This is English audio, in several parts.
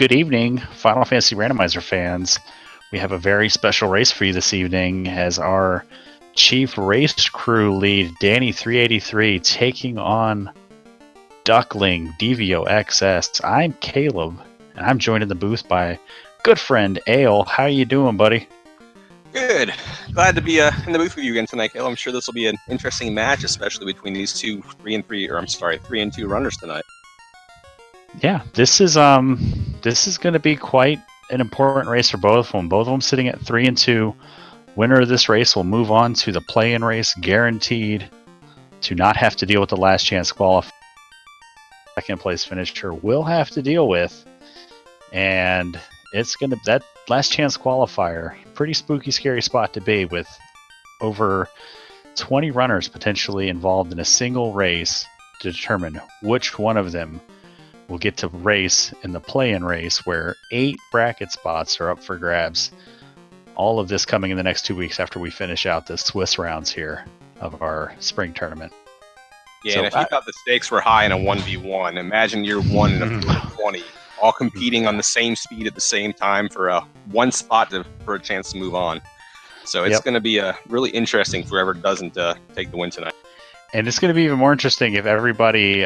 Good evening, Final Fantasy Randomizer fans. We have a very special race for you this evening as our chief race crew lead, Dani3883, taking on Duckling, DevioXS. I'm Caleb, and I'm joined in the booth by good friend Ale. How you doing, buddy? Good. Glad to be in the booth with you again tonight, Caleb. I'm sure this will be an interesting match, especially between these 3 and 2 runners tonight. Yeah, this is going to be quite an important race for both of them. Both of them sitting at 3 and 2. Winner of this race will move on to the play-in race, guaranteed to not have to deal with the last chance qualifier. Second place finisher will have to deal with, and it's gonna that last chance qualifier, pretty spooky, scary spot to be with over 20 runners potentially involved in a single race to determine which one of them will get to race in the play-in race where 8 bracket spots are up for grabs. All of this coming in the next 2 weeks after we finish out the Swiss rounds here of our spring tournament. Yeah, so, and if you thought the stakes were high in a 1v1, imagine you're 1 in a 20, all competing on the same speed at the same time for one spot for a chance to move on. So it's going to be really interesting for whoever doesn't take the win tonight. And it's going to be even more interesting if everybody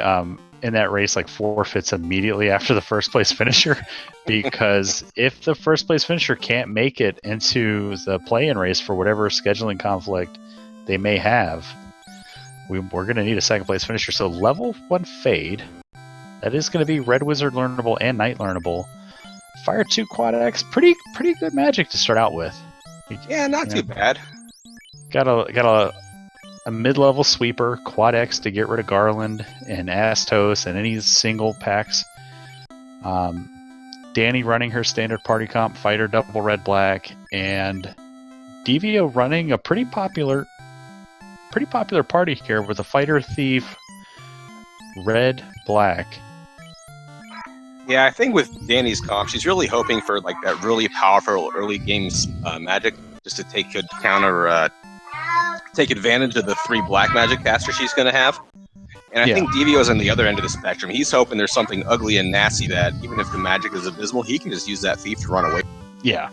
in that race forfeits immediately after the first place finisher, because if the first place finisher can't make it into the play-in race for whatever scheduling conflict they may have, we're going to need a second place finisher. So level 1 Fade, that is going to be Red Wizard learnable and Knight learnable. Fire 2 Quad X, pretty good magic to start out with. Yeah, not too bad. Got a mid-level sweeper, Quad X to get rid of Garland and Astos and any single packs. Dani running her standard party comp, Fighter double red-black, and Devio running a pretty popular party here with a Fighter Thief red-black. Yeah, I think with Dani's comp, she's really hoping for that really powerful early games magic, just to take advantage of the 3 black magic casters she's going to have. And I think Devio's on the other end of the spectrum. He's hoping there's something ugly and nasty that, even if the magic is abysmal, he can just use that Thief to run away. Yeah,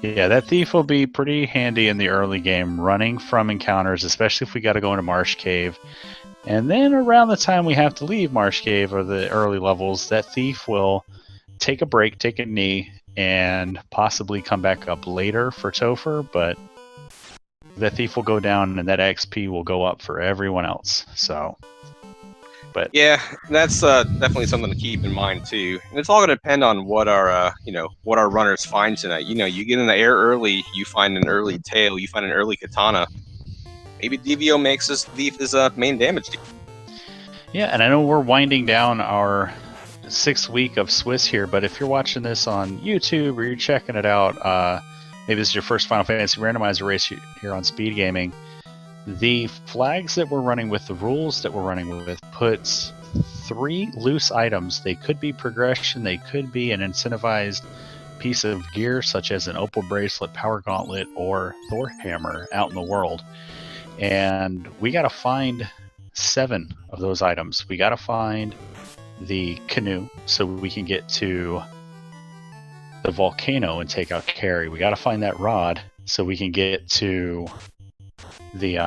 that Thief will be pretty handy in the early game, running from encounters, especially if we got to go into Marsh Cave. And then around the time we have to leave Marsh Cave or the early levels, that Thief will take a break, take a knee, and possibly come back up later for Topher, but that Thief will go down and that XP will go up for everyone else. So, but yeah, that's definitely something to keep in mind too. And it's all going to depend on what our runners find tonight. You get in the air early, you find an early tail, you find an early katana. Maybe Devio makes his Thief his main damage. Yeah, and I know we're winding down our 6th week of Swiss here, but if you're watching this on YouTube or you're checking it out, maybe this is your first Final Fantasy Randomizer race here on Speed Gaming, the flags that we're running with, the rules that we're running with, puts 3 loose items. They could be progression, they could be an incentivized piece of gear, such as an Opal Bracelet, Power Gauntlet, or Thor Hammer out in the world. And we got to find 7 of those items. We got to find the canoe so we can get to the volcano and take out Carrie. We got to find that rod so we can get to the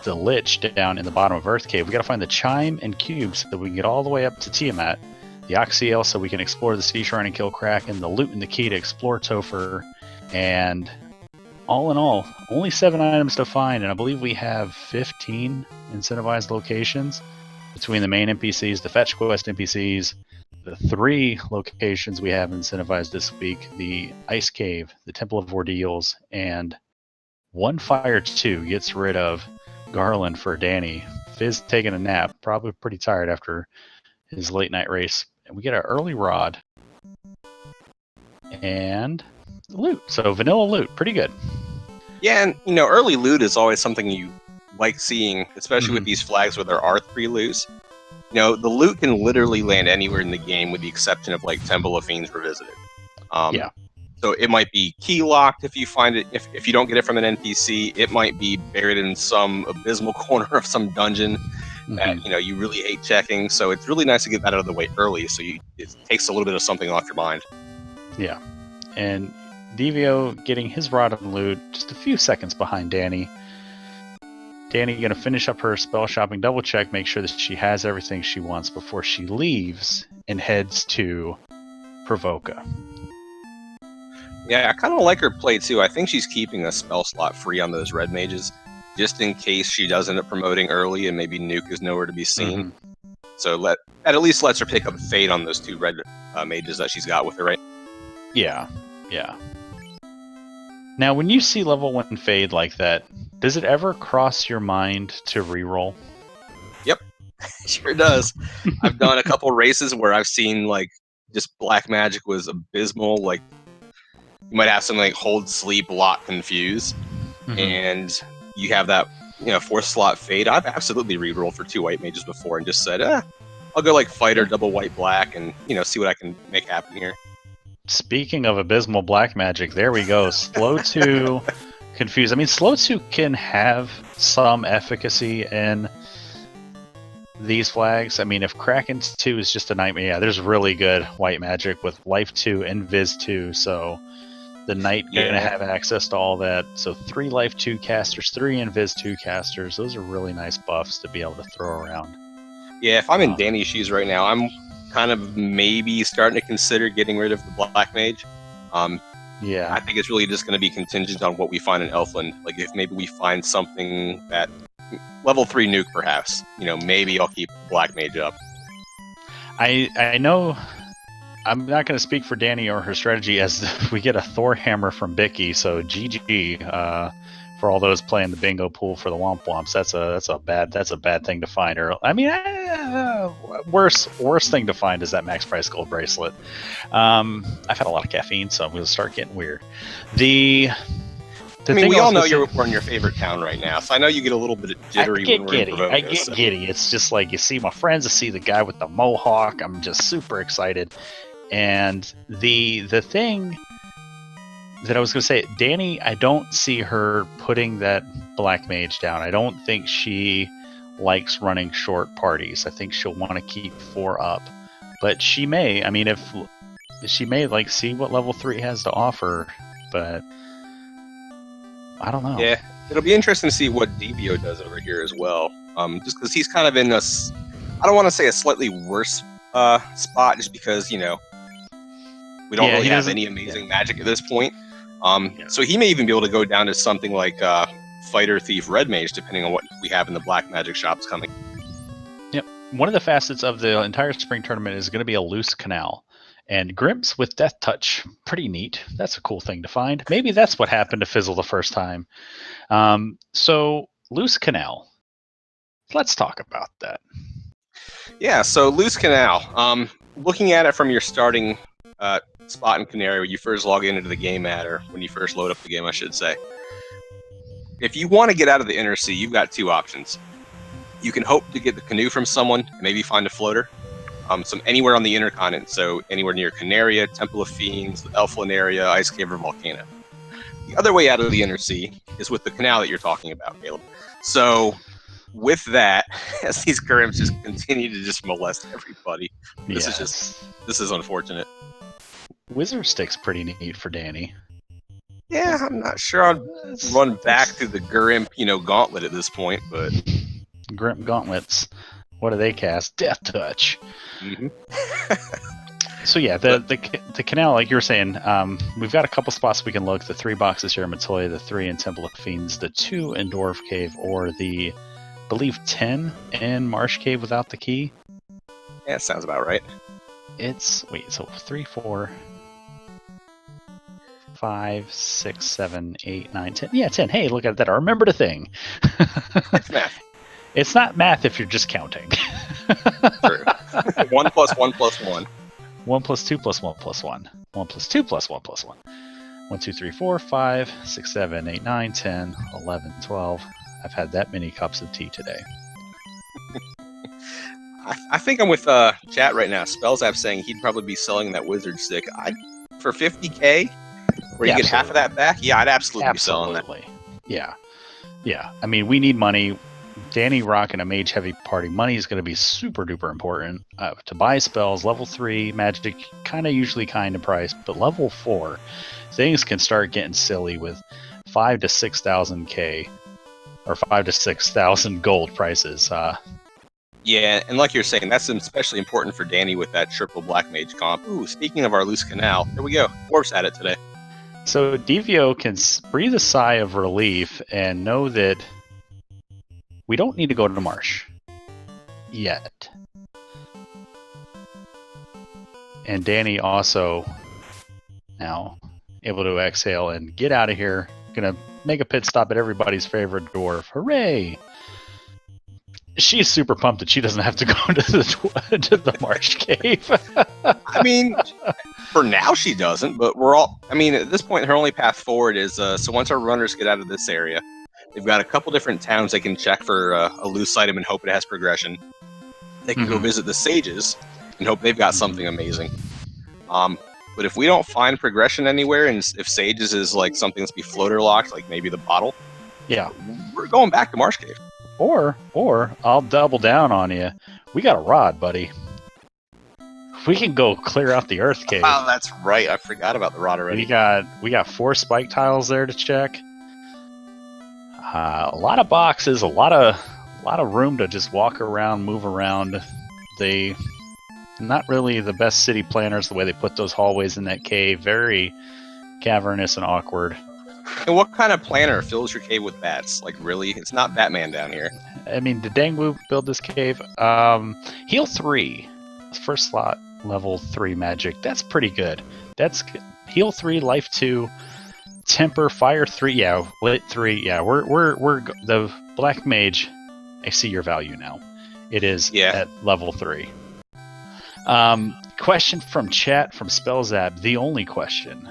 lich down in the bottom of Earth Cave. We got to find the chime and cubes so we can get all the way up to Tiamat. The Oxyale so we can explore the Sea Shrine and kill Kraken. The loot and the key to explore Topher. And all in all, only 7 items to find, and I believe we have 15 incentivized locations between the main NPCs, the fetch quest NPCs, the 3 locations we have incentivized this week, the Ice Cave, the Temple of Ordeals, and 1 Fire 2 gets rid of Garland for Dani. Fizz taking a nap, probably pretty tired after his late night race. And we get our early rod and loot. So vanilla loot, pretty good. Yeah, and early loot is always something you like seeing, especially with these flags where there are 3 loose. The loot can literally land anywhere in the game with the exception of Temple of Fiends Revisited. So it might be key locked if you find it. If you don't get it from an NPC, it might be buried in some abysmal corner of some dungeon. that you really hate checking. So it's really nice to get that out of the way early, so it takes a little bit of something off your mind. Yeah, and Devio getting his rod of loot just a few seconds behind Dani. Dani gonna finish up her spell shopping, double check, make sure that she has everything she wants before she leaves and heads to Provoca. Yeah, I kind of like her play too. I think she's keeping a spell slot free on those red mages, just in case she does end up promoting early and maybe Nuke is nowhere to be seen. So that at least lets her pick up Fade on those 2 red mages that she's got with her, right? Yeah. Now, when you see level 1 Fade like that, does it ever cross your mind to reroll? Yep, sure does. I've done a couple races where I've seen just black magic was abysmal. Like you might have something like hold, sleep, lock, confuse, and you have that 4th slot Fade. I've absolutely rerolled for 2 white mages before and just said, I'll go like fighter, double white black, and see what I can make happen here. Speaking of abysmal black magic, there we go. Slow 2, confuse. I mean, slow 2 can have some efficacy in these flags. I mean, if Kraken 2 is just a nightmare, yeah, there's really good white magic with Life 2 and Viz 2, so the Knight gonna have access to all that. So 3 Life 2 casters, 3 Invis 2 casters. Those are really nice buffs to be able to throw around. Yeah, if I'm in Dani's shoes right now, I'm kind of maybe starting to consider getting rid of the Black Mage. I think it's really just going to be contingent on what we find in Elfland. Like if maybe we find something that level 3 nuke, perhaps. Maybe I'll keep Black Mage up. I know. I'm not going to speak for Dani or her strategy as we get a Thor hammer from Bicky, so GG for all those playing the bingo pool for the Womp Womps. That's a bad thing to find. Or I mean, worst thing to find is that max price gold bracelet. I've had a lot of caffeine, so I'm going to start getting weird. We all know we're in your favorite town right now, so I know you get a little bit jittery when we're in Provoca. I get giddy. It's just like you see my friends, I see the guy with the mohawk. I'm just super excited. And the thing that I was going to say, Dani, I don't see her putting that Black Mage down. I don't think she likes running short parties. I think she'll want to keep 4 up. But she may, if she may see what level 3 has to offer, but I don't know. Yeah, it'll be interesting to see what Devio does over here as well. Just because he's kind of in I don't want to say a slightly worse spot, just because, we don't really have any amazing magic at this point. So he may even be able to go down to something like Fighter, Thief, Red Mage, depending on what we have in the black magic shops coming. Yep. One of the facets of the entire spring tournament is going to be a loose canal. And Grimps with Death Touch, pretty neat. That's a cool thing to find. Maybe that's what happened to Fizzle the first time. So, Loose Canal. Let's talk about that. Yeah, so Loose Canal. Looking at it from your starting spot in Canary, when you first log into the game at, or when you first load up the game, I should say. If you want to get out of the Inner Sea, you've got 2 options. You can hope to get the canoe from someone, and maybe find a floater. Anywhere on the inner continent, so anywhere near Canaria, Temple of Fiends, the Elfland area, Ice Cave, or Volcano. The other way out of the Inner Sea is with the canal that you're talking about, Caleb. So, with that, as these Grimps just continue to just molest everybody, this is unfortunate. Wizard Stick's pretty neat for Dani. Yeah, I'm not sure I'd run back to the Grimp, gauntlet at this point, but Grimp gauntlets. What do they cast? Death Touch. Mm-hmm. So yeah, the canal, like you were saying, we've got a couple spots we can look. The 3 boxes here in Matoya, the 3 in Temple of Fiends, the 2 in Dwarf Cave, or the, I believe, 10 in Marsh Cave without the key. Yeah, sounds about right. So 3, 4, 5, 6, 7, 8, 9, 10. Yeah, 10. Hey, look at that. I remembered a thing. It's math. It's not math if you're just counting. True. 1 plus 1 plus 1. 1 plus 2 plus 1 plus 1. 1 plus 2 plus 1 plus 1. 1, 2, 3, 4, 5, 6, 7, 8, 9, 10, 11, 12. I've had that many cups of tea today. I think I'm with chat right now. Spellzap saying he'd probably be selling that wizard stick. For 50K, where you get half of that back, I'd absolutely be selling that. Yeah. We need money. Danny rocking a mage heavy party. Money is going to be super duper important. To buy spells, level 3 magic, usually kind of priced, but level 4, things can start getting silly with 5 to 6,000 K or 5 to 6,000 gold prices. Yeah, and like you're saying, that's especially important for Danny with that triple black mage comp. Ooh, speaking of our loose canal, here we go. Dwarf's at it today. So Devio can breathe a sigh of relief and know that we don't need to go to the marsh yet. And Danny also now able to exhale and get out of here. Gonna make a pit stop at everybody's favorite dwarf. Hooray! She's super pumped that she doesn't have to go to the marsh cave. I mean, for now she doesn't, but we're all. I mean, at this point, her only path forward is so once our runners get out of this area, they've got a couple different towns they can check for a loose item and hope it has progression. They can go visit the sages and hope they've got something amazing. But if we don't find progression anywhere, and if sages is like something that's be floater locked, like maybe the bottle, yeah, we're going back to Marsh Cave. Or I'll double down on you. We got a rod, buddy. We can go clear out the earth cave. Oh, that's right. I forgot about the rod already. We got 4 spike tiles there to check. A lot of boxes, a lot of room to just walk around, move around. They not really the best city planners the way they put those hallways in that cave. Very cavernous and awkward. And what kind of planner fills your cave with bats? Like, really? It's not Batman down here. I mean, did Dangwoo build this cave? Heal 3. First slot, level 3 magic. That's pretty good. That's heal 3, life 2, temper, fire 3. Yeah, lit 3. Yeah, we're the black mage. I see your value now. It is at level 3. Question from chat from Spellzap. The only question.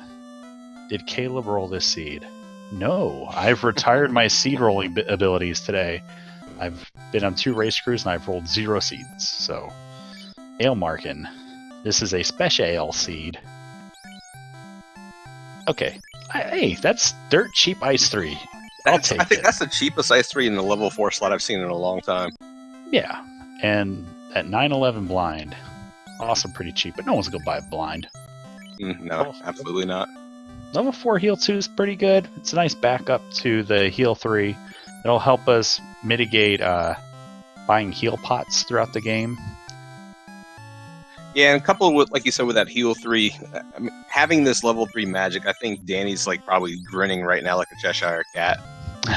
Did Caleb roll this seed? No, I've retired my seed rolling abilities today. I've been on 2 race crews and I've rolled 0 seeds. So, Ailmarkin, this is a special ale seed. Okay, hey, that's dirt cheap ice 3. I think that's the cheapest ice 3 in the level 4 slot I've seen in a long time. Yeah, and at 911 blind, also pretty cheap, but no one's gonna buy a blind. No, absolutely not. Level 4 heal 2 is pretty good. It's a nice backup to the heal 3. It'll help us mitigate buying heal pots throughout the game. Yeah, and coupled with, like you said, with that heal 3, I mean, having this level 3 magic, I think Danny's like probably grinning right now like a Cheshire cat.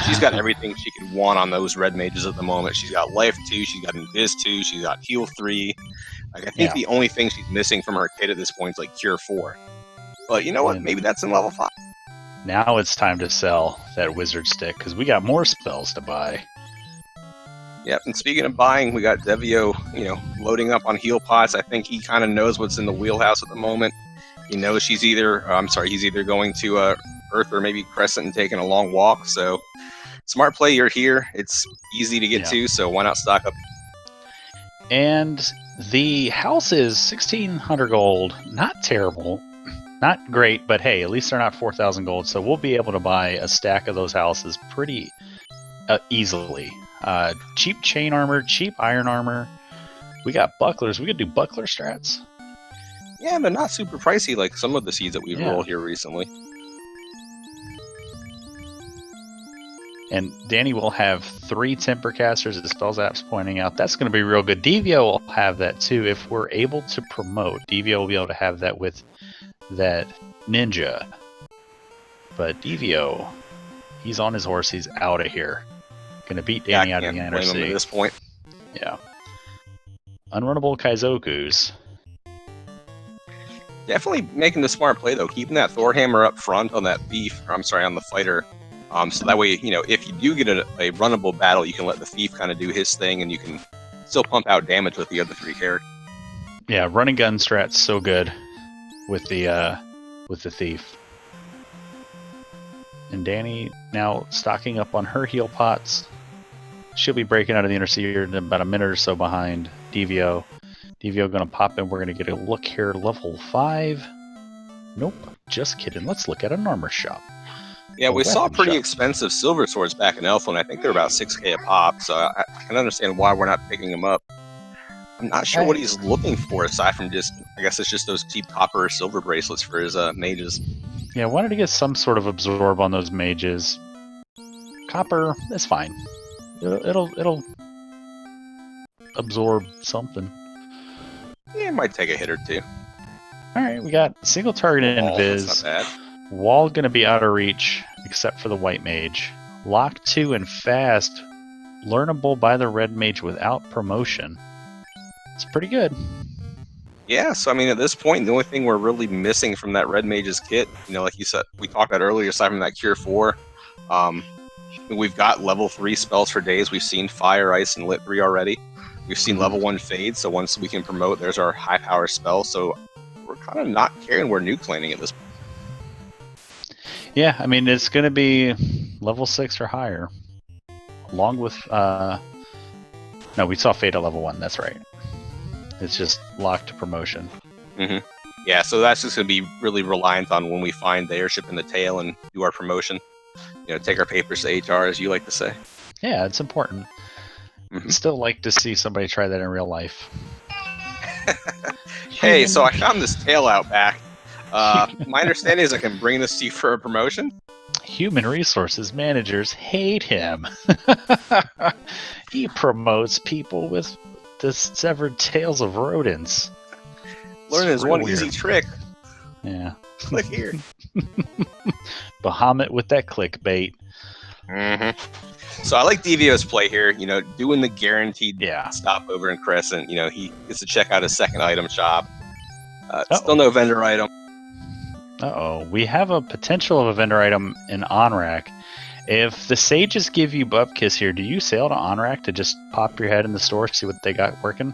She's got everything she could want on those red mages at the moment. She's got life 2, she's got invis 2, she's got heal 3. Like, I think the only thing she's missing from her kit at this point is like cure 4. But you know what? Maybe that's in level 5. Now it's time to sell that wizard stick because we got more spells to buy. Yep, and speaking of buying, we got Devio, loading up on heal pots. I think he kind of knows what's in the wheelhouse at the moment. He knows he's either going to Earth or maybe Crescent and taking a long walk. So, smart play, you're here. It's easy to get to, so why not stock up? And the house is 1,600 gold. Not terrible. Not great, but hey, at least they're not 4,000 gold, so we'll be able to buy a stack of those houses pretty easily. Cheap chain armor, cheap iron armor. We got bucklers. We could do buckler strats. Yeah, but not super pricey like some of the seeds that we've rolled here recently. And Danny will have 3 temper casters, as Spellzap's pointing out. That's going to be real good. Devio will have that too. If we're able to promote, Devio will be able to have that with that ninja. But Devio, he's on his horse. He's out of here. Gonna beat Danny out of the blame him at this point. Yeah. Unrunnable Kaizokus. Definitely making the smart play though, keeping that Thor hammer up front on that thief. On the fighter. So that way, if you do get a runnable battle, you can let the thief kind of do his thing, and you can still pump out damage with the other 3 characters. Yeah, running gun strat's so good with the thief. And Danny now stocking up on her heal pots. She'll be breaking out of the interceder in about a minute or so behind Devio. Devio gonna pop in. We're gonna get a look here. Level 5. Nope, just kidding. Let's look at an armor shop. Yeah, a we saw weapon pretty shop. expensive silver swords back in Elfland. I think they're about 6K a pop, so I can understand why we're not picking them up. I'm not sure what he's looking for aside from just, I guess it's just those cheap copper or silver bracelets for his mages. Yeah, I wanted to get some sort of absorb on those mages. Copper, that's fine. It'll absorb something. Yeah, it might take a hit or two. Alright, we got single target Wall, invis. that's not bad. Wall gonna be out of reach, except for the white mage. Lock 2 and fast, learnable by the red mage without promotion. It's pretty good. Yeah, so I mean, at this point, the only thing we're really missing from that red mage's kit, like you said, we talked about earlier, aside from that Cure 4, we've got level 3 spells for days. We've seen Fire, Ice, and Lit 3 already. We've seen level 1 Fade, so once we can promote, there's our high power spell. So we're kind of not caring where nuke landing at this point. Yeah, I mean, it's going to be level 6 or higher. Along with... no, we saw Fade at level 1, that's right. It's just locked to promotion. Mm-hmm. Yeah, so that's just going to be really reliant on when we find the airship in the tail and do our promotion. Take our papers to HR, as you like to say. Yeah, it's important. Still like to see somebody try that in real life. Hey, so I found this tail out back. My understanding is I can bring this to you for a promotion. Human resources managers hate him. He promotes people with the severed tails of rodents. Learn his one easy trick. Yeah. Click here. Bahamut with that clickbait. So I like Devio's play here, doing the guaranteed stopover in Crescent. He gets to check out his second item shop. Still no vendor item. Uh-oh. We have a potential of a vendor item in Onrak. If the sages give you Bupkiss here, do you sail to Onrak to just pop your head in the store, see what they got working?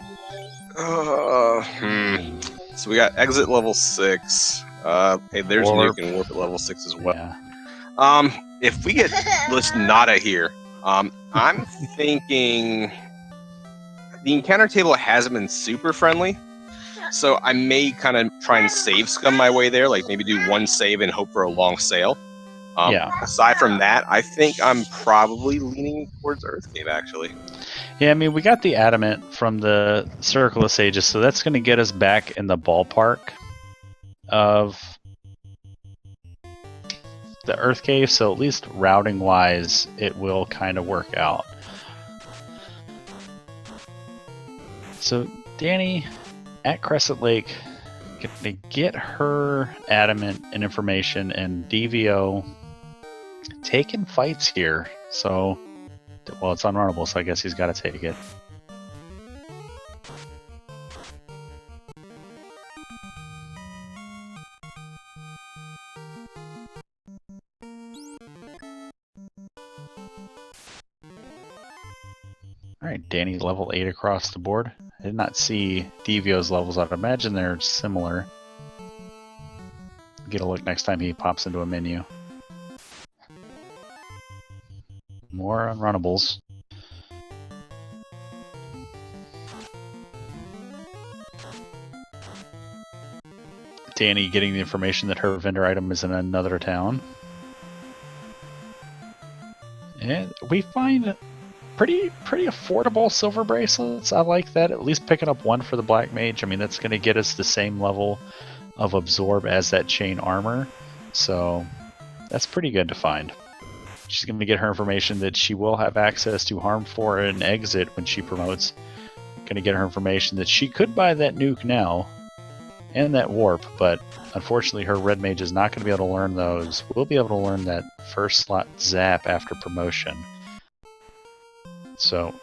So we got exit level 6. Hey, there's Nuke and Warp at level 6 as well. Yeah. If we get this Nada here, I'm thinking the encounter table hasn't been super friendly, so I may kind of try and save scum my way there, like maybe do one save and hope for a long sail. Aside from that, I think I'm probably leaning towards Earthcave, actually. Yeah, I mean, we got the Adamant from the Circle of Sages, so that's going to get us back in the ballpark of the Earth Cave, so at least routing-wise, it will kind of work out. So, Dani, at Crescent Lake, going to get her Adamant and information, and Devio taking fights here. So, well, it's unrunnable, so I guess he's got to take it. Alright, Dani level 8 across the board. I did not see Devio's levels. I'd imagine they're similar. Get a look next time he pops into a menu. More unrunnables. Dani getting the information that her vendor item is in another town. And we find pretty affordable silver bracelets. I like that. At least picking up one for the Black Mage. I mean, that's going to get us the same level of absorb as that chain armor. So that's pretty good to find. She's going to get her information that she will have access to Harm 4 and Exit when she promotes. Going to get her information that she could buy that nuke now and that warp, but unfortunately her red mage is not going to be able to learn those. We'll be able to learn that first slot zap after promotion. So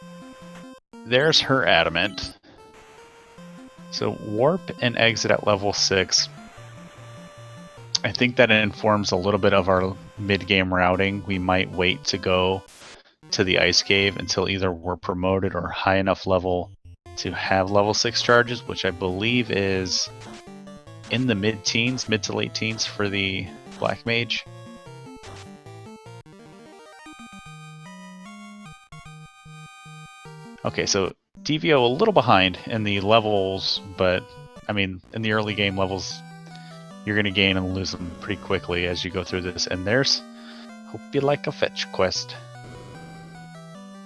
there's her Adamant. So warp and exit at level 6. I think that informs a little bit of our mid-game routing. We might wait to go to the Ice Cave until either we're promoted or high enough level to have level 6 charges, which I believe is in the mid-teens, mid to late teens for the Black Mage. Okay, so Devio a little behind in the levels, but I mean, in the early game levels, you're going to gain and lose them pretty quickly as you go through this. And there's Hope you like a fetch quest.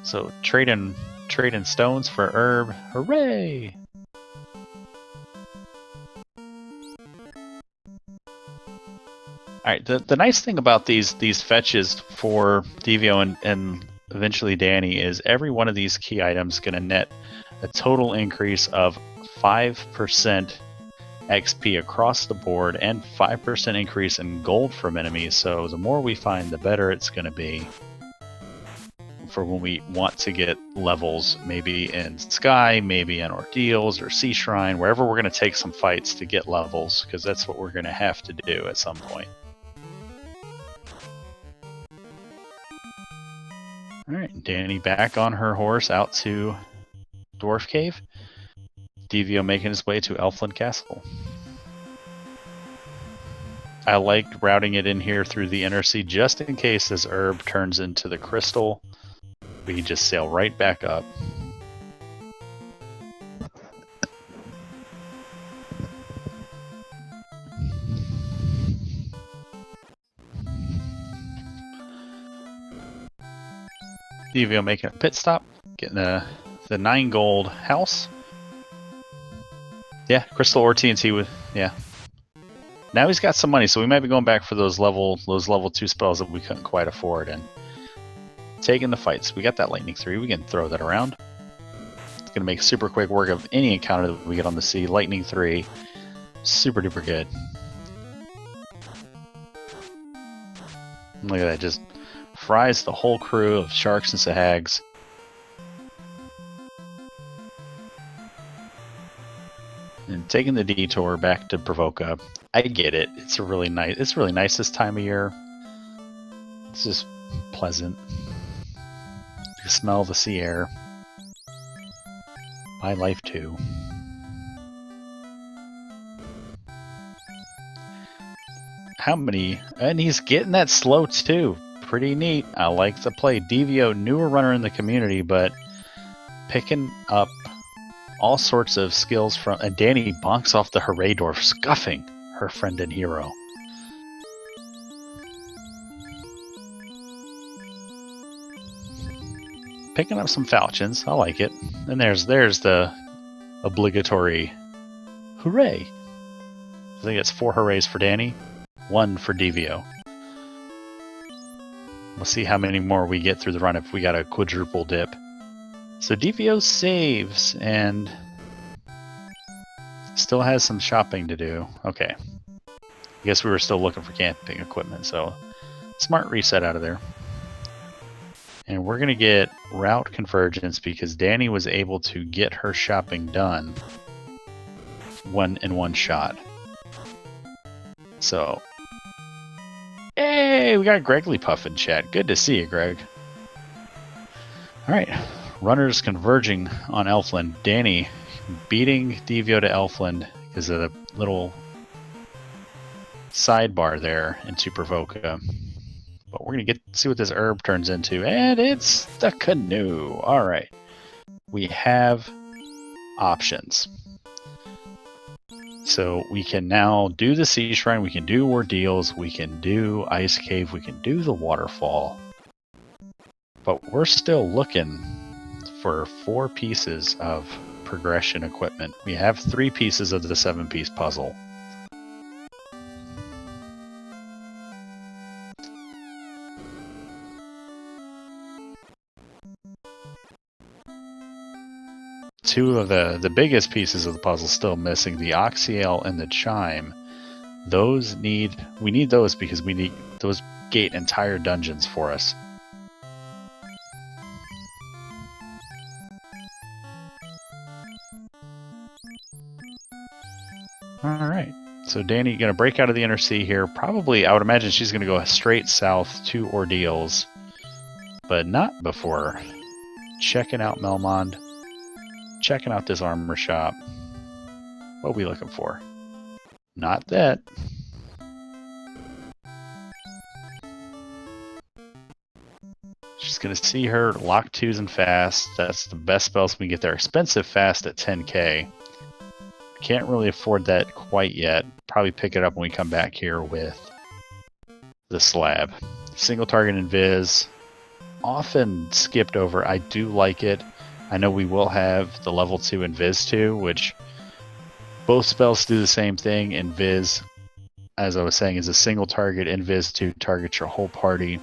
So trading stones for herb. Hooray! Alright, the nice thing about these fetches for Devio and eventually Dani is every one of these key items is going to net a total increase of 5% XP across the board and 5% increase in gold from enemies. So the more we find, the better it's going to be for when we want to get levels, maybe in Sky, maybe in Ordeals or Sea Shrine, wherever we're going to take some fights to get levels, because that's what we're going to have to do at some point. Alright, Dani back on her horse out to Dwarf Cave. Devio making his way to Elfland Castle. I liked routing it in here through the Inner Sea just in case this herb turns into the crystal. We can just sail right back up. Devio making a pit stop, getting the 9 gold house. Yeah, crystal or TNT with, yeah. Now he's got some money, so we might be going back for those level 2 spells that we couldn't quite afford and taking the fights. We got that lightning 3, we can throw that around. It's gonna make super quick work of any encounter that we get on the sea. Lightning 3, super duper good. Look at that, just fries the whole crew of sharks and sahags. And taking the detour back to Provoca. I get it. It's really nice this time of year. It's just pleasant. You smell the sea air. My life too. How many? And he's getting that slow too. Pretty neat. I like the play. Devio, newer runner in the community, but picking up all sorts of skills from. And Dani bonks off the Hooray Dwarf, scuffing her friend and hero. Picking up some falchions. I like it. And there's the obligatory hooray. I think it's 4 hoorays for Dani, 1 for Devio. We'll see how many more we get through the run if we got a quadruple dip. So Devio saves and still has some shopping to do. Okay. I guess we were still looking for camping equipment, so smart reset out of there. And we're going to get route convergence because Dani was able to get her shopping done in one shot. So, hey, we got Gregly Puff in chat. Good to see you, Greg. Alright, runners converging on Elfland. Dani beating Devio to Elfland because of the little sidebar there into Provoca. But we're going to see what this herb turns into. And it's the canoe. Alright. We have options. So we can now do the Sea Shrine, we can do Ordeals, we can do Ice Cave, we can do the Waterfall. But we're still looking for 4 pieces of progression equipment. We have 3 pieces of the 7-piece puzzle. Two of the biggest pieces of the puzzle still missing, the Oxyale and the Chime. We need those because we need those gate entire dungeons for us. Alright, so Dani gonna break out of the Inner Sea here. Probably, I would imagine she's gonna go straight south to Ordeals, but not before checking out Melmond. Checking out this armor shop. What are we looking for? Not that. She's going to see her lock 2s and fast. That's the best spells we can get there. Expensive fast at 10k. Can't really afford that quite yet. Probably pick it up when we come back here with the slab. single target invis, often skipped over. I do like it. I know we will have the level 2 invis too, which both spells do the same thing. Invis, as I was saying, is a single target. Invis to target your whole party.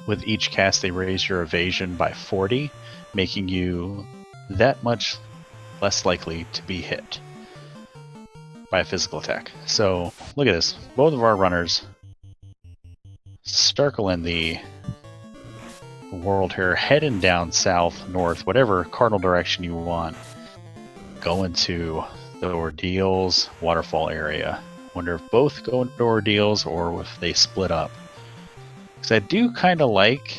With each cast, they raise your evasion by 40, making you that much less likely to be hit by a physical attack. So look at this. Both of our runners circling the world here, heading down south, north, whatever cardinal direction you want, going to the Ordeals waterfall area. Wonder if both go into Ordeals or if they split up. Because I do kind of like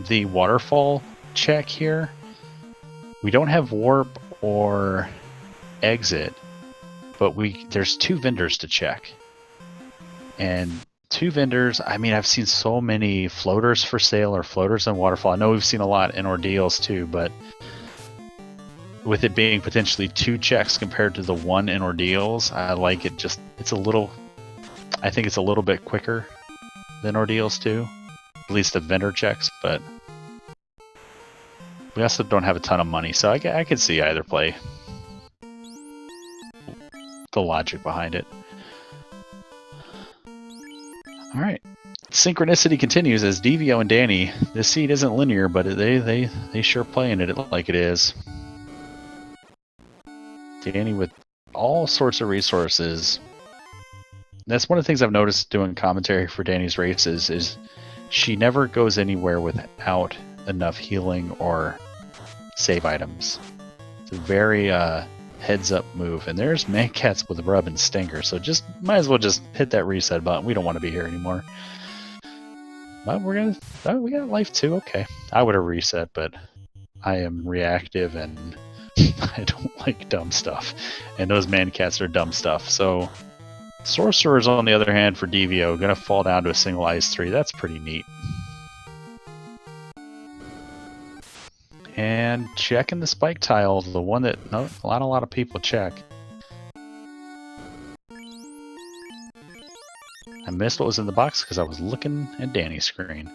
the waterfall check here. We don't have warp or exit, but there's 2 vendors to check. And 2 vendors, I mean, I've seen so many floaters for sale or floaters in waterfall. I know we've seen a lot in Ordeals too, but with it being potentially 2 checks compared to the 1 in Ordeals, I like it. I think it's a little bit quicker than Ordeals too, at least the vendor checks, but we also don't have a ton of money, so I could see either play. The logic behind it. Alright. Synchronicity continues as Devio and Dani. This seed isn't linear, but they sure playing it like it is. Dani with all sorts of resources. That's one of the things I've noticed doing commentary for Dani's races is she never goes anywhere without enough healing or save items. It's a very heads up move. And there's Mancats with Rub and Stinger, so just might as well just hit that reset button. We don't want to be here anymore. But we got life too. Okay. I would have reset, but I am reactive and I don't like dumb stuff. And those Mancats are dumb stuff. So Sorcerers, on the other hand, for Devio, gonna fall down to a single ice 3. That's pretty neat. And checking the spike tile, the one that a lot of people check. I missed what was in the box because I was looking at Dani's screen.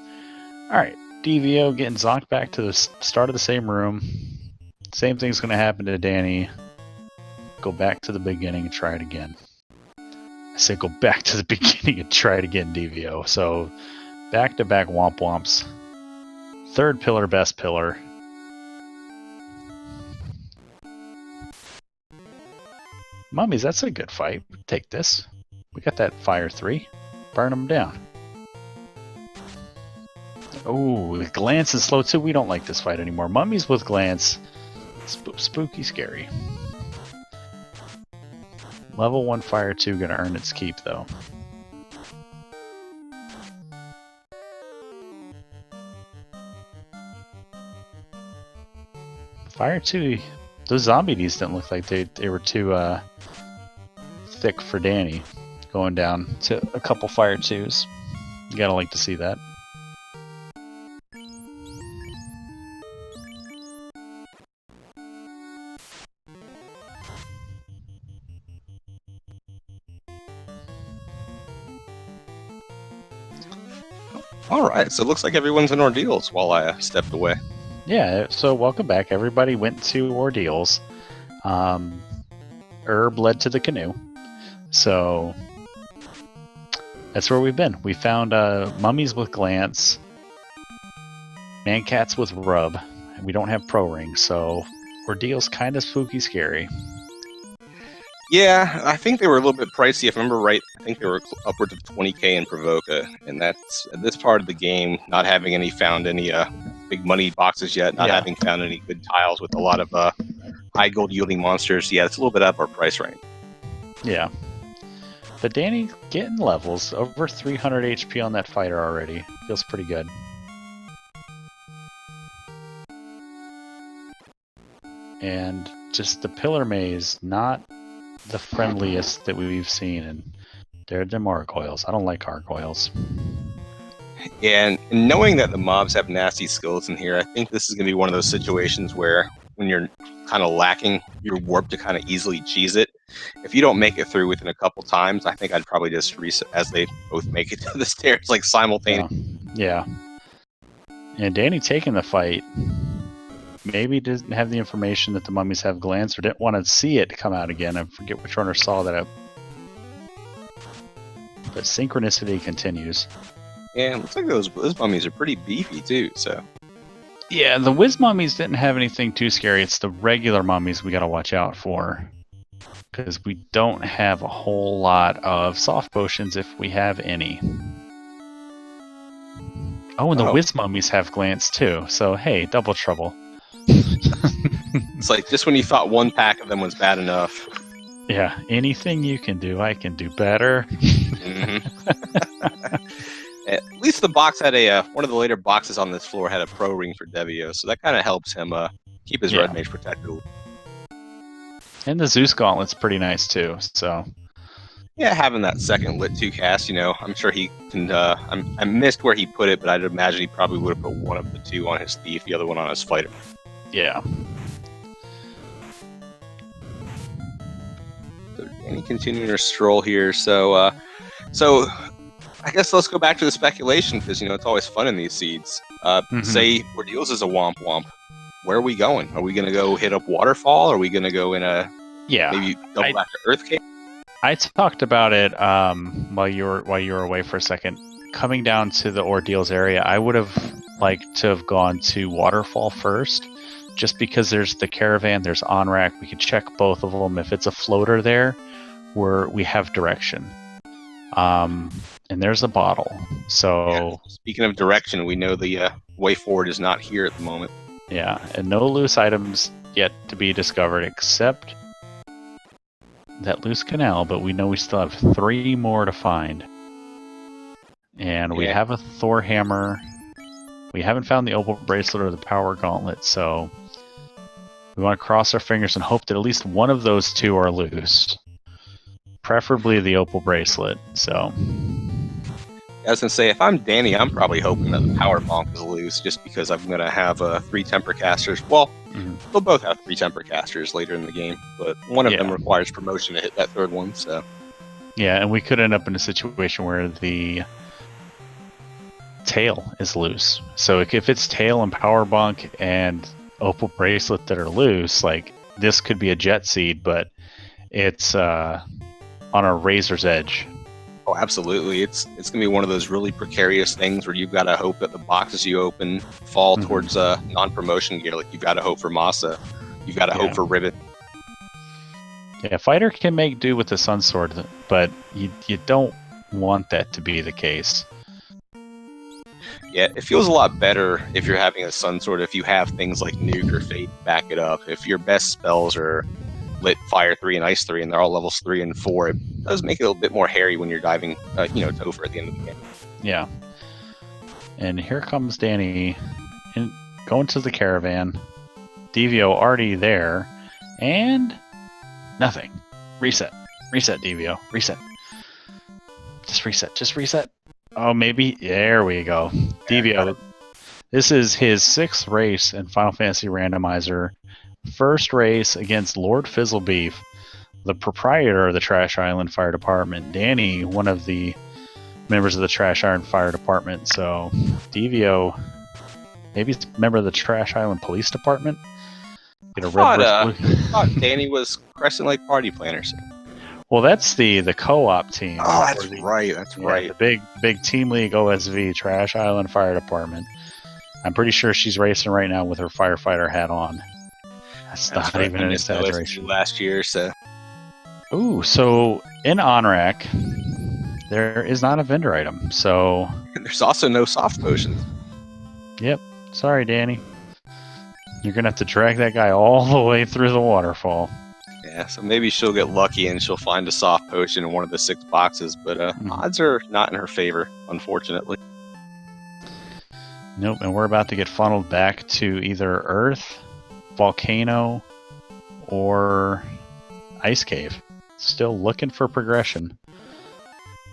Alright, Devio getting zonked back to the start of the same room. Same thing's going to happen to Dani. Go back to the beginning and try it again. I said go back to the beginning and try it again, Devio. So, back-to-back womp womps. Third pillar, best pillar. Mummies, that's a good fight. Take this. We got that fire 3. Burn them down. Oh, with glance and slow too. We don't like this fight anymore. Mummies with glance. Spooky scary. Level 1 fire 2 gonna earn its keep though. Fire 2, those zombie Ds didn't look like they were too thick for Dani. Going down to a couple fire 2s. You gotta like to see that. Alright, so it looks like everyone's in Ordeals while I stepped away. Yeah, so welcome back. Everybody went to Ordeals. Herb led to the canoe. So that's where we've been. We found mummies with glance, Mancats with rub, and we don't have pro ring, so Ordeals kind of spooky scary. Yeah, I think they were a little bit pricey. If I remember right, I think they were upwards of 20k in Provoca, and that's at this part of the game, not having found any big money boxes yet, not having found any good tiles with a lot of high gold yielding monsters. Yeah, it's a little bit out of our price range. Yeah. But Dani getting levels, over 300 HP on that fighter already. Feels pretty good. And just the pillar maze, not the friendliest that we've seen, and they're gargoyles. I don't like gargoyles. And knowing that the mobs have nasty skills in here, I think this is going to be one of those situations where when you're kind of lacking your warp to kind of easily cheese it, if you don't make it through within a couple times, I think I'd probably just reset as they both make it to the stairs like simultaneously. Yeah. And Danny taking the fight maybe didn't have the information that the mummies have glands, or didn't want to see it come out again. I forget which runner saw that. But synchronicity continues. Yeah, it looks like those mummies are pretty beefy too. So yeah, the whiz mummies didn't have anything too scary. It's the regular mummies we got to watch out for, because we don't have a whole lot of soft potions if we have any. Oh, and the whiz mummies have glands too. So hey, double trouble. It's like just when you thought one pack of them was bad enough. Yeah, anything you can do, I can do better. Mm-hmm. At least the box had one of the later boxes on this floor had a pro ring for Devio, so that kind of helps him keep his red mage protected. And the Zeus gauntlet's pretty nice too. So yeah, having that second lit 2 cast, I'm sure he can. I missed where he put it, but I'd imagine he probably would have put one of the 2 on his thief, the other one on his fighter. Yeah. So Danny continuing her stroll here. So I guess let's go back to the speculation, because it's always fun in these seeds. Say Ordeals is a womp womp. Where are we going? Are we going to go hit up Waterfall? Are we going to go in maybe double back to Earth Cave? I talked about it while you were away for a second. Coming down to the Ordeals area, I would have liked to have gone to Waterfall first, just because there's the caravan, there's on-rack. We could check both of them. If it's a floater there, we have direction. And there's a bottle. So yeah, speaking of direction, we know the way forward is not here at the moment. Yeah, and no loose items yet to be discovered except that loose canal, but we know we still have 3 more to find. And we have a Thor hammer. We haven't found the opal bracelet or the power gauntlet, so we want to cross our fingers and hope that at least one of those 2 are loose. Preferably the opal bracelet, so... I was going to say, if I'm Danny, I'm probably hoping that the power bonk is loose, just because I'm going to have 3 temper casters. Well, they'll both have 3 temper casters later in the game, but one of them requires promotion to hit that 3rd one, so... Yeah, and we could end up in a situation where the tail is loose. So if it's tail and power bonk and opal bracelet that are loose, like, this could be a jet seed, but it's on a razor's edge. Oh, absolutely. It's going to be one of those really precarious things where you've got to hope that the boxes you open fall towards non-promotion gear. Like, you've got to hope for Masa. You've got to hope for Rivet. Yeah, fighter can make do with the Sun Sword, but you don't want that to be the case. Yeah, it feels a lot better if you're having a Sun Sword, if you have things like Nuke or Fate back it up. If your best spells are Lit, Fire 3, and Ice 3, and they're all levels 3 and 4, it does make it a little bit more hairy when you're diving, Topher at the end of the game. Yeah. And here comes Danny going to the caravan. Devio already there, and nothing. Reset, Devio, reset. Just reset. Oh, maybe, there we go. Devio, this is his 6th race in Final Fantasy Randomizer. First race against Lord Fizzlebeef, the proprietor of the Trash Island Fire Department. Danny, one of the members of the Trash Island Fire Department. So, Devio, maybe he's a member of the Trash Island Police Department? Get a I thought Danny was Crescent Lake Party Planners. Well, that's the co-op team. Oh, that's right. The big Team League OSV Trash Island Fire Department. I'm pretty sure she's racing right now with her firefighter hat on. That's not even an exaggeration. Last year, so. Ooh, so in OnRack, there is not a vendor item, so... There's also no soft potions. Yep. Sorry, Danny. You're going to have to drag that guy all the way through the waterfall. Yeah, so maybe she'll get lucky and she'll find a soft potion in one of the 6 boxes, but odds are not in her favor, unfortunately. Nope, and we're about to get funneled back to either Earth, Volcano, or Ice Cave. Still looking for progression.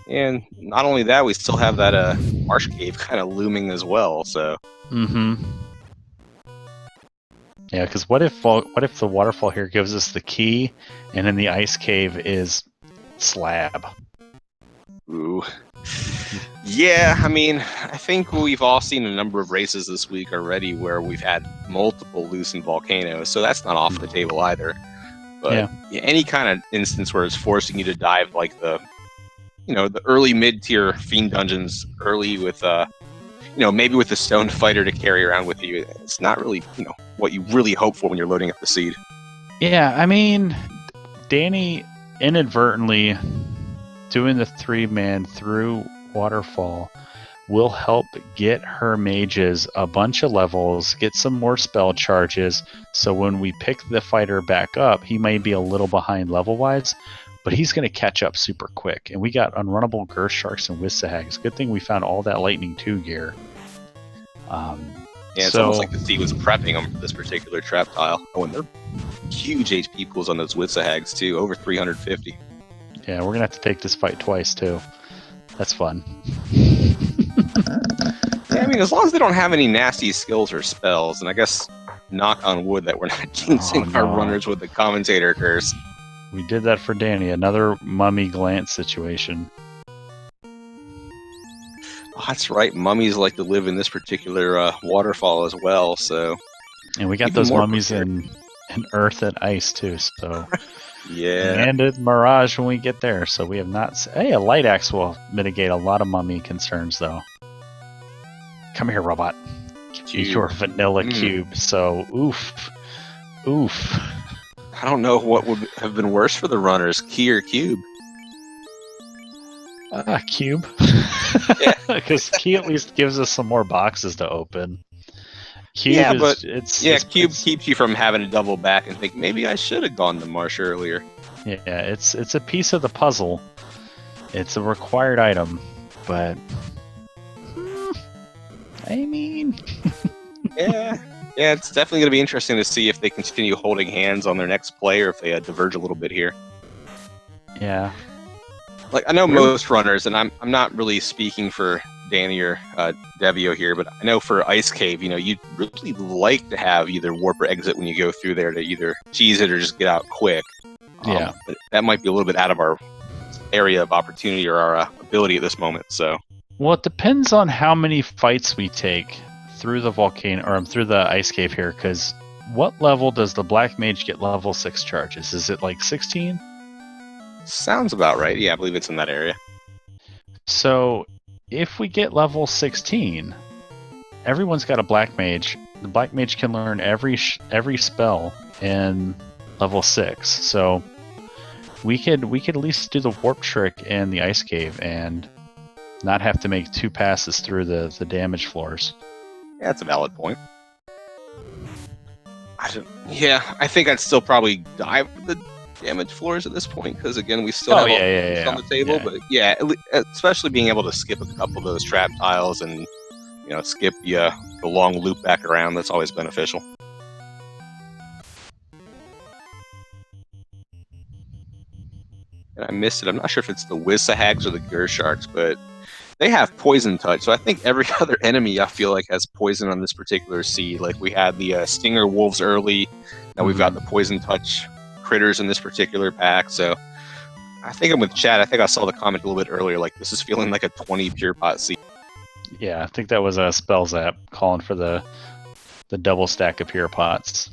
And not only that, we still have that Marsh Cave kind of looming as well, so... Yeah, because what if the waterfall here gives us the key, and then the ice cave is slab? Ooh. Yeah, I mean, I think we've all seen a number of races this week already where we've had multiple loosened volcanoes, so that's not off the table either. But yeah, any kind of instance where it's forcing you to dive like the early mid-tier fiend dungeons early with maybe with the stone fighter to carry around with you, it's not really what you really hope for when you're loading up the seed. Yeah, I mean, Dani inadvertently doing the 3-man through waterfall will help get her mages a bunch of levels, get some more spell charges, so when we pick the fighter back up, he may be a little behind level-wise, but he's going to catch up super quick. And we got unrunnable Girth Sharks and Wissahags. Good thing we found all that Lightning 2 gear. It's almost like the sea was prepping them for this particular trap tile. Oh, and they're huge HP pools on those Wissahags too, over 350. Yeah, we're going to have to take this fight twice too. That's fun. Yeah, I mean, as long as they don't have any nasty skills or spells, and I guess knock on wood that we're not jinxing our runners with the commentator curse. We did that for Dani. Another mummy glance situation. Oh, that's right. Mummies like to live in this particular waterfall as well. So, and we got those mummies in earth and ice too. So, yeah. And a mirage when we get there. So we have not. Hey, a light axe will mitigate a lot of mummy concerns, though. Come here, robot. Your vanilla cube. So, oof. I don't know what would have been worse for the runners, key or cube. Cube. Because key at least gives us some more boxes to open. Cube Cube keeps you from having to double back and think maybe I should have gone to Marsh earlier. Yeah, it's a piece of the puzzle. It's a required item, but I mean, yeah, it's definitely going to be interesting to see if they continue holding hands on their next play or if they diverge a little bit here. Yeah. Like, I know most runners, and I'm not really speaking for Dani or Devio here, but I know for Ice Cave, you'd really like to have either warp or exit when you go through there to either cheese it or just get out quick. Yeah. But that might be a little bit out of our area of opportunity or our ability at this moment. So. Well, it depends on how many fights we take through the volcano or through the Ice Cave here, because what level does the Black Mage get level 6 charges? Is it like 16? Sounds about right. Yeah, I believe it's in that area. So, if we get level 16, everyone's got a Black Mage. The Black Mage can learn every spell in level 6. So, we could at least do the Warp Trick in the Ice Cave and not have to make 2 passes through the damage floors. Yeah, that's a valid point. I think I'd still probably dive the damage floors at this point because again we still have on the table, but especially being able to skip a couple of those trap tiles and skip the long loop back around, that's always beneficial. And I missed it. I'm not sure if it's the Wissahags or the Girth Sharks, but they have poison touch, so I think every other enemy I feel like has poison on this particular seed. Like we had the Stinger Wolves early, now we've got the poison touch critters in this particular pack. So I think I'm with Chad. I think I saw the comment a little bit earlier, like this is feeling like a 20 pure pot seed. Yeah, I think that was a spell zap calling for the double stack of pure pots.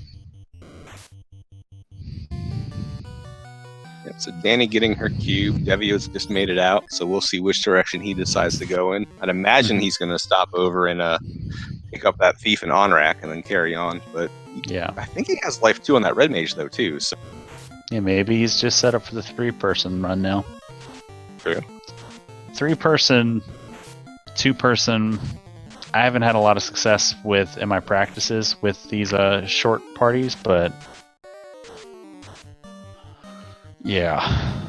Yeah, so Dani getting her cube. Devio's just made it out, so we'll see which direction he decides to go in. I'd imagine he's going to stop over and pick up that thief and on-rack and then carry on. But yeah, I think he has life 2 on that red mage though too. So yeah, maybe he's just set up for the 3-person run now. True. 3-person, 2-person. I haven't had a lot of success in my practices with these short parties, but yeah,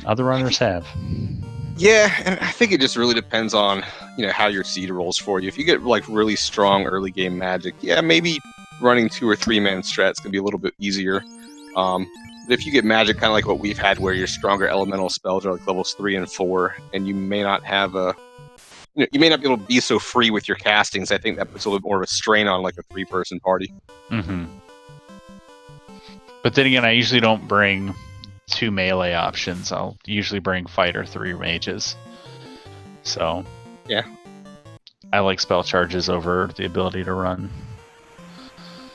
other runners have. Yeah, and I think it just really depends on how your seed rolls for you. If you get like really strong early game magic, yeah, maybe running 2 or 3-man strats can be a little bit easier. But if you get magic kind of like what we've had, where your stronger elemental spells are like levels 3 and 4, and you may not have you may not be able to be so free with your castings. I think that puts a little bit more of a strain on like a 3-person party. Mm-hmm. But then again, I usually don't bring 2 melee options. I'll usually bring fighter 3 mages. So yeah, I like spell charges over the ability to run.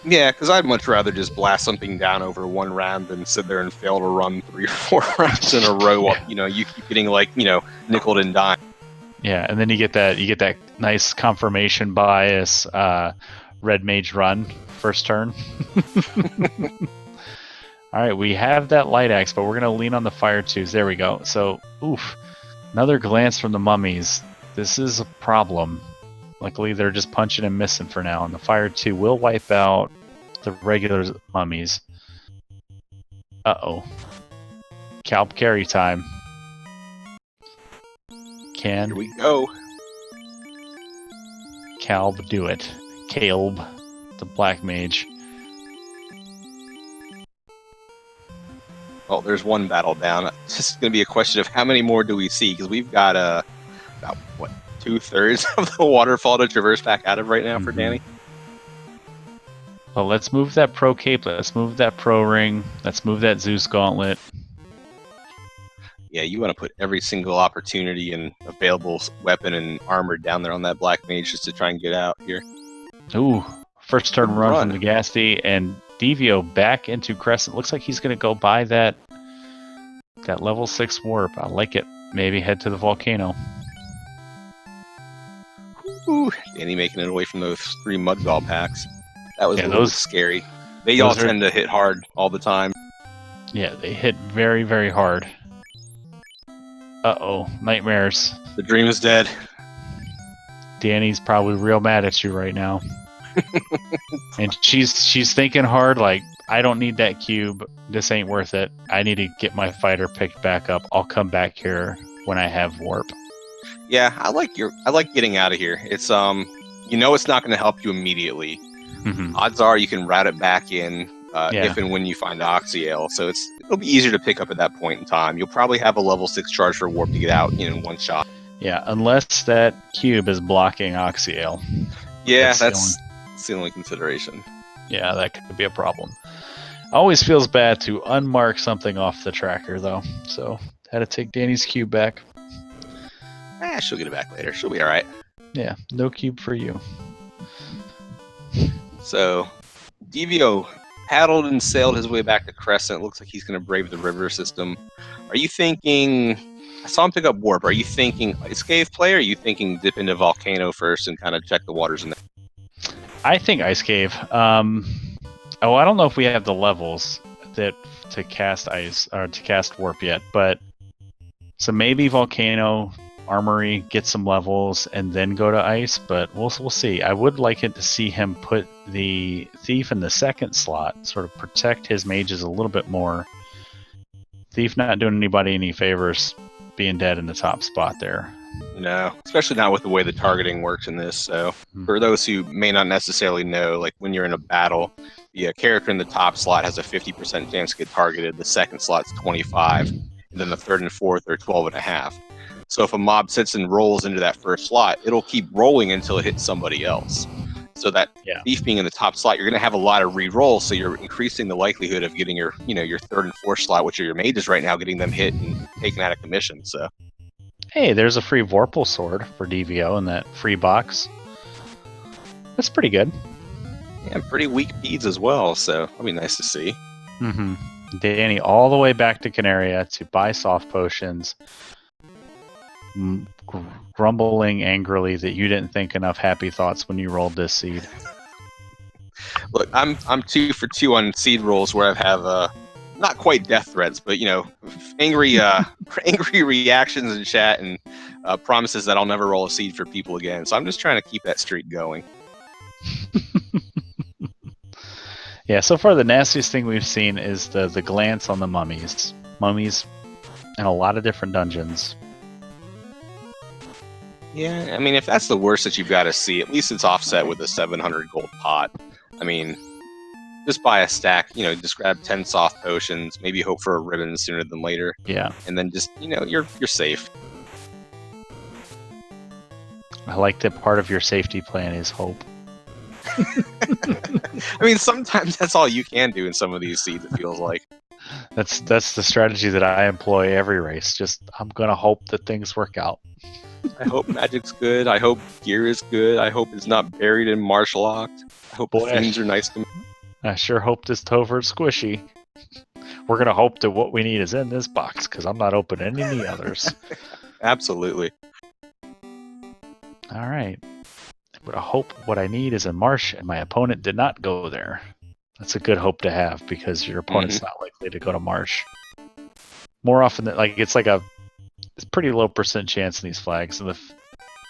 Yeah, because I'd much rather just blast something down over one round than sit there and fail to run 3 or 4 rounds in a row. Yeah. You keep getting nickeled and dimed. Yeah, and then you get that nice confirmation bias red mage run first turn. All right, we have that light axe, but we're gonna lean on the fire twos. There we go. So, oof, another glance from the mummies. This is a problem. Luckily, they're just punching and missing for now, and the fire 2 will wipe out the regular mummies. Uh-oh. Calb carry time. Can Here we go. Calb do it? Caleb, the black mage. Well, there's one battle down. It's just going to be a question of how many more do we see, because we've got about, what, 2/3 of the waterfall to traverse back out of right now for Danny. Well, let's move that pro cape. Let's move that pro ring. Let's move that Zeus gauntlet. Yeah, you want to put every single opportunity and available weapon and armor down there on that black mage just to try and get out here. Ooh, first turn Good run run. from Nagasti, and Devio back into Crescent. Looks like he's going to go buy that level 6 warp. I like it. Maybe head to the volcano. Ooh, Danny making it away from those 3 Mudgall packs. That was a little those scary. They all tend to hit hard all the time. Yeah, they hit very, very hard. Uh-oh, nightmares. The dream is dead. Danny's probably real mad at you right now. And she's thinking hard, like, I don't need that cube. This ain't worth it. I need to get my fighter picked back up. I'll come back here when I have warp. Yeah, I like getting out of here. It's it's not going to help you immediately. Mm-hmm. Odds are you can route it back in if and when you find Oxyale. So it'll be easier to pick up at that point in time. You'll probably have a level 6 charge for warp to get out in one shot. Yeah, unless that cube is blocking Oxyale. Yeah, that's the only consideration. Yeah, that could be a problem. Always feels bad to unmark something off the tracker, though. So, had to take Danny's cube back. She'll get it back later. She'll be all right. Yeah, no cube for you. So, Devio paddled and sailed his way back to Crescent. Looks like he's going to brave the river system. Are you thinking... I saw him pick up warp. Are you thinking Ice Cave play, or are you thinking dip into Volcano first and kind of check the waters in there? I think Ice Cave. I don't know if we have the levels to cast ice or to cast warp yet, but so maybe Volcano, Armory, get some levels and then go to ice, but we'll see. I would like it to see him put the Thief in the second slot, sort of protect his mages a little bit more. Thief not doing anybody any favors being dead in the top spot there. No, especially not with the way the targeting works in this. So for those who may not necessarily know, like when you're in a battle, the character in the top slot has a 50% chance to get targeted. The second slot's 25, and then the third and fourth are 12.5. So if a mob sits and rolls into that first slot, it'll keep rolling until it hits somebody else. So that Thief being in the top slot, you're going to have a lot of re-rolls, so you're increasing the likelihood of getting your third and fourth slot, which are your mages right now, getting them hit and taken out of commission. So, hey, there's a free Vorpal sword for DVO in that free box. That's pretty good. Yeah, pretty weak beads as well, so that'll be nice to see. Mm-hmm. Danny all the way back to Canaria to buy soft potions, grumbling angrily that you didn't think enough happy thoughts when you rolled this seed. Look, I'm 2 for 2 on seed rolls where I have not quite death threats, but angry reactions in chat and promises that I'll never roll a seed for people again. So I'm just trying to keep that streak going. Yeah, so far the nastiest thing we've seen is the glance on the mummies. Mummies in a lot of different dungeons. Yeah, I mean, if that's the worst that you've got to see, at least it's offset with a 700 gold pot. I mean, just buy a stack, just grab 10 soft potions, maybe hope for a ribbon sooner than later. Yeah. And then just, you're safe. I like that part of your safety plan is hope. I mean, sometimes that's all you can do in some of these seeds, it feels like. That's the strategy that I employ every race. Just I'm gonna hope that things work out. I hope magic's good. I hope gear is good. I hope it's not buried and marsh locked. I hope the fiends are nice to me. I sure hope this Tover's squishy. We're gonna hope that what we need is in this box, because I'm not opening any others. Absolutely. Alright. But I hope what I need is a marsh, and my opponent did not go there. That's a good hope to have, because your opponent's not likely to go to marsh. More often than it's a pretty low % chance in these flags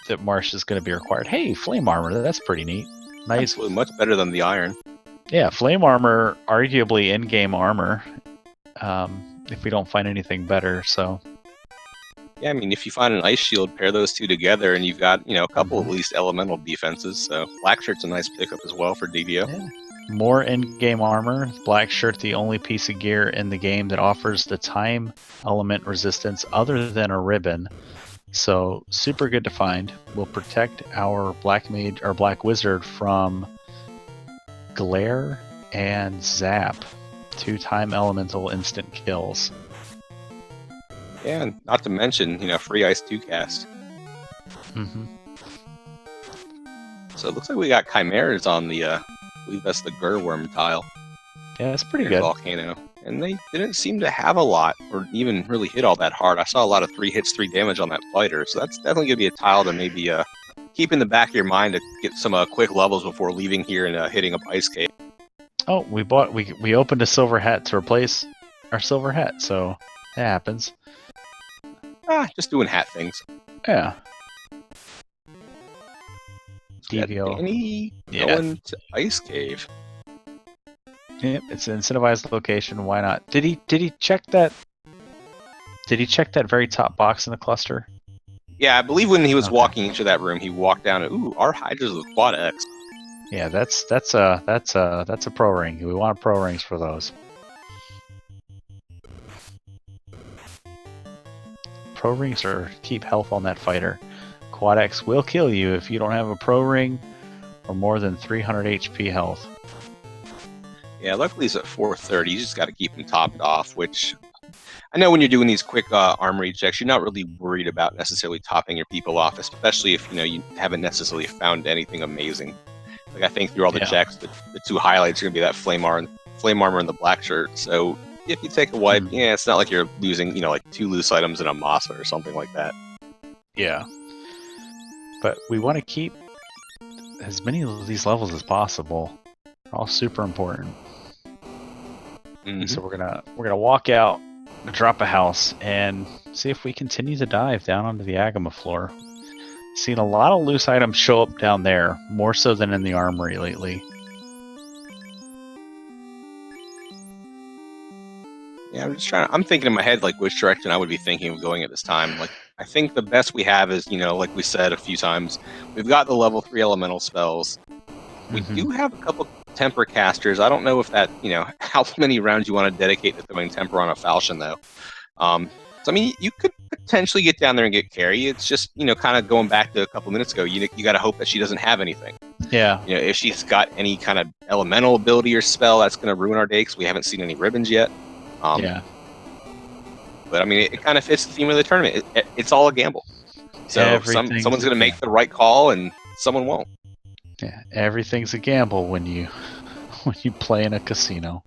that marsh is going to be required. Hey, flame armor, that's pretty neat. Nice. Absolutely, much better than the iron. Yeah, flame armor, arguably in-game armor, if we don't find anything better. So yeah, I mean, if you find an ice shield, pair those two together, and you've got a couple at least elemental defenses. So black shirt's a nice pickup as well for DVO. Yeah. More in-game armor. Black shirt, the only piece of gear in the game that offers the time element resistance other than a ribbon. So super good to find. Will protect our black mage or black wizard from glare and zap, 2 time elemental instant kills. Yeah, and not to mention free ice 2 cast. So it looks like we got chimeras on the. I believe that's the Gurworm tile. Yeah, it's pretty good. Volcano. And they didn't seem to have a lot, or even really hit all that hard. I saw a lot of 3 hits, 3 damage on that fighter, so that's definitely going to be a tile to maybe keep in the back of your mind to get some quick levels before leaving here and hitting up Ice Cave. Oh, we opened a silver hat to replace our silver hat, so it happens. Just doing hat things. Yeah. DVO. Danny going to Ice Cave. Yep, it's an incentivized location. Why not? Did he check that? Did he check that very top box in the cluster? Yeah, I believe when he was walking into that room, he walked down and our Hydra's with Quad X. Yeah, that's a pro ring. We want pro rings for those. Pro rings are keep health on that fighter. Quad X will kill you if you don't have a pro ring or more than 300 HP health. Yeah, luckily he's at 430. You just got to keep him topped off, which I know when you're doing these quick armory checks, you're not really worried about necessarily topping your people off, especially if you haven't necessarily found anything amazing. Like I think through all the checks, the 2 highlights are going to be that flame armor and the black shirt. So if you take a wipe, it's not like you're losing, like 2 loose items in a Masa or something like that. Yeah. But we want to keep as many of these levels as possible. They're all super important. So we're gonna walk out, drop a house, and see if we continue to dive down onto the Agama floor. Seen a lot of loose items show up down there, more so than in the armory lately. Yeah, I'm thinking in my head like which direction I would be thinking of going at this time. Like I think the best we have is, like we said a few times, we've got the level 3 elemental spells. We do have a couple temper casters. I don't know if that, how many rounds you want to dedicate to throwing temper on a falchion though. So I mean, you could potentially get down there and get carry. It's just, kind of going back to a couple minutes ago, you got to hope that she doesn't have anything. Yeah. If she's got any kind of elemental ability or spell, that's going to ruin our day because we haven't seen any ribbons yet. Yeah. But I mean, it kind of fits the theme of the tournament. It's all a gamble. So someone's going to make the right call and someone won't. Yeah, everything's a gamble when you play in a casino.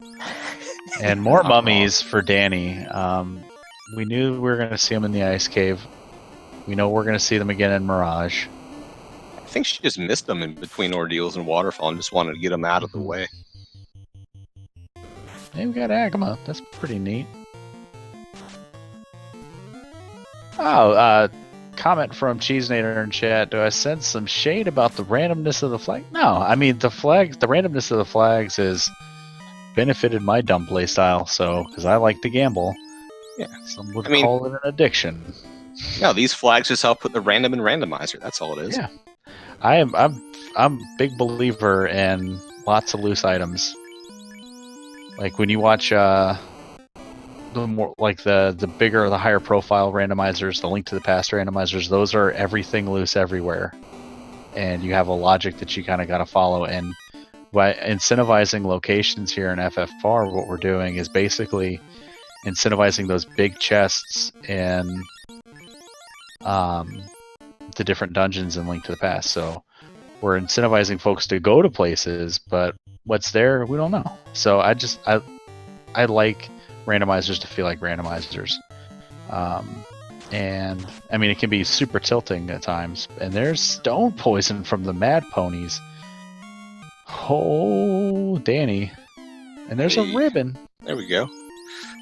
And more mummies for Danny. We knew we were going to see them in the ice cave. We know we're going to see them again in Mirage. I think she just missed them in between ordeals and Waterfall and just wanted to get them out of the way. Hey, we got Agama. That's pretty neat. Oh, comment from Cheesenator in chat. Do I sense some shade about the randomness of the flag? No, I mean the randomness of the flags has benefited my dumb playstyle. So, because I like to gamble. Yeah, some would call it an addiction. No, these flags just help put the random in randomizer. That's all it is. Yeah, I'm a big believer in lots of loose items. Like when you watch the more like the bigger, the higher profile randomizers, the Link to the Past randomizers, those are everything loose everywhere. and you have a logic that you kind of got to follow. And by incentivizing locations here in FFR, what we're doing is basically incentivizing those big chests in the different dungeons in Link to the Past. So we're incentivizing folks to go to places, but what's there, we don't know. So I like randomizers to feel like randomizers. And I mean, it can be super tilting at times. And there's stone poison from the mad ponies. Oh, Danny. And there's a ribbon. There we go.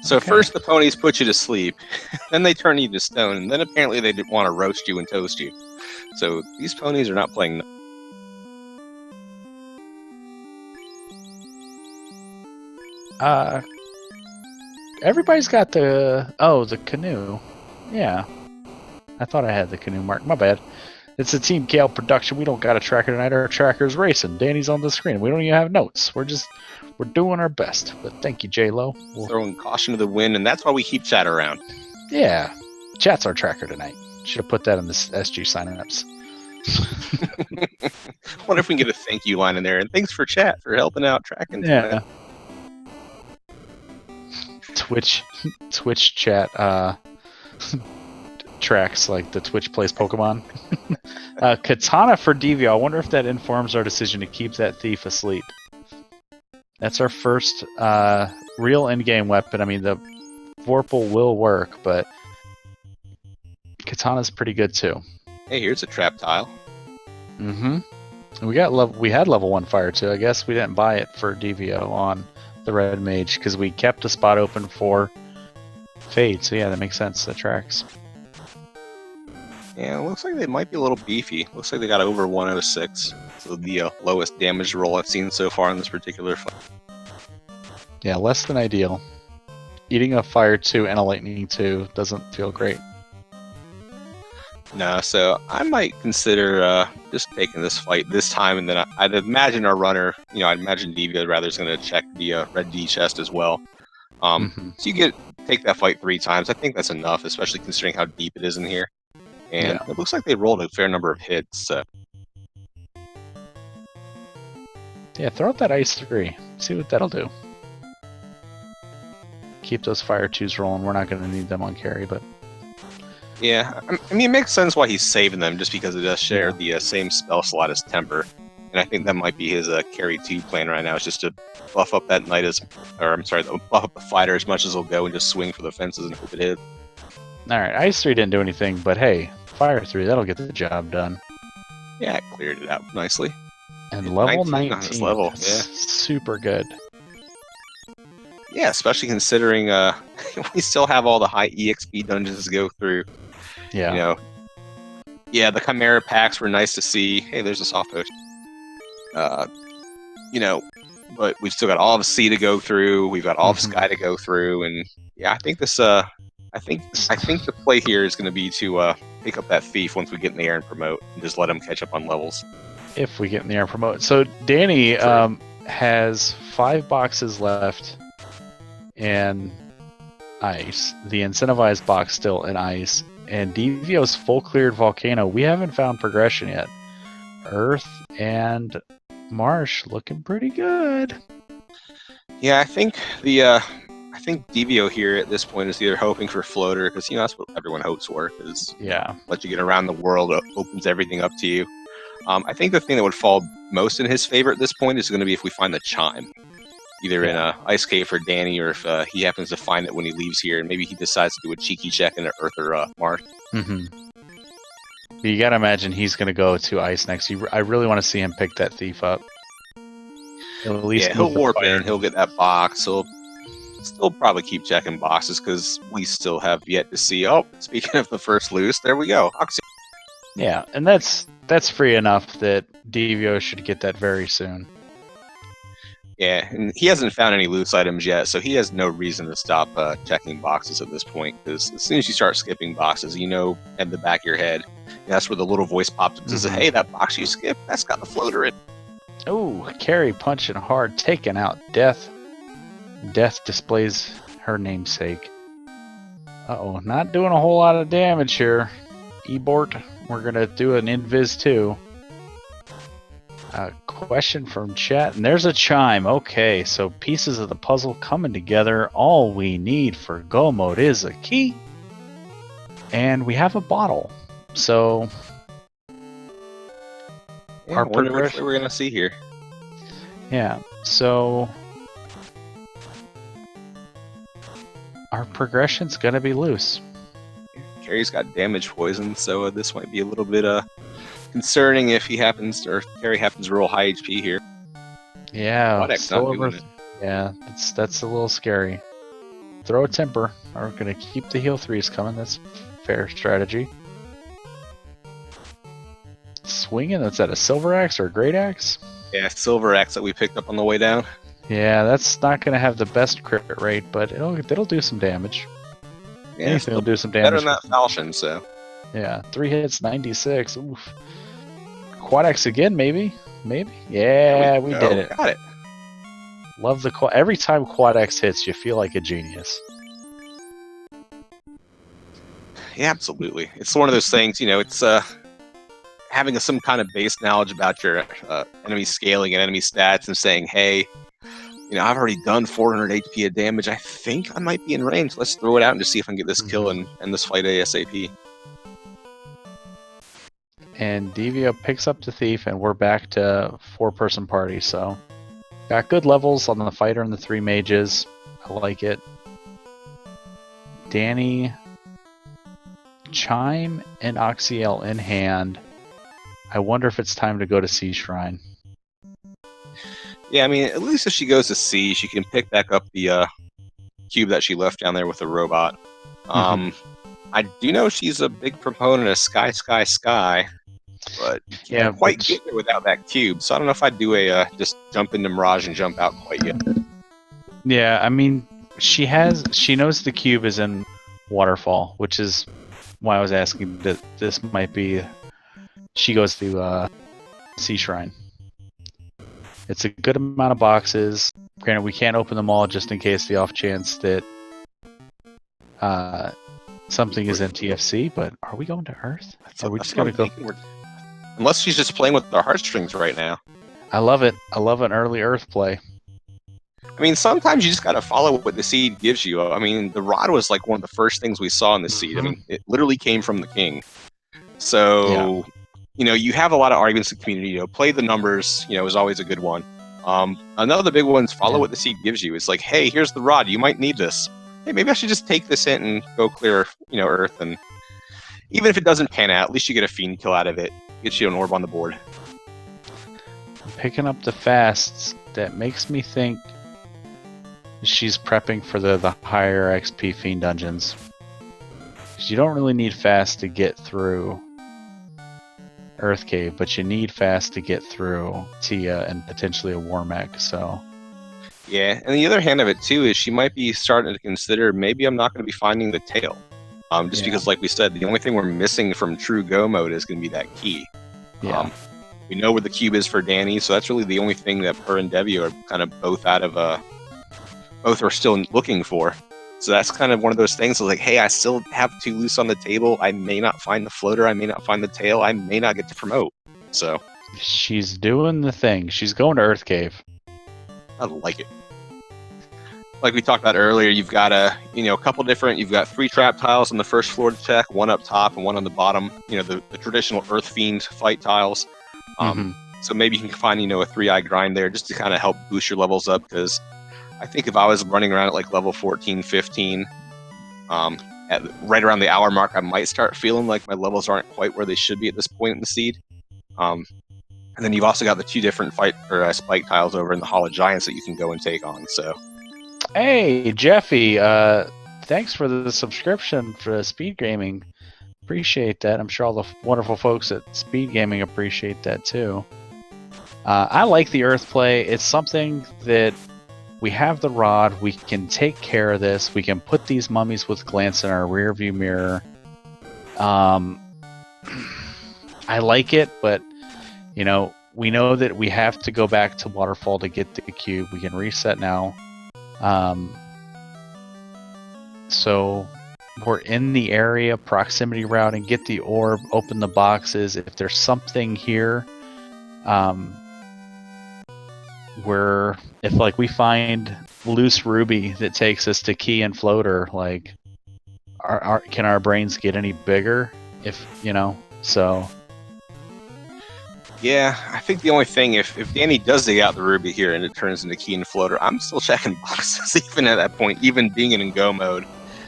So first the ponies put you to sleep, then they turn you to stone, and then apparently they didn't want to roast you and toast you. So these ponies are not playing. Everybody's got the canoe. Yeah. I thought I had the canoe mark. My bad. It's a Team Gale production. We don't got a tracker tonight. Our tracker's racing. Danny's on the screen. We don't even have notes. We're doing our best. But thank you, J-Lo. Throwing caution to the wind, and that's why we keep chat around. Yeah. Chat's our tracker tonight. Should have put that in the SG sign-ups. Wonder if we can get a thank you line in there. And thanks for chat for helping out tracking. Yeah. Twitch chat tracks like the Twitch plays Pokemon. Katana for Devio. I wonder if that informs our decision to keep that thief asleep. That's our first real in-game weapon. I mean, the Vorpal will work, but Katana's pretty good too. Hey, here's a trap tile. Mm-hmm. We had level 1 fire too. I guess we didn't buy it for Devio on the Red Mage because we kept the spot open for Fade. So yeah, that makes sense. That tracks. Yeah, it looks like they might be a little beefy. Looks like they got over 106. So the lowest damage roll I've seen so far in this particular fight. Yeah, less than ideal. Eating a fire 2 and a lightning 2 doesn't feel great. No, so I might consider just taking this fight this time, and then I'd imagine our runner, I'd imagine Devio rather is going to check the red D chest as well. So you take that fight 3 times. I think that's enough, especially considering how deep it is in here. And it looks like they rolled a fair number of hits. So. Yeah, throw out that Ice 3. See what that'll do. Keep those fire 2s rolling. We're not going to need them on carry, but... Yeah, I mean, it makes sense why he's saving them, just because it does share the same spell slot as Temper. And I think that might be his carry 2 plan right now, is just to buff up that knight buff up the fighter as much as he'll go and just swing for the fences and hope it hits. Alright, Ice 3 didn't do anything, but hey, Fire 3, that'll get the job done. Yeah, it cleared it out nicely. And level 19 on this level, super good. Yeah, especially considering we still have all the high EXP dungeons to go through. Yeah. The Chimera packs were nice to see. Hey, there's a soft potion. But we've still got all of sea to go through. We've got all of sky to go through, and yeah, I think this. I think the play here is going to be to pick up that thief once we get in the air and promote, and just let him catch up on levels. If we get in the air and promote. So Danny has 5 boxes left in ice. The incentivized box still in ice. And Devio's full cleared volcano. We haven't found progression yet. Earth and marsh looking pretty good. Yeah, I think Devio here at this point is either hoping for floater, because that's what everyone hopes for. Is let you get around the world, opens everything up to you. I think the thing that would fall most in his favor at this point is going to be if we find the chime. Either in a Ice Cave for Danny, or if he happens to find it when he leaves here, and maybe he decides to do a cheeky check in Earth or Marsh. You gotta imagine he's gonna go to Ice next. I really want to see him pick that thief up. At least he'll warp in, he'll get that box, he'll still probably keep checking boxes, because we still have yet to see, speaking of the first loose, there we go. Yeah, and that's free enough that Devio should get that very soon. Yeah, and he hasn't found any loose items yet, so he has no reason to stop checking boxes at this point, because as soon as you start skipping boxes, in the back of your head, that's where the little voice pops up and says, hey, that box you skipped, that's got the floater in. Oh, Carrie punching hard, taking out Death. Death displays her namesake. Uh-oh, not doing a whole lot of damage here. Ebort, we're going to do an invis too. A question from chat, and there's a chime. Okay, so pieces of the puzzle coming together. All we need for go mode is a key, and we have a bottle. So, Yeah, I wonder which way we're gonna see here. Yeah, so our progression's gonna be loose. Carrie's got damage poison, so this might be a little bit concerning if he happens, or Carrie happens to roll high HP here. Yeah, still not doing it. Yeah, that's a little scary. Throw a temper. We're gonna keep the heal 3s coming. That's fair strategy. Swinging. That's at a silver axe or a great axe? Yeah, silver axe that we picked up on the way down. Yeah, that's not gonna have the best crit rate, but it'll do some damage. Yeah, anything will do some damage. Better than that falchion, so. Yeah, 3 hits, 96. Oof. Quad X again, maybe? Maybe? Yeah, we did it. Got it. Love the quad. Every time Quad X hits, you feel like a genius. Yeah, absolutely. It's one of those things, it's having some kind of base knowledge about your enemy scaling and enemy stats and saying, hey, I've already done 400 HP of damage. I think I might be in range. Let's throw it out and just see if I can get this kill and end this fight ASAP. And Devio picks up the thief, and we're back to 4-person party. So, got good levels on the fighter and the 3 mages. I like it. Dani, Chime, and Oxyel in hand. I wonder if it's time to go to Sea Shrine. Yeah, I mean, at least if she goes to sea, she can pick back up the cube that she left down there with the robot. I do know she's a big proponent of Sky, but you can't quite get there without that cube. So I don't know if I'd do a just jump into Mirage and jump out quite yet. Yeah, I mean, she knows the cube is in Waterfall, which is why I was asking that this might be. She goes to Sea Shrine. It's a good amount of boxes. Granted, we can't open them all just in case the off chance that something is in TFC, but are we going to Earth? Are we just going to go? Unless she's just playing with our heartstrings right now. I love it. I love an early Earth play. I mean, sometimes you just got to follow what the seed gives you. I mean, the rod was like one of the first things we saw in the seed. I mean, it literally came from the king. So, you have a lot of arguments in the community. Play the numbers, is always a good one. Another big one is follow what the seed gives you. It's like, hey, here's the rod. You might need this. Hey, maybe I should just take this hint and go clear, Earth. And even if it doesn't pan out, at least you get a fiend kill out of it. Gets you an orb on the board. I'm picking up the fasts. That makes me think she's prepping for the higher XP fiend dungeons. Because you don't really need fast to get through Earth Cave, but you need fast to get through Tia and potentially a Warmech, so. Yeah, and the other hand of it too is she might be starting to consider maybe I'm not going to be finding the tail. Because, like we said, the only thing we're missing from true go mode is going to be that key. Yeah. We know where the cube is for Dani, so that's really the only thing that her and Devio are kind of both are still looking for. So that's kind of one of those things like, hey, I still have 2 loose on the table. I may not find the floater. I may not find the tail. I may not get to promote. So she's doing the thing. She's going to Earth Cave. I like it. Like we talked about earlier, you've got a couple different. You've got 3 trap tiles on the first floor to check, 1 up top and 1 on the bottom. The traditional Earth Fiend fight tiles. So maybe you can find a 3-eye grind there just to kind of help boost your levels up. Because I think if I was running around at like level 14, 15, at right around the hour mark, I might start feeling like my levels aren't quite where they should be at this point in the seed. And then you've also got the 2 different fight or spike tiles over in the Hall of Giants that you can go and take on. So. Hey, Jeffy, thanks for the subscription for Speed Gaming. Appreciate that. I'm sure all the wonderful folks at Speed Gaming appreciate that too. I like the Earth play. It's something that we have the rod. We can take care of this. We can put these mummies with glance in our rear view mirror. I like it, but we know that we have to go back to Waterfall to get the cube. We can reset now. So we're in the area, proximity routing, get the orb, open the boxes. If there's something here, where if like we find loose ruby that takes us to key and floater, like can our brains get any bigger? If so. Yeah, I think the only thing, if Dani does dig out the ruby here and it turns into key and floater, I'm still checking boxes even at that point, even being in go mode,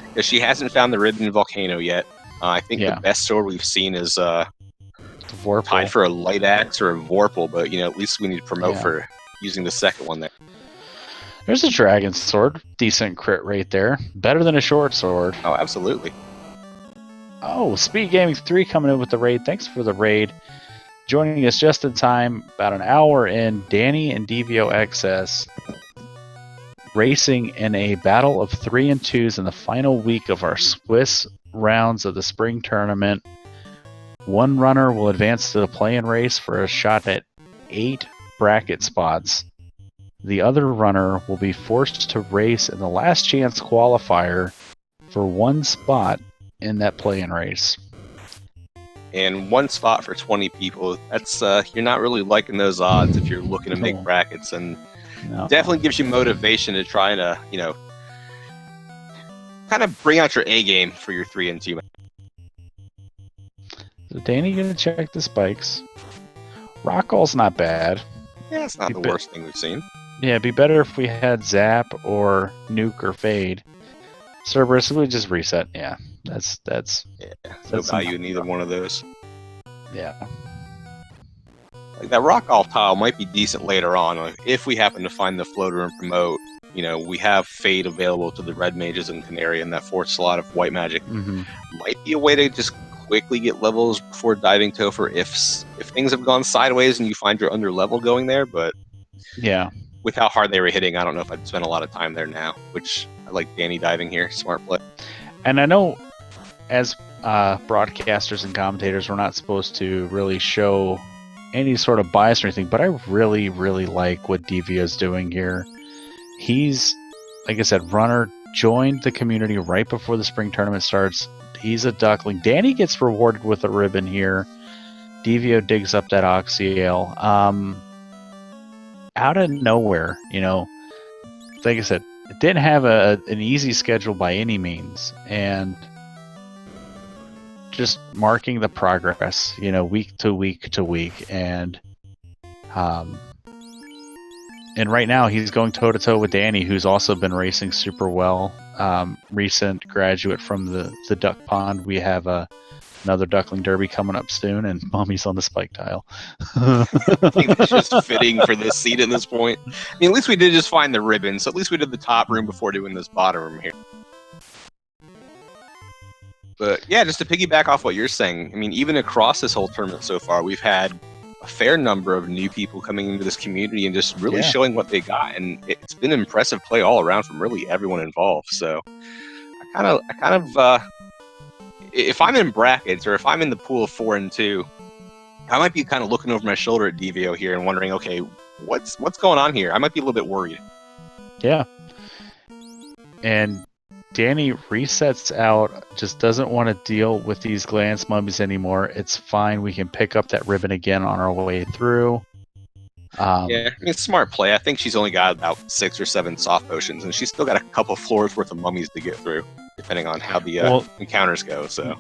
because she hasn't found the ribbon volcano yet. I think the best sword we've seen is tied for a light axe or a vorpal, but at least we need to promote for using the second one there. There's a dragon sword, decent crit rate there, better than a short sword. Oh, absolutely. Oh, Speed Gaming 3 coming in with the raid. Thanks for the raid. Joining us just in time, about an hour in, Dani and DevioXS racing in a battle of 3 and 2s in the final week of our Swiss rounds of the spring tournament. One runner will advance to the play-in race for a shot at 8 bracket spots. The other runner will be forced to race in the last chance qualifier for 1 spot in that play-in race. And 1 spot for 20 people, that's you're not really liking those odds if you're looking to make brackets, and definitely gives you motivation to try to, kind of bring out your A game for your 3 and 2. So Dani gonna check the spikes. Rockall's not bad. Yeah, it's not the worst thing we've seen. Yeah, it'd be better if we had Zap or Nuke or Fade. Cerberus would just reset. Yeah, that's no value in either one of those. Yeah. Like that Rockall tile might be decent later on. Like if we happen to find the floater and promote, we have Fade available to the red mages and Canary, and that 4th slot of white magic might be a way to just quickly get levels before diving Topher if things have gone sideways and you find you're under level going there. But yeah, with how hard they were hitting, I don't know if I'd spend a lot of time there now, which I like Dani diving here. Smart play. And I know as broadcasters and commentators, we're not supposed to really show any sort of bias or anything, but I really, really like what Devio's doing here. He's, like I said, runner, joined the community right before the spring tournament starts. He's a duckling. Dani gets rewarded with a ribbon here. Devio digs up that Oxyale. Out of nowhere, like I said, it didn't have an easy schedule by any means, and just marking the progress, week to week to week, and right now he's going toe to toe with Dani, who's also been racing super well. Recent graduate from the Duck Pond. We have another Duckling Derby coming up soon, and Mummy's on the spike tile. I think it's just fitting for this seat at this point. I mean, at least we did just find the ribbon, so at least we did the top room before doing this bottom room here. But yeah, just to piggyback off what you're saying, I mean, even across this whole tournament so far, we've had a fair number of new people coming into this community and just really showing what they got, and it's been impressive play all around from really everyone involved. So I kind of if I'm in brackets or if I'm in the pool of 4 and 2, I might be kind of looking over my shoulder at Devio here and wondering, okay, what's going on here? I might be a little bit worried. Yeah. And Dani resets out, just doesn't want to deal with these glance mummies anymore. It's fine. We can pick up that ribbon again on our way through. Yeah, I mean, smart play. I think she's only got about 6 or 7 soft potions, and she's still got a couple floors worth of mummies to get through, depending on how the encounters go. So,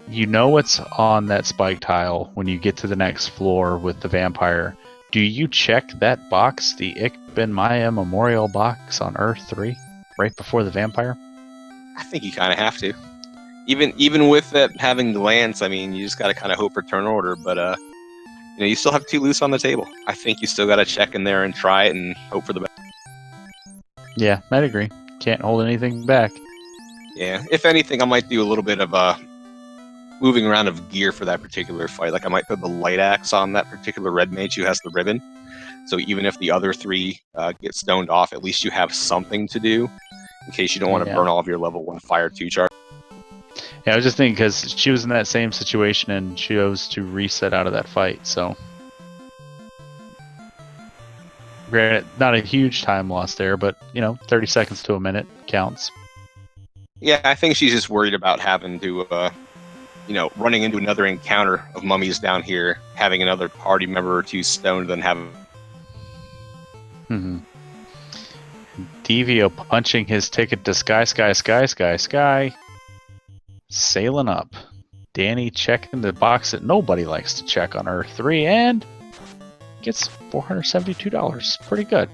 what's on that spike tile when you get to the next floor with the vampire. Do you check that box, the Ik Ben Maya Memorial box on Earth 3, right before the vampire? I think you kind of have to. Even with it having the lance, I mean, you just got to kind of hope for turn order, but you still have 2 loose on the table. I think you still got to check in there and try it and hope for the best. Yeah, I'd agree. Can't hold anything back. Yeah, if anything, I might do a little bit of moving around of gear for that particular fight. Like I might put the light axe on that particular red mage who has the ribbon. So even if the other 3 get stoned off, at least you have something to do in case you don't want to burn all of your level 1 fire 2 charge. Yeah, I was just thinking because she was in that same situation and chose to reset out of that fight. So, granted, not a huge time loss there, but 30 seconds to a minute counts. Yeah, I think she's just worried about having to, running into another encounter of mummies down here, having another party member or 2 stoned, then having Mhm. Devio punching his ticket to sky. Sailing up. Danny checking the box that nobody likes to check on Earth 3 and gets $472. Pretty good.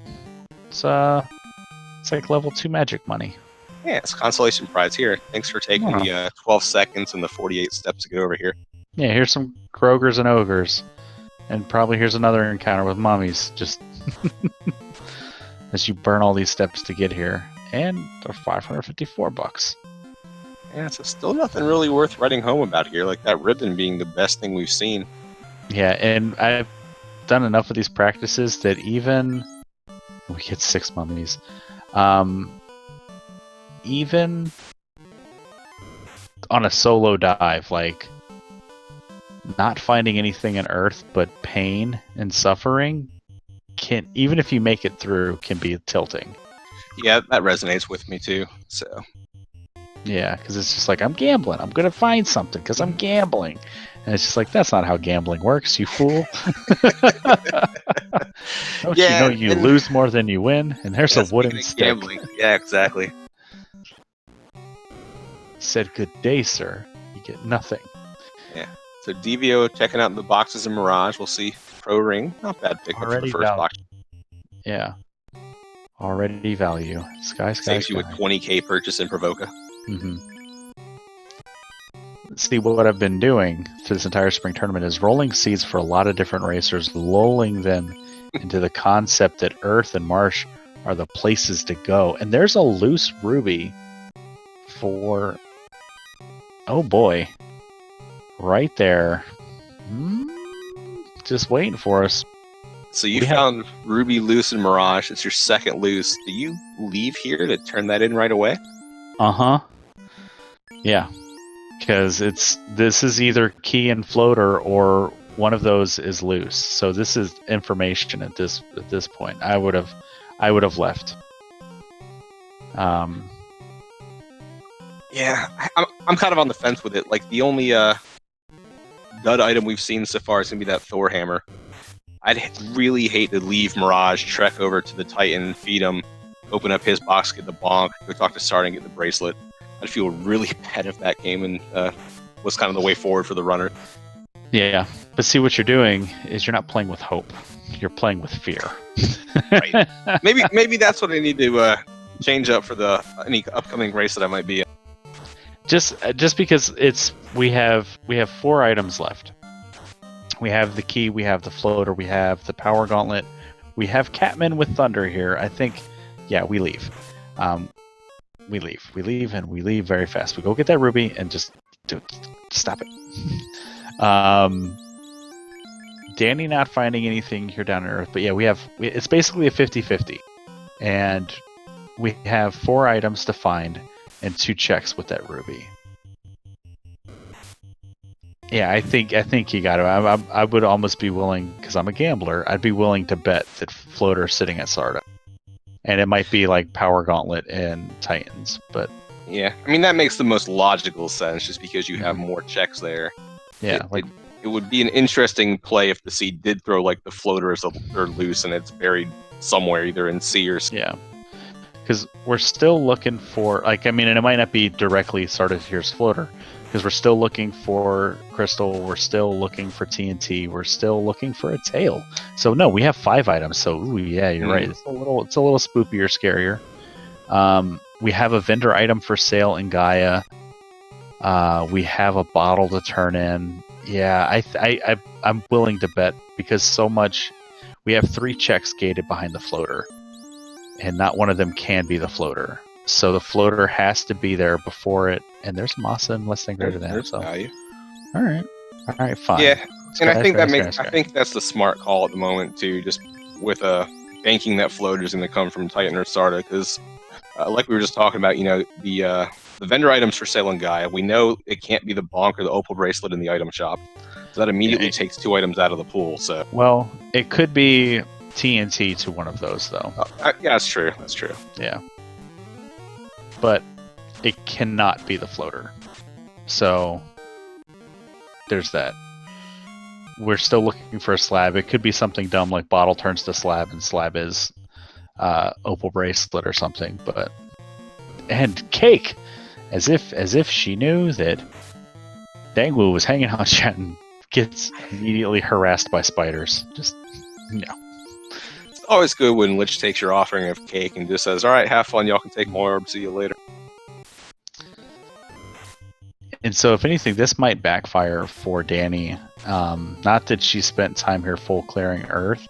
It's like level 2 magic money. Yeah, it's consolation prize here. Thanks for taking the 12 seconds and the 48 steps to get over here. Yeah, here's some Grogers and Ogres. And probably here's another encounter with mummies. Just as you burn all these steps to get here. And they're $554. Yeah, so still nothing really worth writing home about here, like that ribbon being the best thing we've seen. Yeah, and I've done enough of these practices that even we get 6 mummies. Even on a solo dive, like not finding anything on Earth but pain and suffering can, even if you make it through, can be tilting. Yeah, that resonates with me too. So yeah, because it's just like, I'm gambling. I'm gonna find something because I'm gambling, and it's just like, that's not how gambling works, you fool. Don't you know you lose more than you win? And there's a wooden stick. Gambling. Yeah, exactly. Said good day, sir. You get nothing. Yeah. So Devio checking out the boxes in Mirage. We'll see. Pro Ring. Not bad pickup for the first box. Yeah. Already value. Sky. Saves you with 20k purchase in Provoca. Mm-hmm. See, what I've been doing through this entire spring tournament is rolling seeds for a lot of different racers, lulling them into the concept that Earth and Marsh are the places to go. And there's a loose ruby for... oh boy. Right there. Just waiting for us. So you found Ruby loose in Mirage. It's your second loose. Do you leave here to turn that in right away? Uh-huh. Yeah. Because this is either key and floater or one of those is loose. So this is information at this point. I would have left. Yeah, I'm kind of on the fence with it. Like the only dud item we've seen so far is gonna be that Thor hammer. I'd really hate to leave Mirage, trek over to the Titan, feed him, open up his box, get the bonk, go talk to Sard and get the bracelet. I'd feel really bad if that came and was kind of the way forward for the runner. Yeah, but see, what you're doing is you're not playing with hope. You're playing with fear. Right. Maybe that's what I need to change up for any upcoming race that I might be in. Just because we have 4 items left. We have the key, we have the floater, we have the power gauntlet, we have Catman with Thunder here. I think, yeah, we leave. We leave, and we leave very fast. We go get that ruby and just stop it. Danny not finding anything here down on Earth, but yeah, it's basically a 50-50, and we have 4 items to find and 2 checks with that ruby. Yeah, I think you got to. I would almost be willing, because I'm a gambler, I'd be willing to bet that Floater's sitting at Sarda. And it might be like Power Gauntlet and Titans, but... yeah, I mean, that makes the most logical sense, just because you have more checks there. Yeah, it would be an interesting play if the seed did throw like the floater as a third loose and it's buried somewhere, either in sea or... yeah. Because we're still looking for, and it might not be directly Sarda here's floater, because we're still looking for Crystal, we're still looking for TNT, we're still looking for a tail. So no, we have 5 items. So ooh, yeah, you're right. It's a little spoopier, scarier. We have a vendor item for sale in Gaia. We have a bottle to turn in. Yeah, I'm willing to bet, because so much. We have 3 checks gated behind the floater, and not one of them can be the floater. So the floater has to be there before it. And there's Masa and less than greater than. There's so value. All right, fine. Yeah, and I think I think that's the smart call at the moment too. Just with banking that floater is going to come from Titan or Sarda, because like we were just talking about, the vendor items for sale in Gaia, we know it can't be the bonk or the opal bracelet in the item shop. So that immediately takes 2 items out of the pool. So well, it could be TNT to one of those though. Yeah, that's true. That's true. Yeah. But it cannot be the floater. So there's that. We're still looking for a slab. It could be something dumb like bottle turns to slab and slab is opal bracelet or something. But and cake, as if she knew that Dangwu was hanging out chat and gets immediately harassed by spiders. Just no. It's always good when Lich takes your offering of cake and just says, "All right, have fun. Y'all can take more. See you later." And so, if anything, this might backfire for Dani. Not that she spent time here full clearing Earth,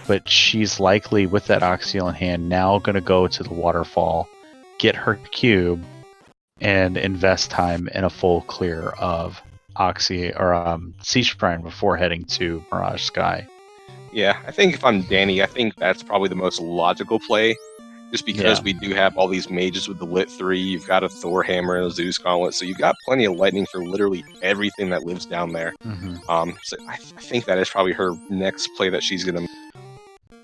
but she's likely, with that Oxyl in hand, now going to go to the waterfall, get her cube, and invest time in a full clear of Oxy or Sea Shrine before heading to Mirage Sky. Yeah, I think if I'm Dani, I think that's probably the most logical play. Just because we do have all these mages with the Lit 3, you've got a Thor Hammer and a Zeus Gauntlet, so you've got plenty of lightning for literally everything that lives down there. So I think that is probably her next play that she's going to...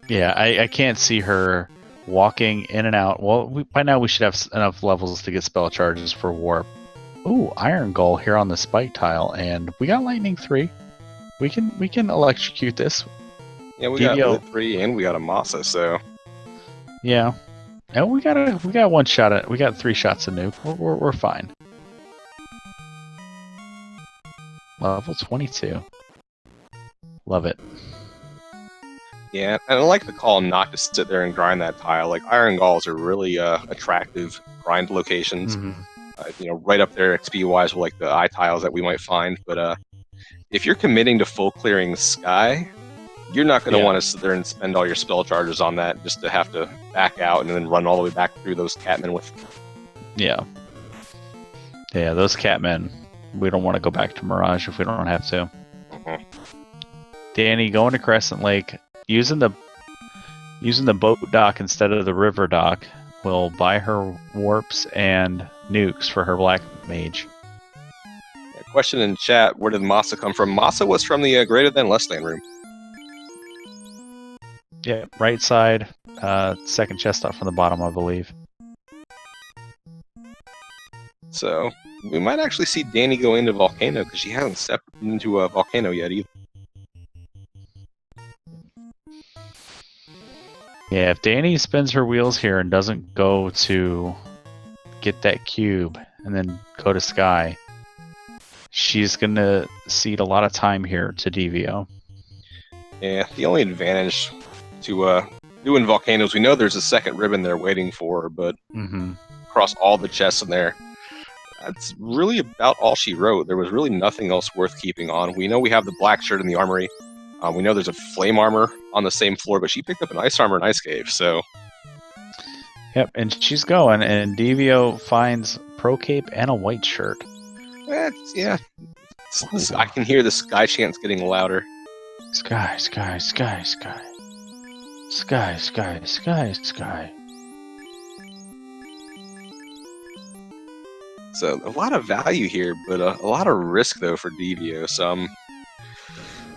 Yeah, I can't see her walking in and out. Well, by now we should have enough levels to get spell charges for Warp. Ooh, Iron Gull here on the spike tile, and we got Lightning 3. We can electrocute this. Yeah, we got Lit 3 and we got a Masa, so... Yeah. And we got one shot at. We got 3 shots of nuke. We're fine. Level 22. Love it. Yeah, and I like the call not to sit there and grind that tile. Like Iron Galls are really attractive grind locations. Right up there XP wise with like the eye tiles that we might find. But if you're committing to full clearing Sky, you're not going to want to sit there and spend all your spell charges on that just to have to back out and then run all the way back through those Catmen with... Yeah, those Catmen, we don't want to go back to Mirage if we don't have to. Dani, going to Crescent Lake, using the boat dock instead of the river dock, will buy her warps and nukes for her black mage. Question in chat, where did Masa come from? Masa was from the greater than less than room. Yeah, right side, second chest up from the bottom, I believe. So, we might actually see Dani go into Volcano, because she hasn't stepped into a Volcano yet either. Yeah, if Dani spins her wheels here and doesn't go to get that cube and then go to Sky, she's going to cede a lot of time here to Devio. Yeah, the only advantage to doing Volcanoes, we know there's a second ribbon they're waiting for, but across all the chests in there, that's really about all she wrote. There was really nothing else worth keeping on. We know we have the black shirt in the armory. We know there's a flame armor on the same floor, but she picked up an ice armor and ice cave, so... Yep, and she's going, and Devio finds pro cape and a white shirt. Yeah. I can hear the Sky chants getting louder. Sky, sky, sky, sky. Sky, sky, sky, sky. So, a lot of value here, but a lot of risk, though, for Devio. So, I'm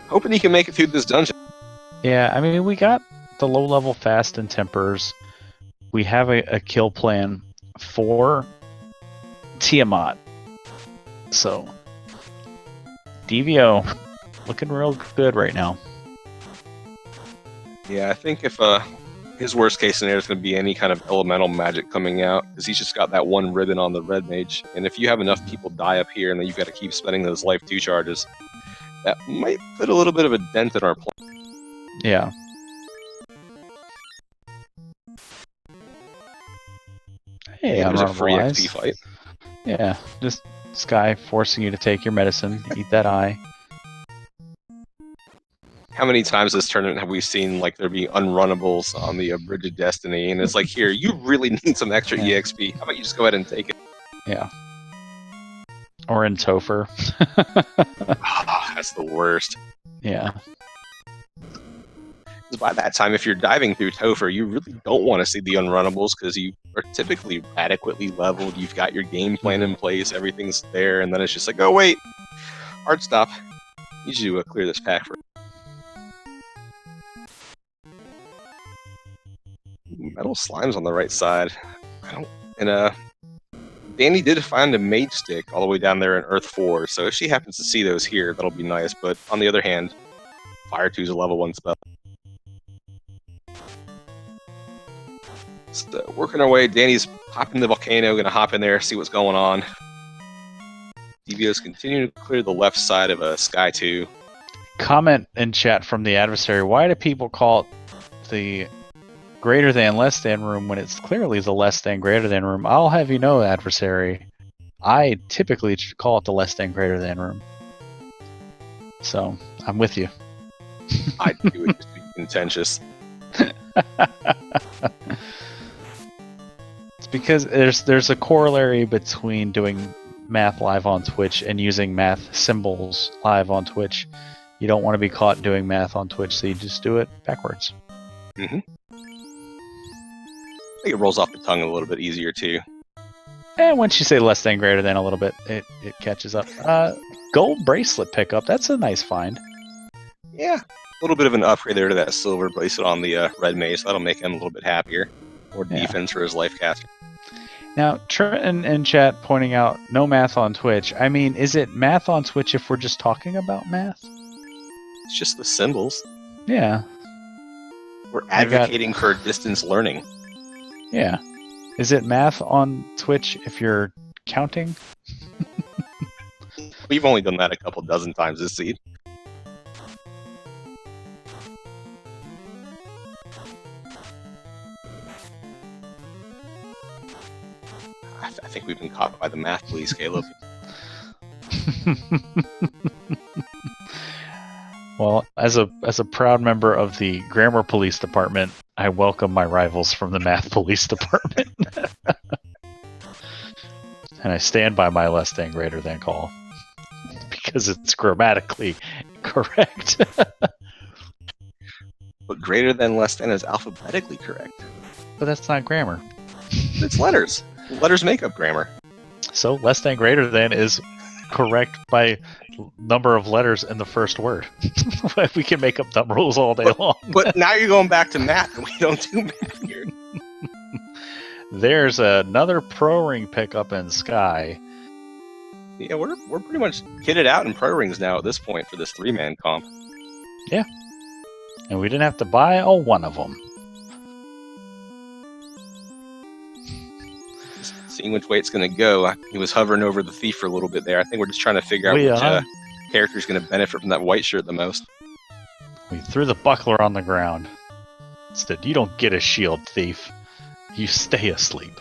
hoping he can make it through this dungeon. Yeah, I mean, we got the low-level fast and tempers. We have a kill plan for Tiamat. So, Devio looking real good right now. Yeah, I think if his worst case scenario is going to be any kind of elemental magic coming out, because he's just got that one ribbon on the red mage, and if you have enough people die up here and then you've got to keep spending those life 2 charges, that might put a little bit of a dent in our plan. Yeah. Hey, there's a free XP fight. Yeah, just Sky forcing you to take your medicine, eat that eye. How many times this tournament have we seen like there be unrunnables on the Bridge of Destiny, and it's like, here, you really need some extra EXP. How about you just go ahead and take it? Yeah. Or in Topher. That's the worst. Yeah. Because by that time, if you're diving through Topher, you really don't want to see the unrunnables, because you are typically adequately leveled. You've got your game plan in place, everything's there, and then it's just like, oh wait, hard stop. Need you to clear this pack for. Metal Slime's on the right side. Dani did find a mage stick all the way down there in Earth 4, so if she happens to see those here, that'll be nice, but on the other hand, Fire 2 is a level 1 spell. So working our way, Danny's popping the volcano, gonna hop in there, see what's going on. Devio's continuing to clear the left side of Sky 2. Comment in chat from the adversary. Why do people call it the greater than less than room when it's clearly the less than greater than room? I'll have you know, adversary, I typically call it the less than greater than room. So I'm with you. I do it just to be contentious. It's because there's a corollary between doing math live on Twitch and using math symbols live on Twitch. You don't want to be caught doing math on Twitch, so you just do it backwards. Mm-hmm. I think it rolls off the tongue a little bit easier too. And once you say less than greater than a little bit, it catches up. Gold bracelet pickup, that's a nice find. Yeah, a little bit of an upgrade there to that silver bracelet on the red mace. That'll make him a little bit happier. More defense for his life caster. Now, Trent in chat pointing out no math on Twitch. I mean, is it math on Twitch if we're just talking about math? It's just the symbols. Yeah. We're advocating for distance learning. Yeah. Is it math on Twitch if you're counting? We've only done that a couple dozen times this seed. I think we've been caught by the math police, Caleb. Well, as a proud member of the grammar police department, I welcome my rivals from the math police department. And I stand by my less than greater than call. Because it's grammatically correct. But greater than less than is alphabetically correct. But that's not grammar. It's letters. Letters make up grammar. So less than greater than is correct by number of letters in the first word. We can make up dumb rules all day long. But now you're going back to math, and we don't do math here. There's another pro ring pickup in Sky. Yeah, we're pretty much kitted out in pro rings now at this point for this 3-man comp. Yeah. And we didn't have to buy one of them. Seeing which way it's going to go. He was hovering over the thief for a little bit there. I think we're just trying to figure out which character's going to benefit from that white shirt the most. We threw the buckler on the ground. Instead, you don't get a shield, thief. You stay asleep.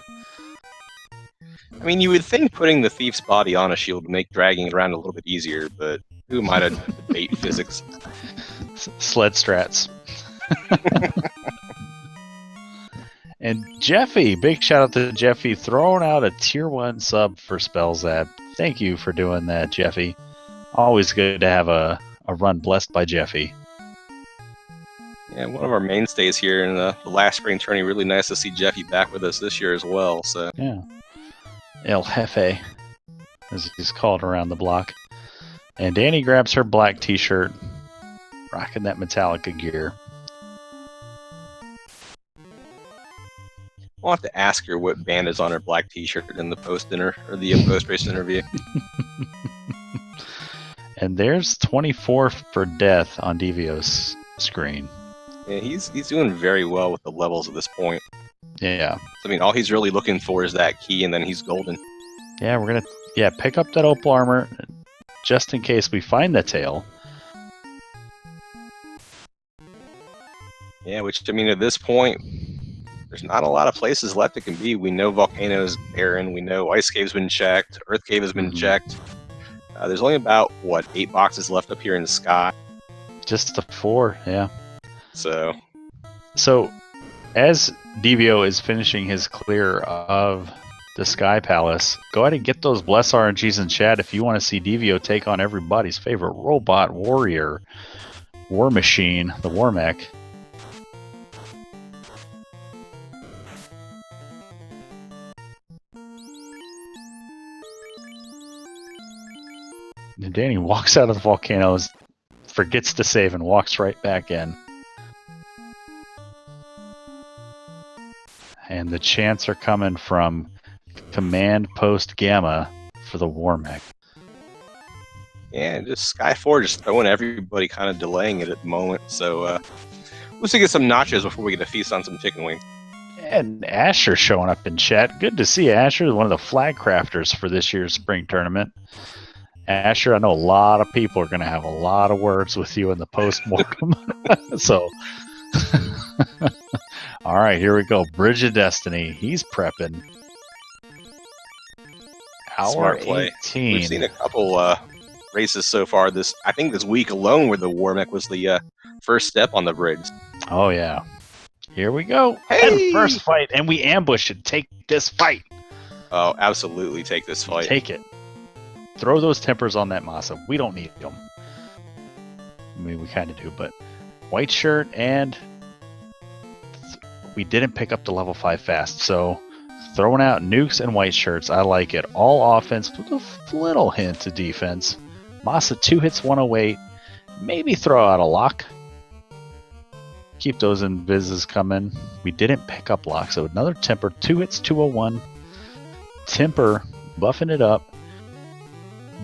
I mean, you would think putting the thief's body on a shield would make dragging it around a little bit easier, but who am I to debate physics? Sled strats. And Jeffy, big shout out to Jeffy, throwing out a tier 1 sub for Spellzap. Thank you for doing that, Jeffy. Always good to have a run blessed by Jeffy. Yeah, one of our mainstays here in the last spring tourney. Really nice to see Jeffy back with us this year as well. So yeah, El Jefe, as he's called around the block. And Danny grabs her black t-shirt, rocking that Metallica gear. I'll have to ask her what band is on her black t-shirt in the post-dinner or the post-race interview. And there's 24 for death on Devio's screen. Yeah, he's doing very well with the levels at this point. Yeah. I mean, all he's really looking for is that key, and then he's golden. Yeah, we're gonna pick up that opal armor just in case we find the tail. Yeah, which, I mean, at this point, there's not a lot of places left it can be. We know Volcano's barren. We know Ice Cave's been checked. Earth Cave has been checked. There's only about, 8 boxes left up here in the sky. Just the 4, yeah. So, as Devio is finishing his clear of the Sky Palace, go ahead and get those bless RNGs in chat if you want to see Devio take on everybody's favorite robot warrior, War Machine, the War Mech. And Danny walks out of the volcanoes, forgets to save, and walks right back in. And the chants are coming from Command Post Gamma for the War Mech. Yeah, just Sky 4 just throwing everybody, kind of delaying it at the moment. So, let's get some nachos before we get a feast on some chicken wings. And Asher showing up in chat. Good to see Asher, one of the flag crafters for this year's spring tournament. Asher, I know a lot of people are going to have a lot of words with you in the post-mortem. So, all right, here we go. Bridge of Destiny. He's prepping. Smart play. 18. We've seen a couple races so far. I think this week alone, where the Warmech was the first step on the bridge. Oh yeah. Here we go. Hey! And first fight, and we ambush it. Take this fight. Oh, absolutely take this fight. Take it. Throw those tempers on that Masa. We don't need them. I mean, we kind of do, but white shirt, and we didn't pick up the level 5 fast, so throwing out nukes and white shirts, I like it. All offense with a little hint of defense. Masa 2 hits 108. Maybe throw out a lock. Keep those invises coming. We didn't pick up lock, so another temper. 2 hits 201. Temper buffing it up.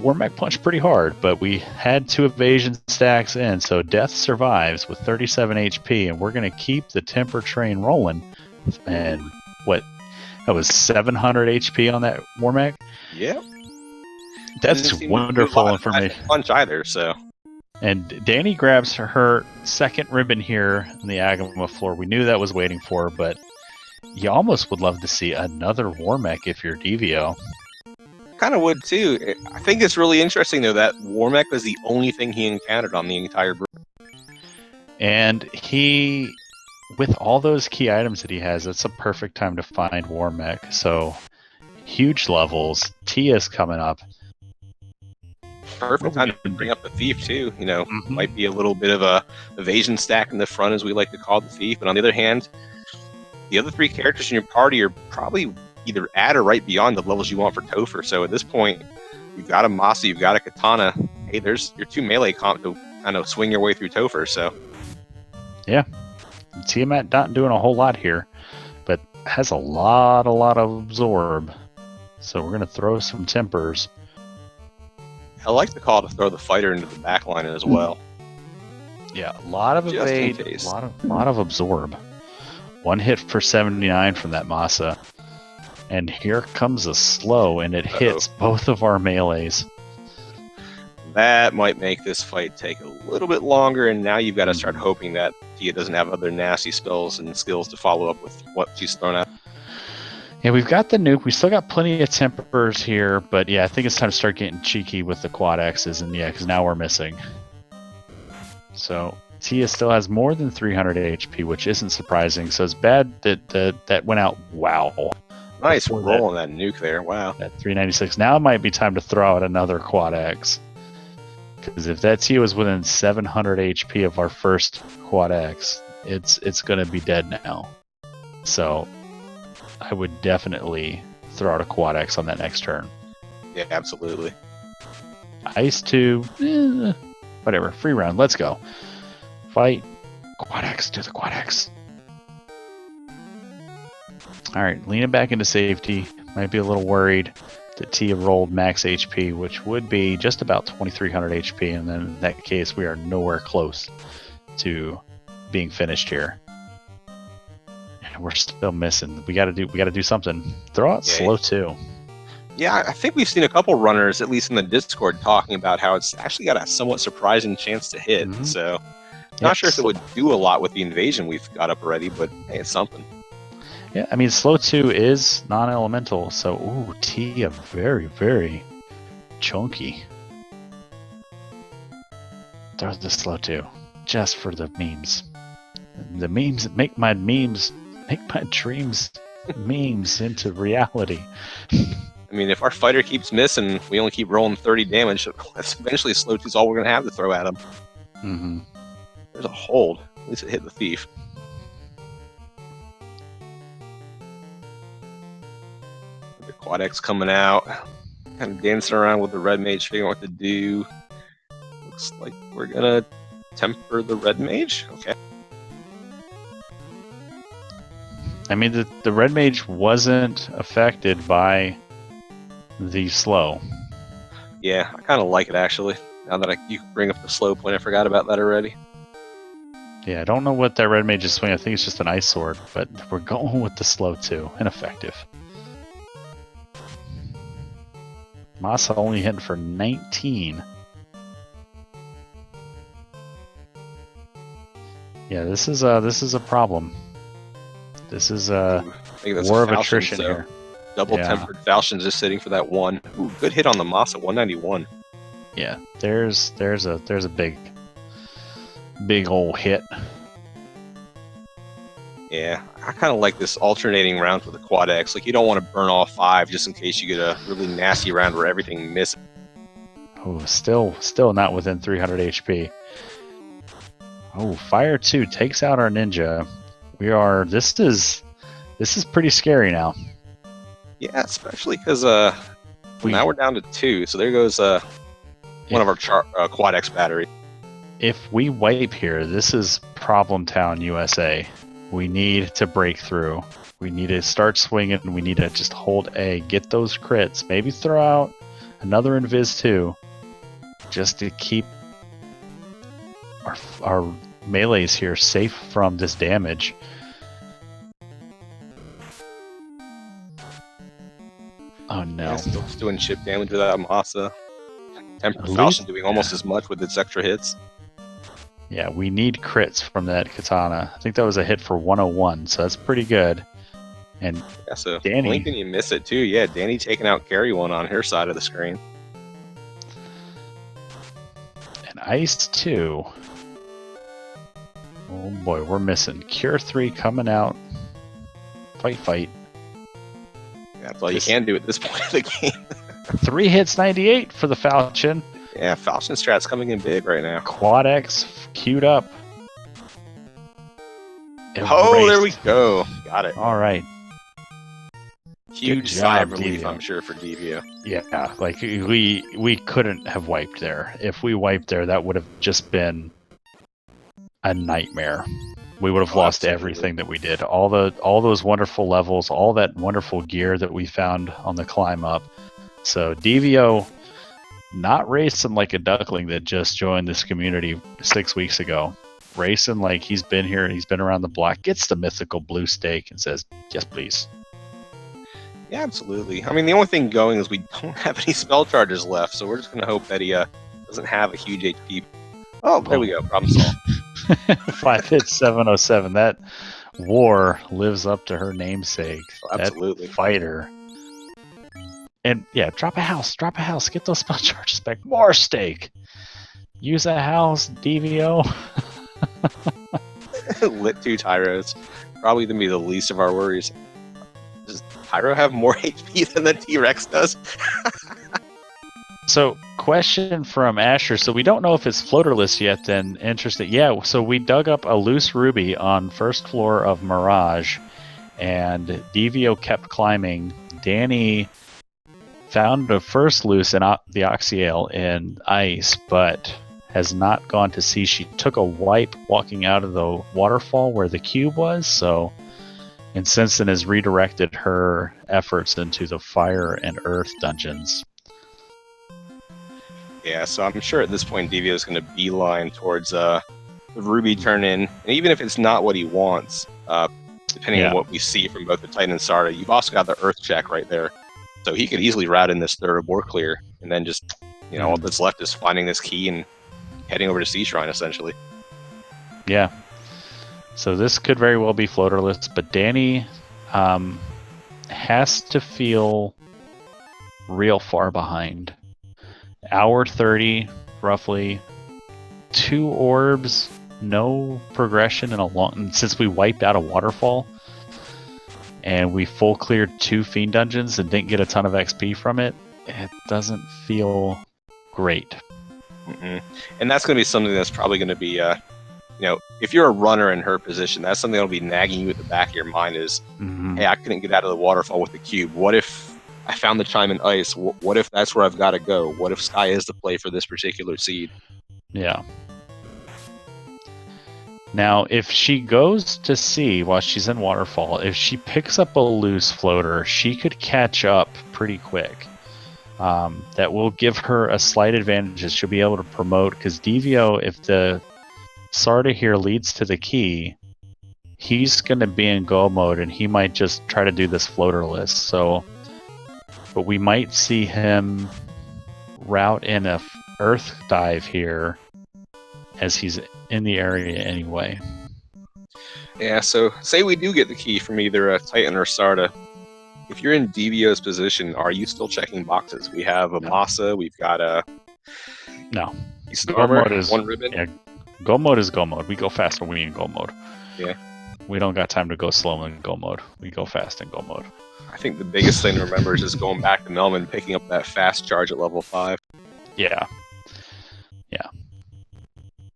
Warmech punched pretty hard, but we had 2 evasion stacks in, so Death survives with 37 HP, and we're going to keep the temper train rolling. And what? That was 700 HP on that Warmech? Yep. That's wonderful information. Punch either, so. And Danny grabs her second ribbon here in the Agama floor. We knew that was waiting for her, but you almost would love to see another Warmech if you're Devio. Kind of would too. I think it's really interesting though that Warmech was the only thing he encountered on the entire bridge. And he, with all those key items that he has, it's a perfect time to find Warmech. So huge levels. Tia's coming up. Perfect time to bring up the thief too. You know, might be a little bit of a evasion stack in the front, as we like to call the thief. But on the other hand, the other 3 characters in your party are probably either at or right beyond the levels you want for Topher. So at this point, you've got a Masa, you've got a Katana. Hey, there's your 2 melee comp to kind of swing your way through Topher. So yeah, Tiamat not doing a whole lot here, but has a lot of absorb. So we're gonna throw some tempers. I like the call to throw the fighter into the backline as well. Yeah, a lot of evade, a lot of absorb. 1 hit for 79 from that Masa. And here comes a slow, and it hits both of our melees. That might make this fight take a little bit longer, and now you've got to start hoping that Tia doesn't have other nasty spells and skills to follow up with what she's thrown at. Yeah, we've got the nuke. We still got plenty of tempers here, but yeah, I think it's time to start getting cheeky with the quad X's, and yeah, because now we're missing. So Tia still has more than 300 HP, which isn't surprising. So it's bad that that went out. Wow. Nice roll on that nuke there. Wow. At 396. Now it might be time to throw out another quad X. Because if that Tia was within 700 HP of our first quad X, it's going to be dead now. So I would definitely throw out a quad X on that next turn. Yeah, absolutely. Ice 2, whatever. Free round. Let's go. Fight. Quad X to the quad X. Alright, leaning back into safety. Might be a little worried that Tia rolled max HP, which would be just about 2300 HP, and then in that case we are nowhere close to being finished here. And we're still missing. We gotta do something. Throw out slow too. Yeah, I think we've seen a couple runners, at least in the Discord, talking about how it's actually got a somewhat surprising chance to hit. So not sure if it would do a lot with the invasion we've got up already, but hey, it's something. Yeah, I mean, slow 2 is non-elemental, so, ooh, Tia, very, very chunky. Throw the slow 2, just for the memes. The memes make my dreams memes into reality. I mean, if our fighter keeps missing, we only keep rolling 30 damage, eventually slow 2 is all we're going to have to throw at him. There's a hold. At least it hit the thief. The quad X coming out, kind of dancing around with the red mage, figuring what to do. Looks like we're gonna temper the red mage. Okay. I mean, the red mage wasn't affected by the slow. Yeah, I kind of like it actually. Now that you bring up the slow point, I forgot about that already. Yeah, I don't know what that red mage is swinging. I think it's just an ice sword, but we're going with the slow 2. Ineffective. Masa only hitting for 19. Yeah, this is a problem. This is I think that's war of Falchions, attrition though. here. Double tempered Falchions just sitting for that 1. Ooh, good hit on the Masa, 191. Yeah, there's a big old hit. Yeah, I kind of like this alternating round with the Quad X. Like, you don't want to burn all 5 just in case you get a really nasty round where everything misses. Oh, still not within 300 HP. Oh, Fire 2 takes out our ninja. This is pretty scary now. Yeah, especially because now we're down to 2. So there goes one of our Quad X battery. If we wipe here, this is Problem Town, USA. We need to break through. We need to start swinging. We need to just hold A, get those crits, maybe throw out another Invis 2, just to keep our melees here safe from this damage. Oh no. Yeah, still doing chip damage with that Masa. Tempered Falchion doing almost as much with its extra hits. Yeah, we need crits from that katana. I think that was a hit for 101, so that's pretty good. And yeah, so Dani, Lincoln, you miss it too. Yeah, Dani taking out Carry One on her side of the screen. And Ice 2. Oh boy, we're missing. Cure 3 coming out. Fight. Yeah, that's all you can do at this point of the game. 3 hits, 98 for the Falchion. Yeah, Falchion strat's coming in big right now. Quad X queued up. Oh, there we go. Got it. All right. Huge sigh of relief, I'm sure, for Devio. Yeah, like we couldn't have wiped there. If we wiped there, that would have just been a nightmare. We would have lost everything that we did. All those wonderful levels, all that wonderful gear that we found on the climb up. So Devio, not racing like a duckling that just joined this community 6 weeks ago. Racing like he's been here and he's been around the block, gets the mythical blue stake and says, yes, please. Yeah, absolutely. I mean, the only thing going is we don't have any spell charges left, so we're just going to hope that he doesn't have a huge HP. Oh, there we go. Problem solved. 5 hits, 707. That war lives up to her namesake. Oh, absolutely. That fighter. And yeah, drop a house. Get those spell charges back. More stake. Use a house, Devio. Lit 2 Tyros. Probably going to be the least of our worries. Does Tyro have more HP than the T-Rex does? So, question from Asher. So we don't know if it's floaterless yet then. Interesting. Yeah, so we dug up a loose ruby on first floor of Mirage, and Devio kept climbing. Dani found the first loose in the Oxyale in ice, but has not gone to sea. She took a wipe walking out of the waterfall where the cube was, so... And Simpson has redirected her efforts into the fire and earth dungeons. Yeah, so I'm sure at this point Devio is going to beeline towards the Ruby turn-in. And even if it's not what he wants, depending on what we see from both the Titan and Sarda, you've also got the Earth check right there. So he could easily route in this third war clear, and then just, all that's left is finding this key and heading over to Sea Shrine, essentially. Yeah. So this could very well be floaterless, but Dani has to feel real far behind. Hour 30, roughly. 2 orbs, no progression in a long... Since we wiped out a waterfall, and we full cleared 2 Fiend Dungeons and didn't get a ton of XP from it, it doesn't feel great. Mm-mm. And that's going to be something that's probably going to be... if you're a runner in her position, that's something that'll be nagging you at the back of your mind is, hey, I couldn't get out of the waterfall with the cube. What if I found the chime in ice? What if that's where I've got to go? What if Sky is the play for this particular seed? Yeah. Now, if she goes to sea while she's in waterfall, if she picks up a loose floater, she could catch up pretty quick. That will give her a slight advantage. She'll be able to promote, because Devio, if the Sarda here leads to the key, he's going to be in go mode, and he might just try to do this floater list. So, but we might see him route in a earth dive here, as he's in the area anyway. Yeah, so say we do get the key from either Titan or Sarda. If you're in Devio's position, are you still checking boxes? We have a Masa, we've got a... No. Go mode is... One ribbon? Yeah, go mode is go mode. We go fast when we in go mode. Yeah. We don't got time to go slow in go mode. We go fast in go mode. I think the biggest thing to remember is just going back to Melman, picking up that fast charge at level 5. Yeah. Yeah.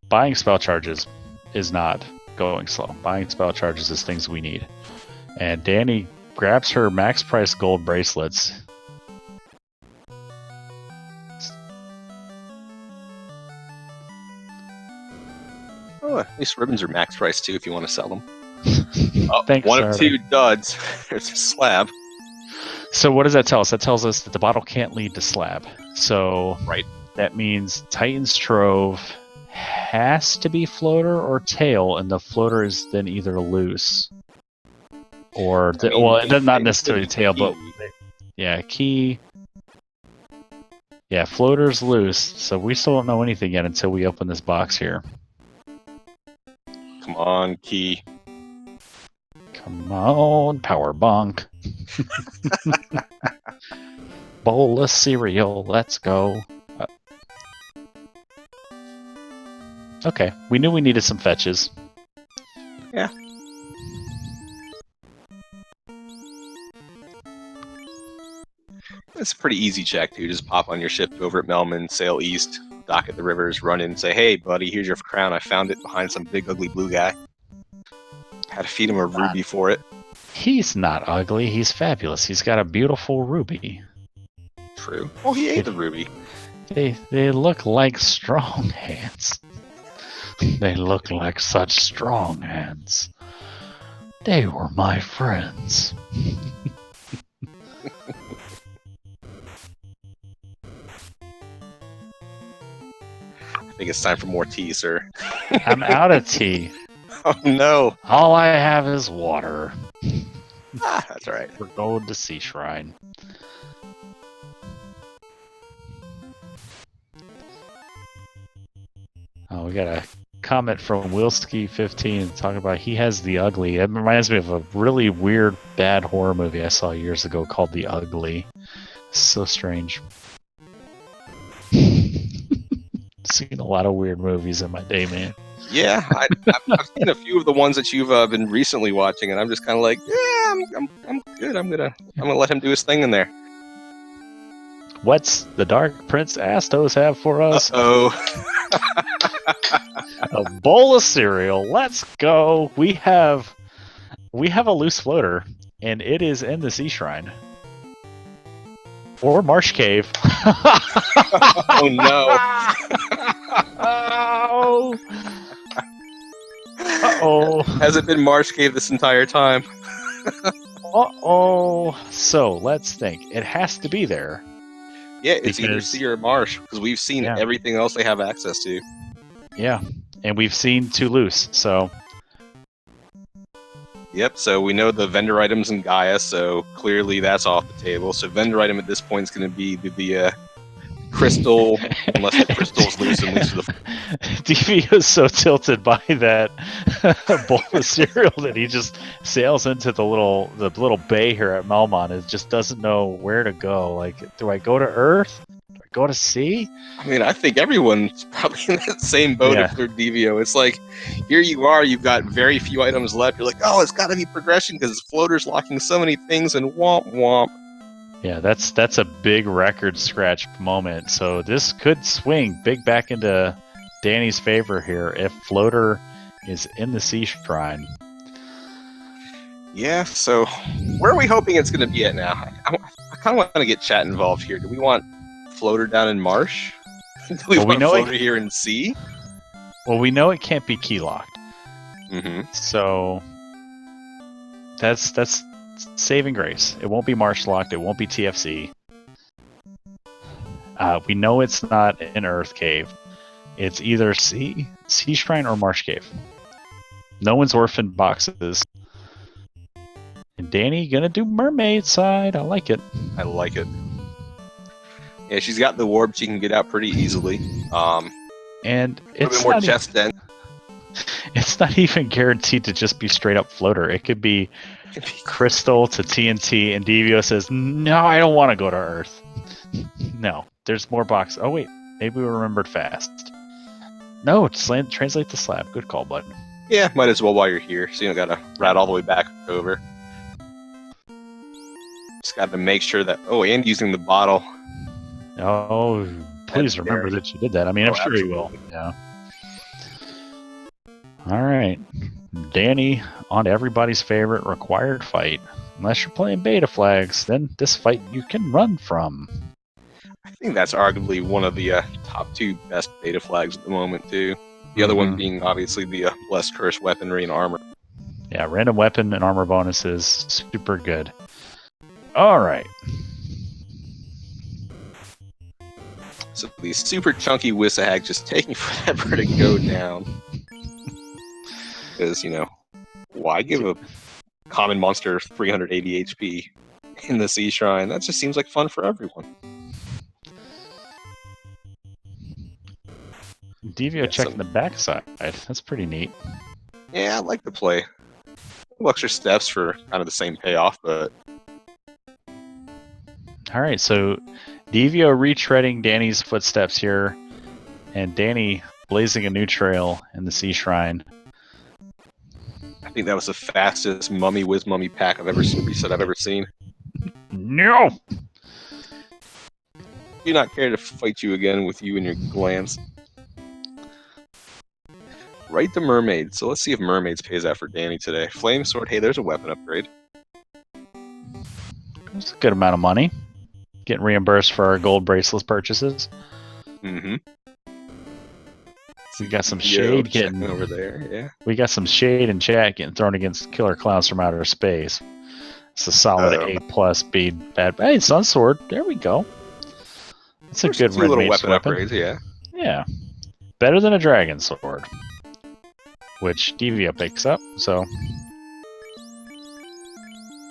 Buying spell charges is not going slow. Buying spell charges is things we need. And Dani grabs her max price gold bracelets. Oh, at least ribbons are max price too if you want to sell them. Thanks, one of 2 duds. There's a slab. So what does that tell us? That tells us that the bottle can't lead to slab. So right. That means Titan's Trove has to be floater or tail, and the floater is then either loose or well, it does not necessarily tail, but yeah, key. Yeah, floater's loose, so we still don't know anything yet until we open this box here. Come on, key. Come on, power bunk. Bowl of cereal, let's go. Okay, we knew we needed some fetches. Yeah. It's a pretty easy check, too. Just pop on your ship over at Melman, sail east, dock at the rivers, run in and say, hey, buddy, here's your crown. I found it behind some big, ugly blue guy. Had to feed him a ruby for it. He's not ugly. He's fabulous. He's got a beautiful ruby. True. Oh, he ate the ruby. They look like strong hands. They look like such strong hands. They were my friends. I think it's time for more tea, sir. I'm out of tea. Oh, no. All I have is water. That's all right. We're going to Sea Shrine. Oh, we got a comment from Wilski15 talking about he has The Ugly. It reminds me of a really weird, bad horror movie I saw years ago called The Ugly. So strange. Seen a lot of weird movies in my day, man. Yeah, I've seen a few of the ones that you've been recently watching, and I'm just kind of like, yeah, I'm good. I'm gonna let him do his thing in there. What's the Dark Prince Astos have for us? A bowl of cereal. Let's go. We have a loose floater, and it is in the Sea Shrine. Or Marsh Cave. Oh no. Oh. Uh-oh. Has it been Marsh Cave this entire time? Uh-oh. So, let's think. It has to be there. Yeah, it's either sea or marsh, because we've seen everything else they have access to. Yeah, and we've seen Toulouse, so... Yep, so we know the vendor items in Gaia, so clearly that's off the table. So vendor item at this point is going to be the crystal, unless the crystal's loose and loose to the... DV is so tilted by that bowl of cereal that he just sails into the little bay here at Melmon and just doesn't know where to go. Like, do I go to Earth? Do I go to sea? I mean, I think everyone's probably in that same boat if they're Devio. It's like, here you are, you've got very few items left. You're like, oh, it's got to be progression because Floater's locking so many things and womp womp. Yeah, that's a big record scratch moment. So this could swing big back into Dani's favor here if Floater is in the Sea Shrine. Yeah, so where are we hoping it's going to be at now? I kind of want to get chat involved here. Do we want Floater down in Marsh? Do we want Floater here in Sea? Well, we know it can't be key locked. Mm-hmm. So that's saving grace. It won't be Marsh locked. It won't be TFC. We know it's not an Earth Cave. It's either Sea Shrine or Marsh Cave. No one's orphaned boxes. And Danny gonna do mermaid side. I like it. I like it. Yeah, she's got the warp. She can get out pretty easily. And a bit it's more not chest then. it's not even guaranteed to just be straight up floater. It could be crystal to TNT, and Devio says, "No, I don't want to go to Earth." No, there's more boxes. Oh wait, maybe we remembered fast. No, translate the slab. Good call, bud. Yeah, might as well while you're here, so you don't gotta ride all the way back over. Just gotta make sure that. Oh, and using the bottle. Oh, please remember that you did that. I mean, I'm sure absolutely. you will. Yeah. All right, Danny, on to everybody's favorite required fight. Unless you're playing beta flags, then this fight you can run from. I think that's arguably one of the top 2 best beta flags at the moment, too. The other one being obviously the less cursed weaponry and armor. Yeah, random weapon and armor bonuses, super good. All right. So these super chunky Wissahags just taking forever to go down. Because, why give a common monster 380 HP in the Sea Shrine? That just seems like fun for everyone. Devio checking the backside. That's pretty neat. Yeah, I like the play. A little extra steps for kind of the same payoff, but... Alright, so Devio retreading Danny's footsteps here, and Danny blazing a new trail in the Sea Shrine. I think that was the fastest Mummy Wiz Mummy pack I've ever seen. No! Do not care to fight you again with you and your glance. Right to Mermaid. So let's see if Mermaids pays out for Danny today. Flame Sword. Hey, there's a weapon upgrade. That's a good amount of money. Getting reimbursed for our gold bracelet purchases. Mm-hmm. We got some shade getting over there. Yeah. We got some shade in chat getting thrown against killer clowns from outer space. It's a solid A+ bead bad. Hey, Sun Sword. There we go. It's a good little weapon upgrades. Yeah. Yeah. Better than a dragon sword, which Devio picks up. So.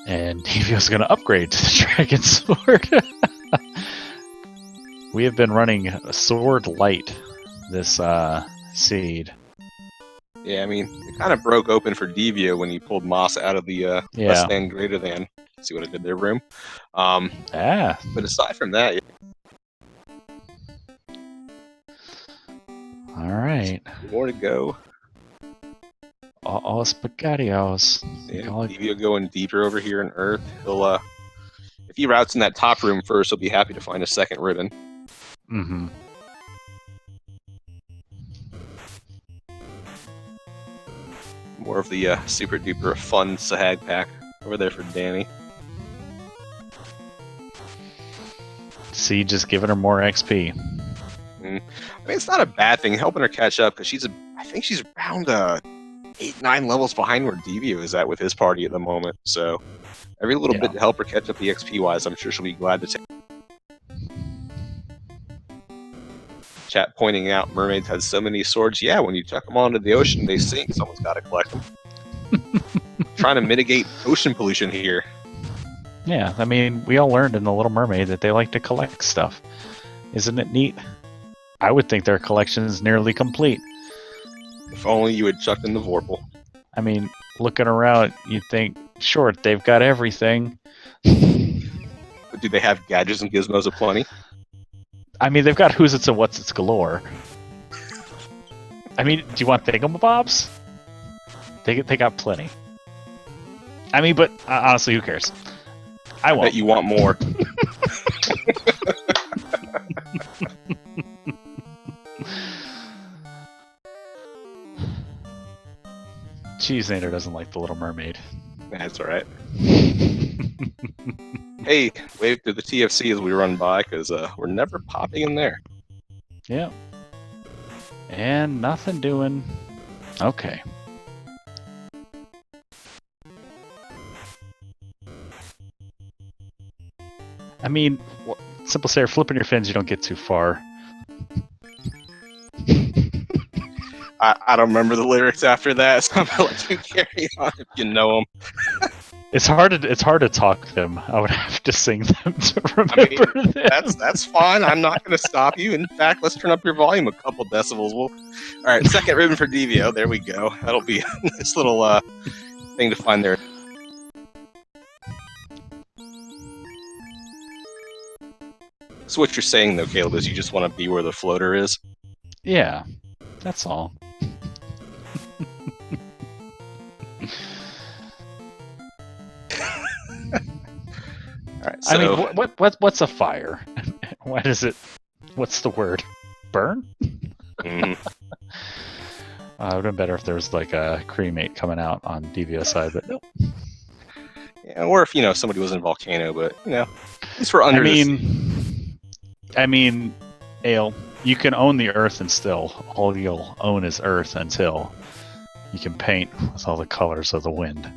And Devio's going to upgrade to the Dragon Sword. We have been running a Sword Light this seed. Yeah, I mean, it kind of broke open for Devio when he pulled Moss out of the less than greater than. See what I did there, room. But aside from that, all right. More to go. All spaghettios. Yeah, Devio going deeper over here in Earth. He'll, if he routes in that top room first, he'll be happy to find a second ribbon. Mm-hmm. More of the super duper fun Sahag pack over there for Danny. See, just giving her more XP. I mean, it's not a bad thing helping her catch up because I think she's around 8-9 levels behind where Devio is at with his party at the moment. So every little bit to help her catch up the XP wise, I'm sure she'll be glad to take. Chat pointing out mermaids had so many swords. Yeah, when you chuck them onto the ocean, they sink. Someone's got to collect them. Trying to mitigate ocean pollution here. Yeah, I mean, we all learned in The Little Mermaid that they like to collect stuff. Isn't it neat? I would think their collection is nearly complete. If only you had chucked in the Vorpal. I mean, looking around, you'd think, sure, they've got everything. But do they have gadgets and gizmos aplenty? I mean, they've got who's it's and what's it's galore. I mean, do you want thingamabobs? They got plenty. I mean, but honestly, who cares? I won't. Bet you want more. Cheese Nader doesn't like The Little Mermaid. That's alright. Hey, wave to the TFC as we run by, because we're never popping in there. Yeah. And nothing doing. Okay. I mean, simple say, flipping your fins, you don't get too far. I don't remember the lyrics after that, so I'm gonna let you carry on if you know them. It's hard to talk them. I would have to sing them to remember them. That's fine. I'm not going to stop you. In fact, let's turn up your volume a couple decibels. All right, second ribbon for Devio. There we go. That'll be a nice little thing to find there. So what you're saying, though, Caleb, is you just want to be where the floater is? Yeah, that's all. All right, so... I mean, what's a fire? Why does it? What's the word? Burn? Mm-hmm. It would have been better if there was like a cremate coming out on Devio's side, but nope. Yeah, or if somebody was in a volcano, but at least we're under. I mean, Ale, you can own the Earth, and still all you'll own is Earth until you can paint with all the colors of the wind.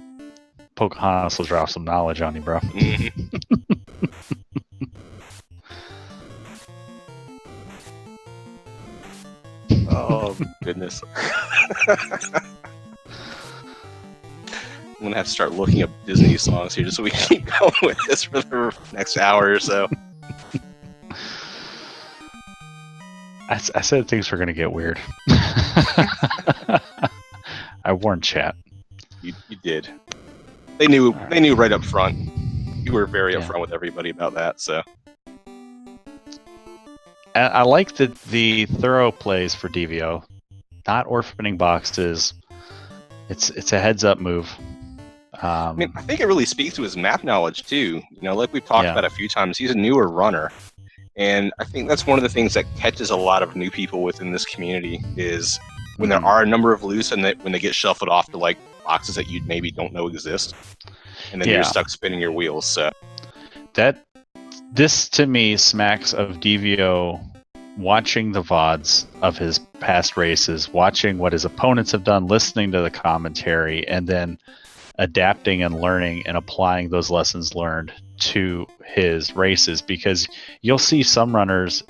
Pocahontas will drop some knowledge on you, bro. Oh, goodness. I'm going to have to start looking up Disney songs here just so we can keep going with this for the next hour or so. I said things were going to get weird. I warned chat. You did. They knew right up front. You were very upfront with everybody about that, so... I like the thorough plays for Devio. Not orphaning boxes. It's a heads up move. I think it really speaks to his map knowledge too. Like we've talked about a few times, he's a newer runner, and I think that's one of the things that catches a lot of new people within this community is when there are a number of loose and when they get shuffled off to like boxes that you maybe don't know exist, and then you're stuck spinning your wheels. So this to me smacks of Devio watching the VODs of his past races, watching what his opponents have done, listening to the commentary, and then adapting and learning and applying those lessons learned to his races. Because you'll see some runners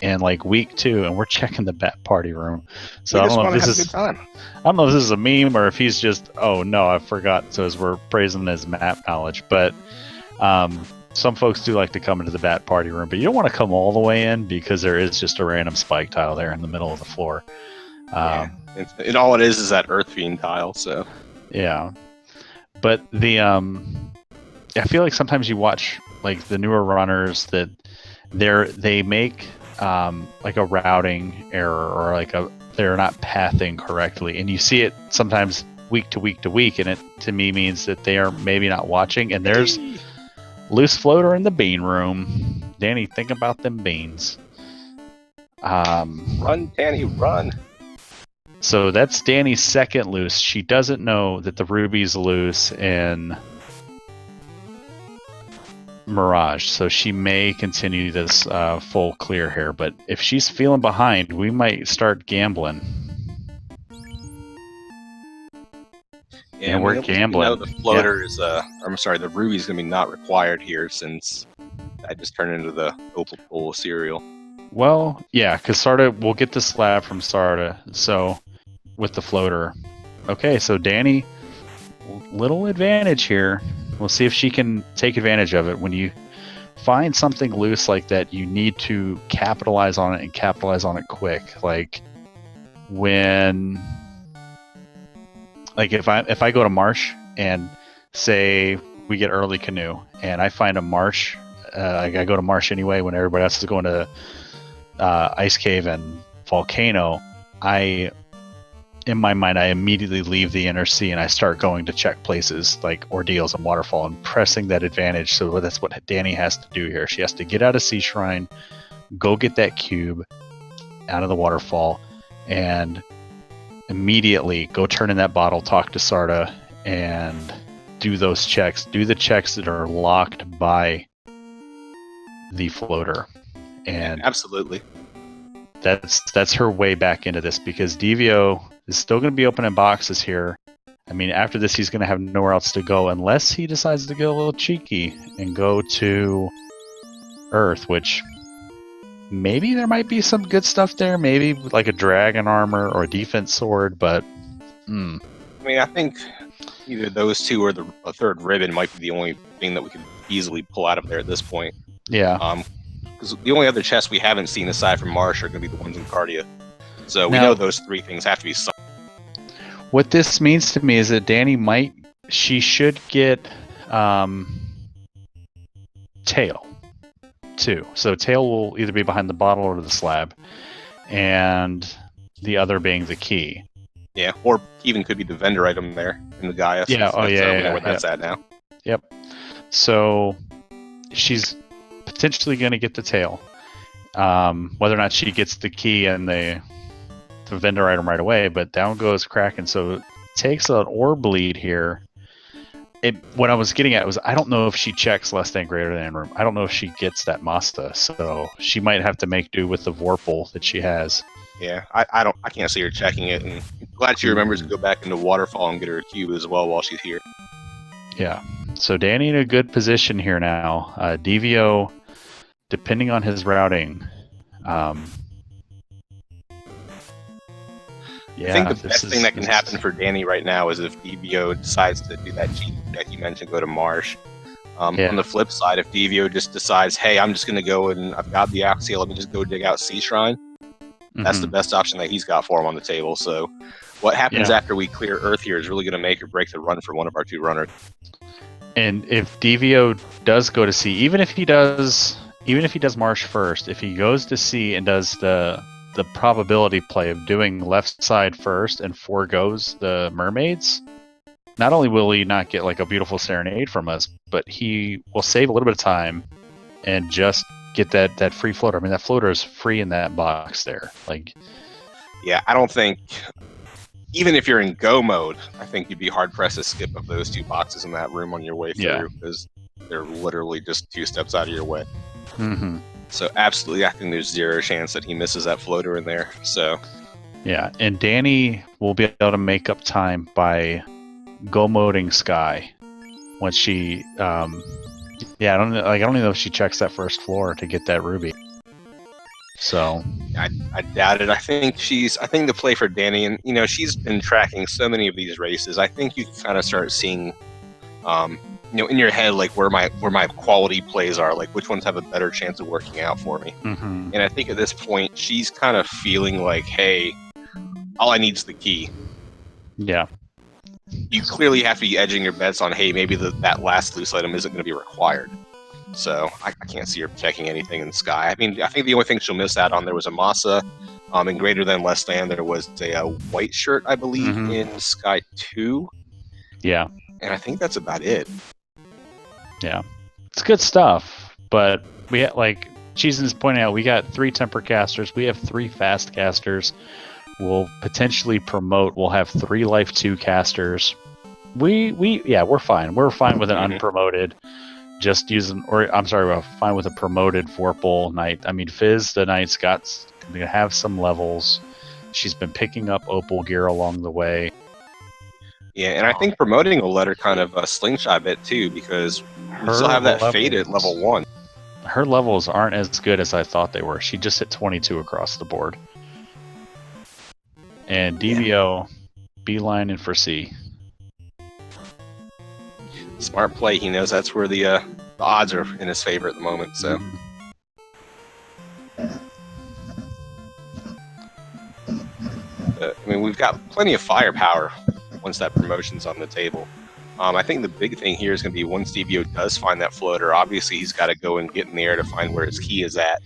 in like week 2, and we're checking the bet party room. So I don't know if this is I don't know if this is a meme or if he's just, oh no, I forgot. So as we're praising his map knowledge, but some folks do like to come into the bat party room, but you don't want to come all the way in because there is just a random spike tile there in the middle of the floor. And all it is that earth fiend tile. So yeah, but the I feel like sometimes you watch like the newer runners that they make like a routing error or like they're not pathing correctly, and you see it sometimes week to week to week, and it to me means that they are maybe not watching, and there's loose floater in the bean room. Danny, think about them beans. Run, Danny, run. So that's Danny's second loose. She doesn't know that the ruby's loose in Mirage, so she may continue this full clear here. But if she's feeling behind, we might start gambling. Yeah, we're gambling. The floater is, the ruby's going to be not required here since I just turned into the Opal Pool cereal. Well, yeah, because Sarda, we'll get the slab from Sarda, so with the floater. Okay, so Danny, little advantage here. We'll see if she can take advantage of it. When you find something loose like that, you need to capitalize on it and capitalize on it quick. Like when... Like if I go to Marsh and say we get early canoe and I find a marsh, I go to Marsh anyway when everybody else is going to Ice Cave and Volcano. In my mind, I immediately leave the inner sea and I start going to check places like Ordeals and Waterfall and pressing that advantage. So that's what Danny has to do here. She has to get out of Sea Shrine, go get that cube out of the waterfall, and immediately go turn in that bottle, talk to Sarda, and do those checks. Do the checks that are locked by the floater. And absolutely. That's her way back into this, because Devio is still going to be opening boxes here. I mean, after this, he's going to have nowhere else to go unless he decides to go a little cheeky and go to Earth, which maybe there might be some good stuff there. Maybe like a dragon armor or a defense sword, but I mean, I think either those two or a third ribbon might be the only thing that we could easily pull out of there at this point. yeah. Because the only other chests we haven't seen aside from Marsh are going to be the ones in Cardia. So we know those three things have to be. What this means to me is that Dani should get tail too. So tail will either be behind the bottle or the slab, and the other being the key. Yeah, or even could be the vendor item there in the Gaia. Yeah, we know where that's at now. Yep. So she's potentially going to get the tail. Whether or not she gets the key and the vendor item right away, but down goes Kraken. So it takes an ore bleed here. What I was getting at was I don't know if she checks less than greater than room. I don't know if she gets that Masta, so she might have to make do with the Vorpal that she has. Yeah, I can't see her checking it, and I'm glad she remembers to go back into Waterfall and get her cube as well while she's here. Yeah, so Dani in a good position here now. Devio, depending on his routing, I think the best thing that can happen for Dani right now is if Devio decides to do that cheat that you mentioned, go to Marsh. On the flip side, if Devio just decides, hey, I'm just going to go and I've got the Axia, let me just go dig out Sea Shrine, that's the best option that he's got for him on the table. So what happens after we clear Earth here is really going to make or break the run for one of our two runners. And if Devio does go to sea, even if he does Marsh first, if he goes to sea and does the probability play of doing left side first and foregoes the mermaids, not only will he not get like a beautiful serenade from us, but he will save a little bit of time and just get that free floater. I mean, that floater is free in that box there. Like, yeah, I don't think, even if you're in go mode, I think you'd be hard pressed to skip up those two boxes in that room on your way through because they're literally just 2 steps out of your way. Mm-hmm. So absolutely, I think there's zero chance that he misses that floater in there. So yeah, and Dani will be able to make up time by go moding Sky once she. I don't even know if she checks that first floor to get that ruby. So I doubt it. I think the play for Dani, and she's been tracking so many of these races. I think you can kind of start seeing. In your head, like where my quality plays are, like which ones have a better chance of working out for me. Mm-hmm. And I think at this point, she's kind of feeling like, hey, all I need is the key. Yeah. You clearly have to be edging your bets on, hey, maybe that last loose item isn't going to be required. So I can't see her checking anything in the Sky. I mean, I think the only thing she'll miss out on, there was a Masa, and greater than, less than, there was a white shirt, I believe, in Sky 2. Yeah. And I think that's about it. Yeah, it's good stuff, but we like Cheesin is pointing out, we got 3 temper casters, we have 3 fast casters. We'll potentially promote. We'll have 3 life 2 casters. We're fine. We're fine with an unpromoted. Just using, we're fine with a promoted Vorpal Knight. I mean, Fizz the Knight's going to have some levels. She's been picking up Opal gear along the way. Yeah, and I think promoting will let her kind of slingshot a bit too, because we still have that fade at level 1. Her levels aren't as good as I thought they were. She just hit 22 across the board. And Devio, beelining for C. Smart play. He knows that's where the odds are in his favor at the moment. So. We've got plenty of firepower once that promotion's on the table. I think the big thing here is going to be once Devio does find that floater, obviously he's got to go and get in the air to find where his key is at.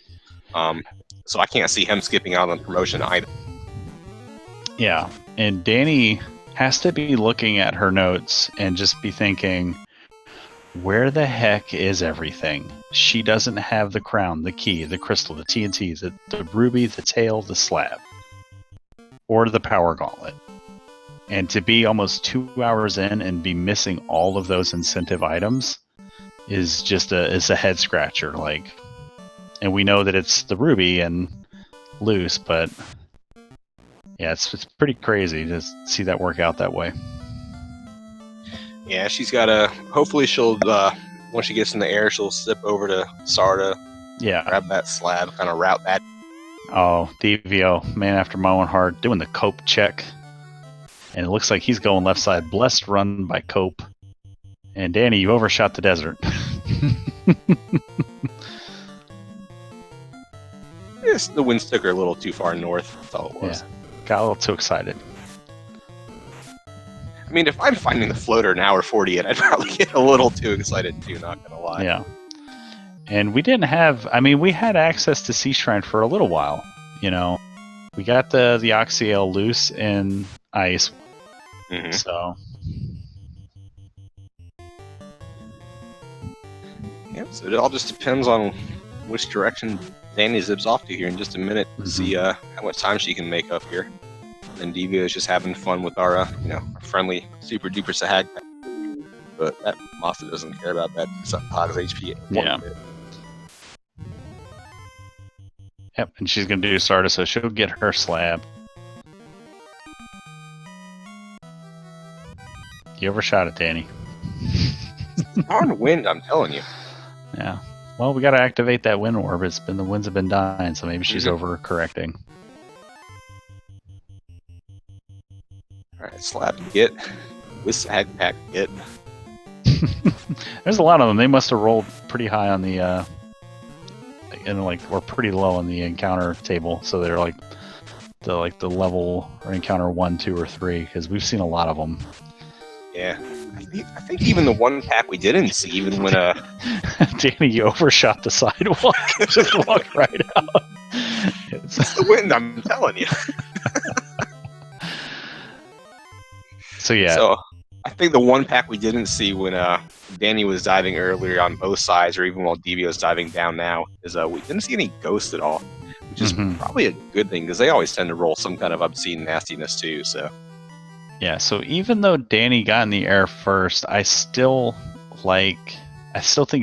So I can't see him skipping out on promotion either. Yeah, and Dani has to be looking at her notes and just be thinking, where the heck is everything? She doesn't have the crown, the key, the crystal, the TNT, the ruby, the tail, the slab, or the power gauntlet. And to be almost 2 hours in and be missing all of those incentive items is just a head scratcher. Like, and we know that it's the ruby and loose, but yeah, it's pretty crazy to see that work out that way. Yeah, she's got to. Hopefully, she'll once she gets in the air, she'll slip over to Sarda, Yeah. Grab that slab, kind of route that. Oh, Devio, man after my own heart, doing the cope check. And it looks like he's going left side. Blessed run by Cope. And Danny, you overshot the desert. Yes, the winds took her a little too far north. That's all it was. Yeah. Got a little too excited. I mean, if I'm finding the floater an hour 40 in, I'd probably get a little too excited too, not gonna lie. Yeah. And we didn't have, I mean, we had access to Sea Shrine for a little while. You know, we got the Oxyale loose in ice. Mm-hmm. So. Yeah, so it all just depends on which direction Danny zips off to here in just a minute to see how much time she can make up here. And Devio is just having fun with our, our friendly super duper sahag. But that Masa doesn't care about that. It's up Hog's HP. Yeah. Yep, and she's going to do Stardust, so she'll get her slab. You overshot it, Danny. On wind, I'm telling you. Yeah. Well, we got to activate that wind orb. The winds have been dying, so maybe she's overcorrecting. Alright, slab get. With sag pack get. There's a lot of them. They must have rolled pretty high on the or pretty low on the encounter table, so they're like the level or encounter 1, 2, or 3, because we've seen a lot of them. Yeah, I think even the one pack we didn't see, even when Danny, you overshot the sidewalk. Just walked right out. It's the wind, I'm telling you. So yeah. So I think the one pack we didn't see when Danny was diving earlier on both sides, or even while Devio is diving down now, is we didn't see any ghosts at all, which is probably a good thing because they always tend to roll some kind of obscene nastiness too. So yeah. So even though Danny got in the air first, I still think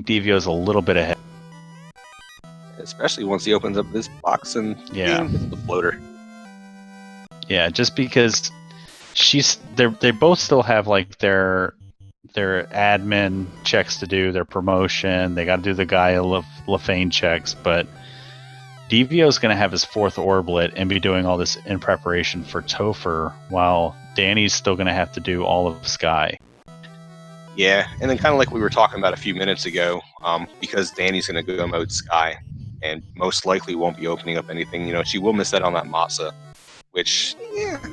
Devio's a little bit ahead. Especially once he opens up this box and gets the floater. Yeah, just because they both still have like their admin checks to do, their promotion. They got to do the Gaia Lefane checks, but Devio's going to have his 4th orblet and be doing all this in preparation for Topher, while Danny's still going to have to do all of Sky. Yeah, and then kind of like we were talking about a few minutes ago, because Danny's going to go mode Sky, and most likely won't be opening up anything. You know, she will miss out on that Masa, which,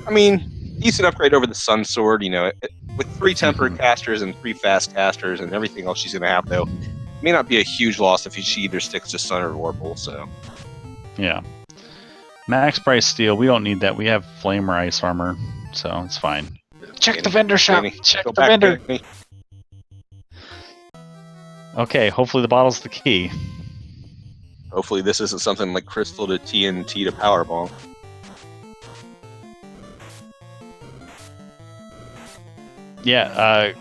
I mean, decent upgrade over the Sun Sword. You know, with 3 temper casters and 3 fast casters and everything else she's going to have, though, it may not be a huge loss if she either sticks to Sun or Orbital. So, yeah, max price steel. We don't need that. We have flame or ice armor, so it's fine. Check the vendor shop. Check the vendor. Okay, hopefully the bottle's the key. Hopefully this isn't something like Crystal to TNT to Powerball. Yeah,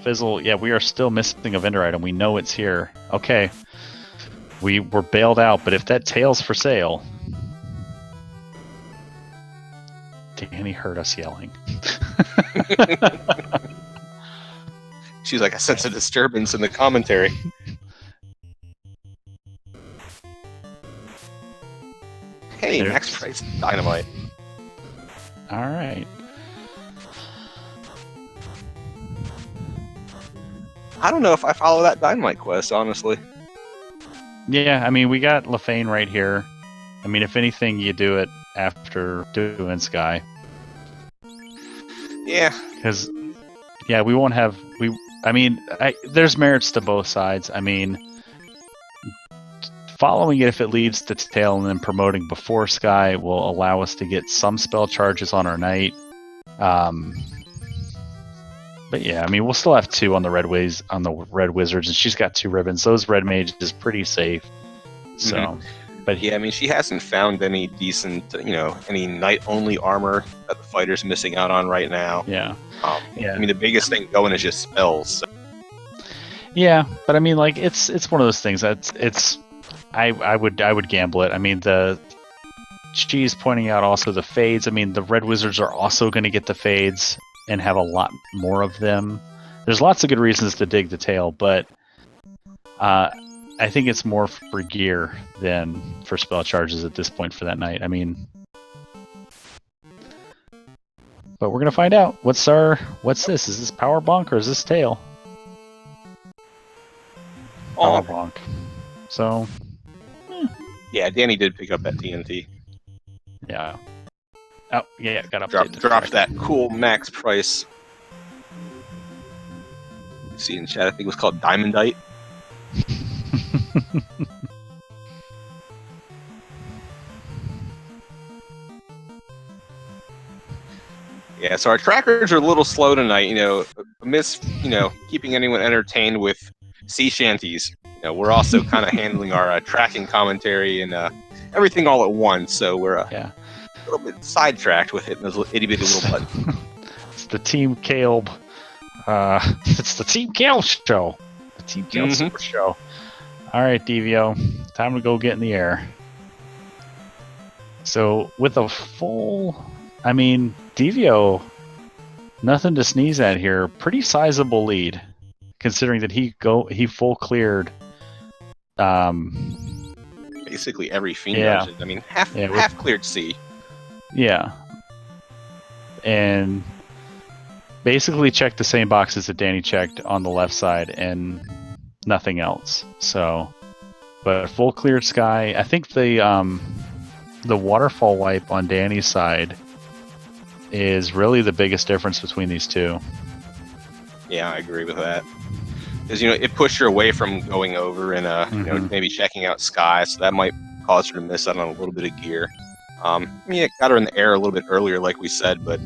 Fizzle, yeah, we are still missing a vendor item. We know it's here. Okay. We were bailed out, but if that tail's for sale... Danny heard us yelling. She's like, I sense a disturbance in the commentary. Hey, max price dynamite. Alright. I don't know if I follow that dynamite quest, honestly. Yeah, I mean, we got Lefane right here. I mean, if anything, you do it after doing Sky. Yeah. Because, yeah, we won't have... there's merits to both sides. I mean, following it if it leads to tail and then promoting before Sky will allow us to get some spell charges on our knight. But yeah, I mean, we'll still have 2 on the red wizards, and she's got 2 ribbons. Those red mages is pretty safe. So, but yeah, I mean, she hasn't found any decent, any knight-only armor that the fighter's missing out on right now. Yeah. I mean, the biggest thing going is just spells. So. Yeah, but I mean, like, it's one of those things I would gamble it. I mean, she's pointing out also the fades. I mean, the red wizards are also going to get the fades and have a lot more of them. There's lots of good reasons to dig the tail, but I I think it's more for gear than for spell charges at this point for that night. I mean, but we're gonna find out. What's this? Is this power bonk or is this tail? Power bonk. So. Yeah, Danny did pick up that TNT. Yeah. Oh, yeah, got up. Dropped that cool max price. You see in chat, I think it was called Diamondite. Yeah, so our trackers are a little slow tonight, amidst, keeping anyone entertained with sea shanties. We're also kind of handling our tracking commentary and everything all at once, so we're a little bit sidetracked with hitting those itty-bitty little buttons. It's the Team Caleb. It's the Team Caleb show. The Team Caleb Super Show. All right, Devio, time to go get in the air. So with a full, Devio, nothing to sneeze at here. Pretty sizable lead, considering that he full cleared. Basically every fiend dungeon. Half cleared C. Yeah. And basically checked the same boxes that Danny checked on the left side and nothing else. So, but full cleared sky. I think the waterfall wipe on Danny's side is really the biggest difference between these two. Yeah, I agree with that. Because it pushed her away from going over and maybe checking out sky, so that might cause her to miss out on a little bit of gear. It got her in the air a little bit earlier, like we said, but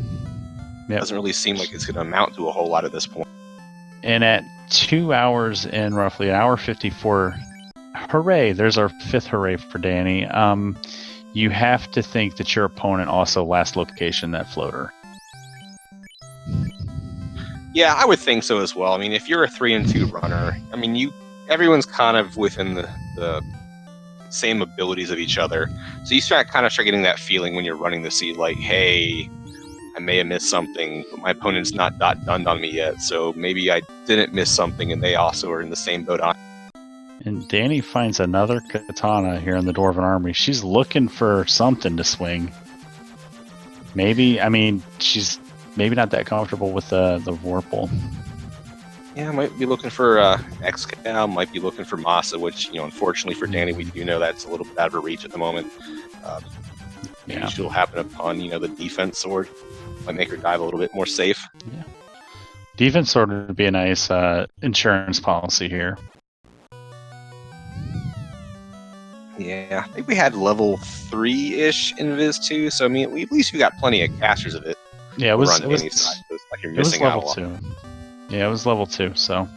it doesn't really seem like it's going to amount to a whole lot at this point. And at 2 hours and roughly an hour 54, hooray! There's our fifth hooray for Danny. You have to think that your opponent also last location that floater. Yeah, I would think so as well. If you're a 3-2 runner, everyone's kind of within the same abilities of each other. So you start getting that feeling when you're running the seed, like, hey, I may have missed something, but my opponent's not done on me yet, so maybe I didn't miss something, and they also are in the same boat on. And Danny finds another katana here in the Dwarven Armory. She's looking for something to swing. Maybe, she's maybe not that comfortable with the Vorpal. Yeah, might be looking for Excal, might be looking for Masa, which, unfortunately for Danny, we do know that's a little bit out of her reach at the moment. Maybe she'll happen upon, the defense sword. Might make her dive a little bit more safe. Yeah. Defense sword would be a nice insurance policy here. Yeah, I think we had level 3-ish Invis too, so at least we got plenty of casters of it. Yeah, it was like you're missing level out 2. Yeah, it was level 2, so.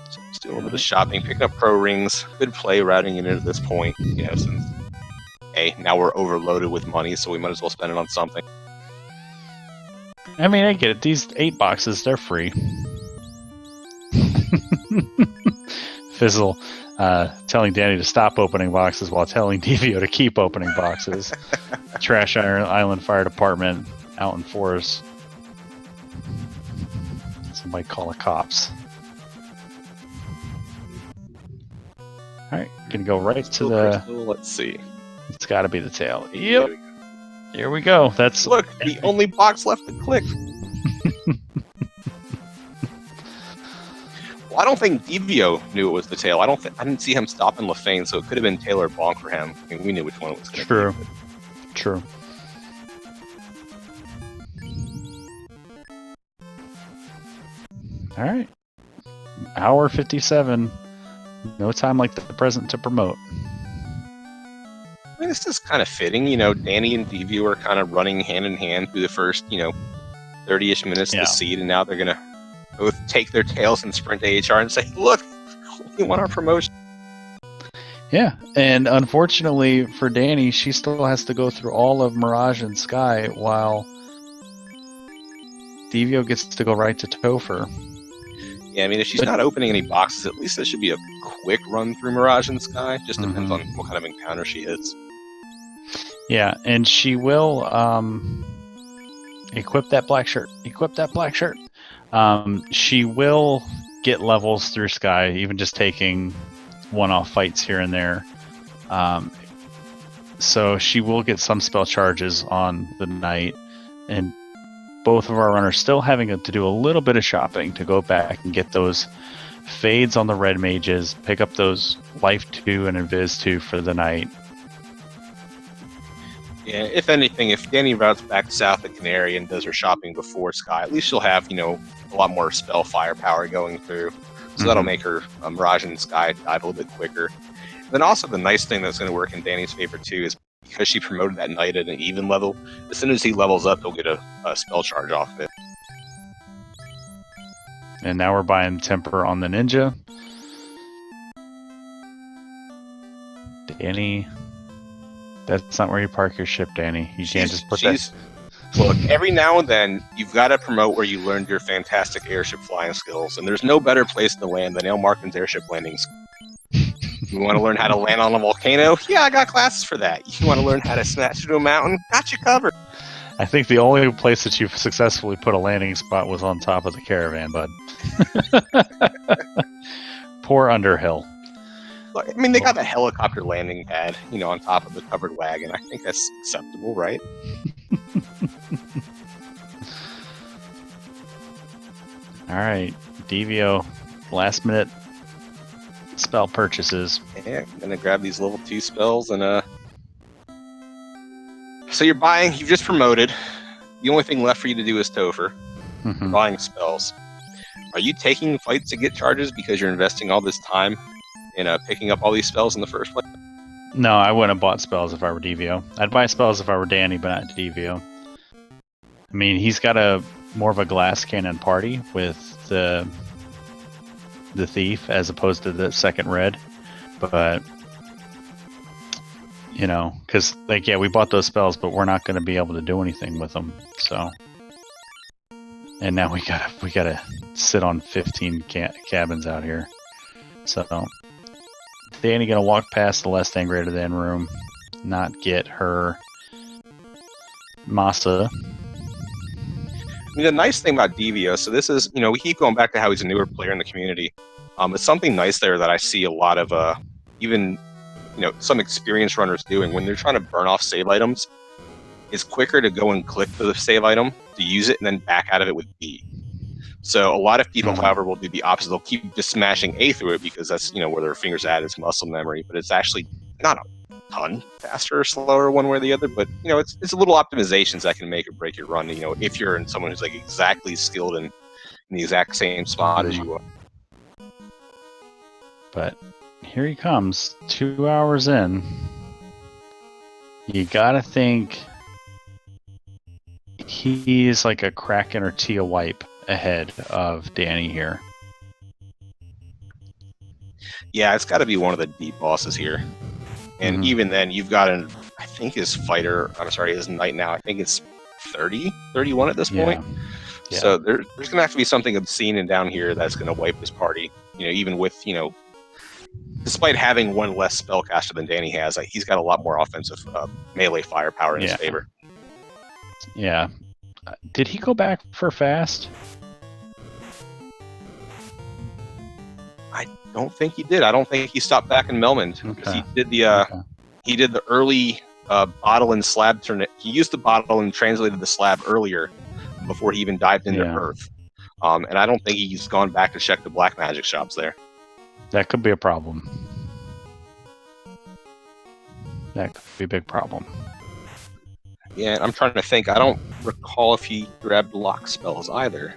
Just doing a little bit of shopping, picking up pro rings. Good play routing in at this point, since now we're overloaded with money, so we might as well spend it on something. I get it. These 8 boxes, they're free. Fizzle telling Danny to stop opening boxes while telling Devio to keep opening boxes. Trash Island Fire Department out in forest. Somebody call the cops. Alright, gonna go right to the... Let's see. It's gotta be the tail. Yep. Here we go. That's... Look, the only box left to click. Well, I don't think Devio knew it was the tail. I didn't see him stopping LaFane, so it could have been tail or bonk for him. We knew which one it was going to be. True. All right. Hour 57. No time like the present to promote. This is kind of fitting. Danny and Devio are kind of running hand in hand through the first, 30-ish minutes of the seed, and now they're going to both take their tails and sprint to HR and say, look, we want our promotion. Yeah, and unfortunately for Danny, she still has to go through all of Mirage and Sky while Devio gets to go right to Topher. Yeah, if she's not opening any boxes, at least this should be a quick run through Mirage and Sky. Just depends on what kind of encounter she hits. Yeah, and she will equip that black shirt. She will get levels through Sky, even just taking one-off fights here and there. So she will get some spell charges on the night, and both of our runners still having to do a little bit of shopping to go back and get those fades on the red mages, pick up those life 2 and invis 2 for the night. Yeah, if anything, if Dani routes back south at Canary and does her shopping before Sky, at least she'll have, a lot more spell firepower going through. So that'll make her Mirage and Sky dive a little bit quicker. Then also the nice thing that's going to work in Dani's favor too is because she promoted that knight at an even level, as soon as he levels up, he'll get a spell charge off of it. And now we're buying Temper on the Ninja. Dani, that's not where you park your ship, Dani. You can't just put that... Look, every now and then, you've got to promote where you learned your fantastic airship flying skills, and there's no better place to land than El Markin's airship landings. You want to learn how to land on a volcano? Yeah, I got classes for that. You want to learn how to smash into a mountain? Got you covered. I think the only place that you've successfully put a landing spot was on top of the caravan, bud. Poor Underhill. Look, I mean, they got a helicopter landing pad, on top of the covered wagon. I think that's acceptable, right? All right, Devio, last minute spell purchases. Yeah, I'm gonna grab these level 2 spells and So you've just promoted. The only thing left for you to do is Topher. Mm-hmm. Buying spells. Are you taking fights to get charges because you're investing all this time in picking up all these spells in the first place? No, I wouldn't have bought spells if I were Devio. I'd buy spells if I were Dani, but not Devio. I mean, he's got more of a glass cannon party with the thief as opposed to the second red, but because we bought those spells, but we're not going to be able to do anything with them. So, and now we gotta sit on 15 cabins out here. So, Dani gonna walk past the less than greater than room, not get her Masa. I mean, the nice thing about Devio, so this is, we keep going back to how he's a newer player in the community. It's something nice there that I see a lot of, even, some experienced runners doing when they're trying to burn off save items. It's quicker to go and click the save item to use it and then back out of it with B. So a lot of people, however, will do the opposite. They'll keep just smashing A through it because that's, where their fingers at is muscle memory, but it's actually not a ton faster or slower one way or the other, but it's a little optimizations that can make or break your run, if you're in someone who's like exactly skilled in the exact same spot as you are. But here he comes, 2 hours in. You gotta think he's like a Kraken or Tia wipe ahead of Dani here. Yeah, it's got to be one of the deep bosses here. And even then, you've got I think his knight now, I think it's 31 at this point. Yeah. So there's going to have to be something obscene and down here that's going to wipe this party. Even with, despite having one less spellcaster than Dani has, he's got a lot more offensive melee firepower in his favor. Yeah. Did he go back for fast? I don't think he did. I don't think he stopped back in Melmond. Okay. He did the early bottle and slab turn. He used the bottle and translated the slab earlier before he even dived into Earth. And I don't think he's gone back to check the black magic shops there. That could be a problem. That could be a big problem. Yeah, I'm trying to think. I don't recall if he grabbed lock spells either.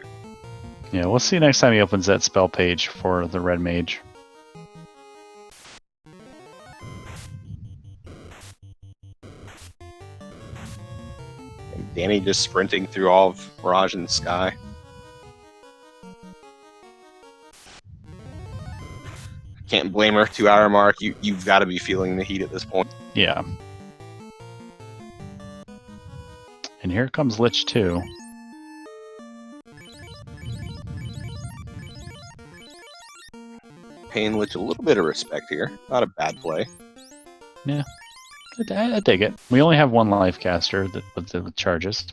Yeah, we'll see next time he opens that spell page for the red mage. And Dani just sprinting through all of Mirage in the Sky. Can't blame her. 2 hour mark. You've got to be feeling the heat at this point. Yeah. And here comes Lich 2. Paying Lich a little bit of respect here. Not a bad play. Yeah. I dig it. We only have one life caster with the charges.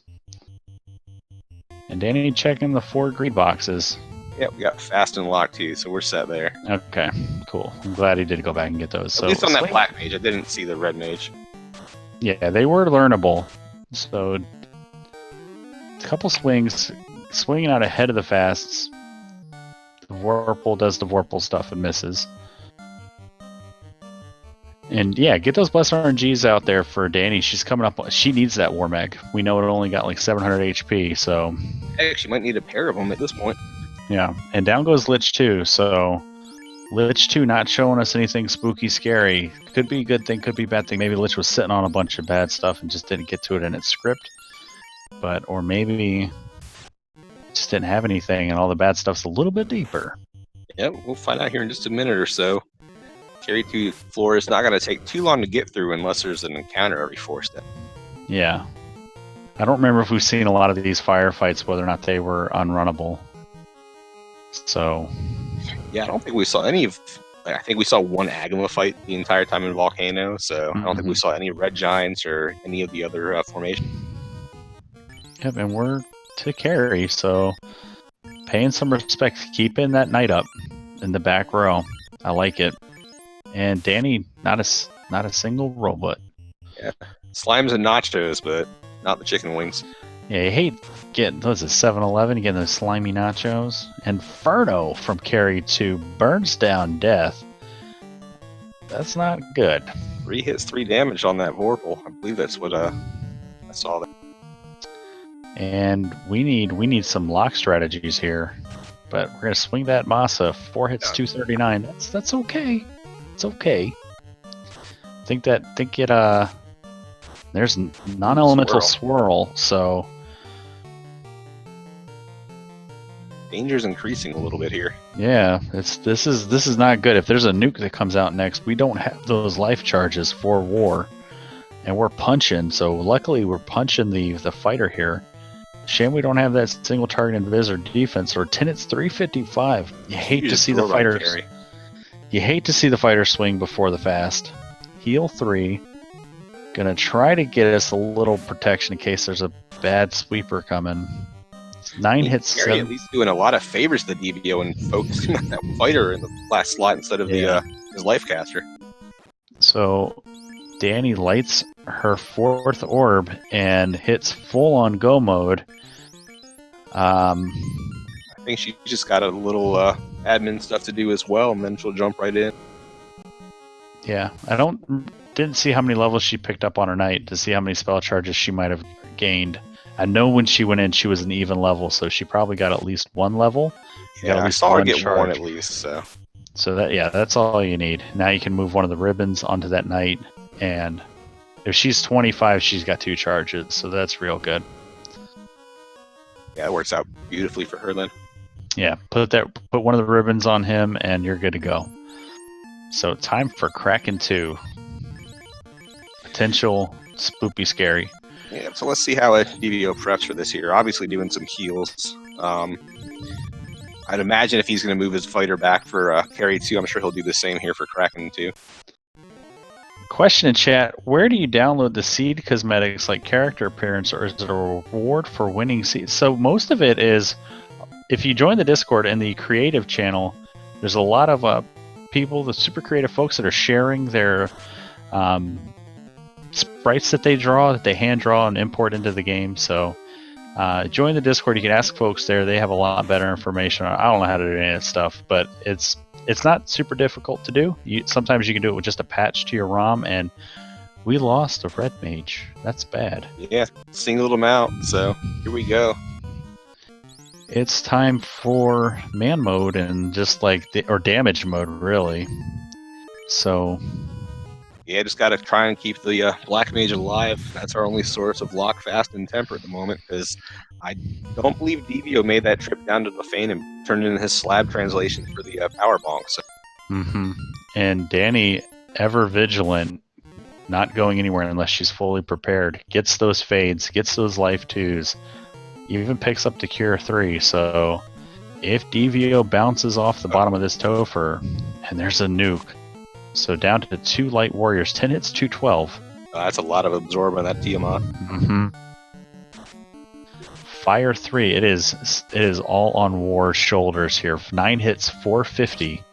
And Danny checking the 4 greed boxes. Yeah, we got fast and locked too, so we're set there. Okay, cool. I'm glad he did go back and get those. At least on that black mage, I didn't see the red mage. Yeah, they were learnable. So, a couple swings, swinging out ahead of the fasts. The Vorpal does the Vorpal stuff and misses. And yeah, get those Blessed RNGs out there for Danny. She's coming up. She needs that War Mech. We know it only got like 700 HP, so. Heck, she might need a pair of them at this point. Yeah, and down goes Lich 2, so Lich 2 not showing us anything spooky, scary. Could be a good thing, could be a bad thing. Maybe Lich was sitting on a bunch of bad stuff and just didn't get to it in its script. But, or maybe just didn't have anything and all the bad stuff's a little bit deeper. Yep, we'll find out here in just a minute or so. Carry 2 floor is not going to take too long to get through unless there's an encounter every 4 steps. Yeah. I don't remember if we've seen a lot of these firefights, whether or not they were unrunnable. So, yeah, I don't think we saw any of. I think we saw one Agama fight the entire time in Volcano, so I don't think we saw any Red Giants or any of the other formations. Yep, and we're to carry, so paying some respect, keeping that knight up in the back row. I like it. And Danny, not a single robot. Yeah, slimes and nachos, but not the chicken wings. Yeah, you hate getting, what is it, 7-Eleven, getting those slimy nachos? Inferno from Carry 2 burns down death. That's not good. 3 hits, 3 damage on that Vorpal. I believe that's what I saw there. And we need some lock strategies here. But we're gonna swing that Masa. 4 hits, 239. That's okay. It's okay. Think it there's non-elemental swirl, so danger's increasing a little bit here. Yeah, this is not good. If there's a nuke that comes out next, we don't have those life charges for war, and we're punching. So luckily, we're punching the fighter here. Shame we don't have that single target invis or defense or Tenet's 355. You hate to see the fighters. You hate to see the fighter swing before the fast. Heal 3. Gonna try to get us a little protection in case there's a bad sweeper coming. 9 hits. 7. At least doing a lot of favors to Devio and focusing on that fighter in the last slot instead of his life caster. So Danny lights her 4th orb and hits full on go mode. I think she just got a little admin stuff to do as well, and then she'll jump right in. Yeah, didn't see how many levels she picked up on her knight to see how many spell charges she might have gained. I know when she went in, she was an even level, so she probably got at least 1 level. Yeah, I saw her get 1 at least. So that's all you need. Now you can move one of the ribbons onto that knight, and if she's 25, she's got 2 charges, so that's real good. Yeah, it works out beautifully for her then. Yeah, put one of the ribbons on him, and you're good to go. So time for Kraken 2. Potential spoopy scary. Yeah, so let's see how Devio preps for this here. Obviously doing some heals. I'd imagine if he's going to move his fighter back for Carry 2, I'm sure he'll do the same here for Kraken 2. Question in chat, where do you download the seed cosmetics like character appearance, or is it a reward for winning seeds? So most of it is, if you join the Discord and the creative channel, there's a lot of people, the super creative folks that are sharing their sprites that they draw, that they hand draw and import into the game. So join the Discord, you can ask folks there, they have a lot better information. I don't know how to do any of that stuff, but it's not super difficult to do. Sometimes you can do it with just a patch to your ROM, and we lost a red mage. That's bad. Yeah, singled him out, so here we go. It's time for man mode and just or damage mode, really. So yeah, just got to try and keep the black mage alive. That's our only source of lock, fast, and temper at the moment, because I don't believe Devio made that trip down to the Fane and turned in his slab translation for the power bonk. So. And Danny, ever vigilant, not going anywhere unless she's fully prepared, gets those fades, gets those life 2s, even picks up the cure 3. So if Devio bounces off the bottom of this Topher, and there's a nuke, so down to 2 light warriors, 10 hits, 212. That's a lot of absorb on that Tiamat. Fire 3. It is all on War's shoulders here. 9 hits, 450.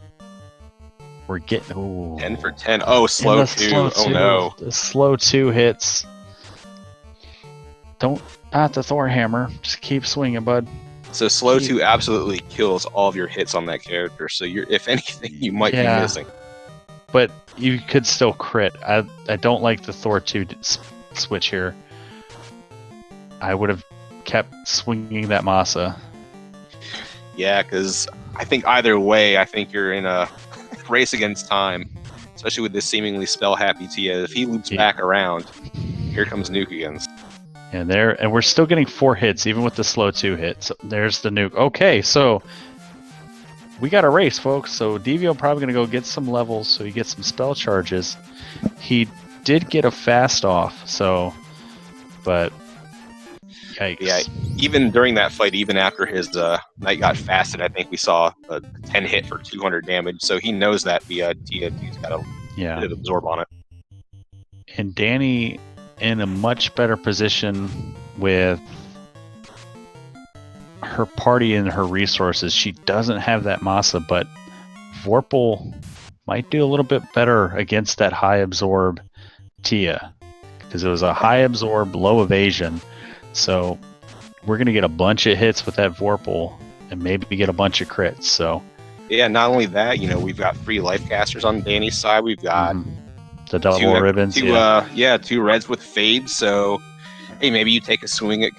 We're getting 10 for 10. Oh, slow 2. Oh no. The slow 2 hits. Not the Thor hammer. Just keep swinging, bud. So slow 2 absolutely kills all of your hits on that character. So if anything, you might be missing. But you could still crit. I don't like the Thor 2 switch here. I would have kept swinging that Masa. Yeah, because I think either way, I think you're in a race against time, especially with this seemingly spell-happy Tia. If he loops back around, here comes Nuke again. And we're still getting 4 hits, even with the slow 2 hit. So there's the Nuke. Okay, so we got a race, folks. So Devio probably going to go get some levels so he gets some spell charges. He did get a fast off, but yikes. Yeah, even during that fight, even after his knight got fasted, I think we saw a 10 hit for 200 damage. So he knows that the Tia's got a bit of absorb on it. And Dani in a much better position with her party and her resources. She doesn't have that Masa, but Vorpal might do a little bit better against that high absorb Tia, because it was a high absorb, low evasion. So we're going to get a bunch of hits with that Vorpal and maybe get a bunch of crits. So yeah, not only that, we've got 3 life casters on Dani's side. We've got the double ribbons. 2 reds with fade. So hey, maybe you take a swing at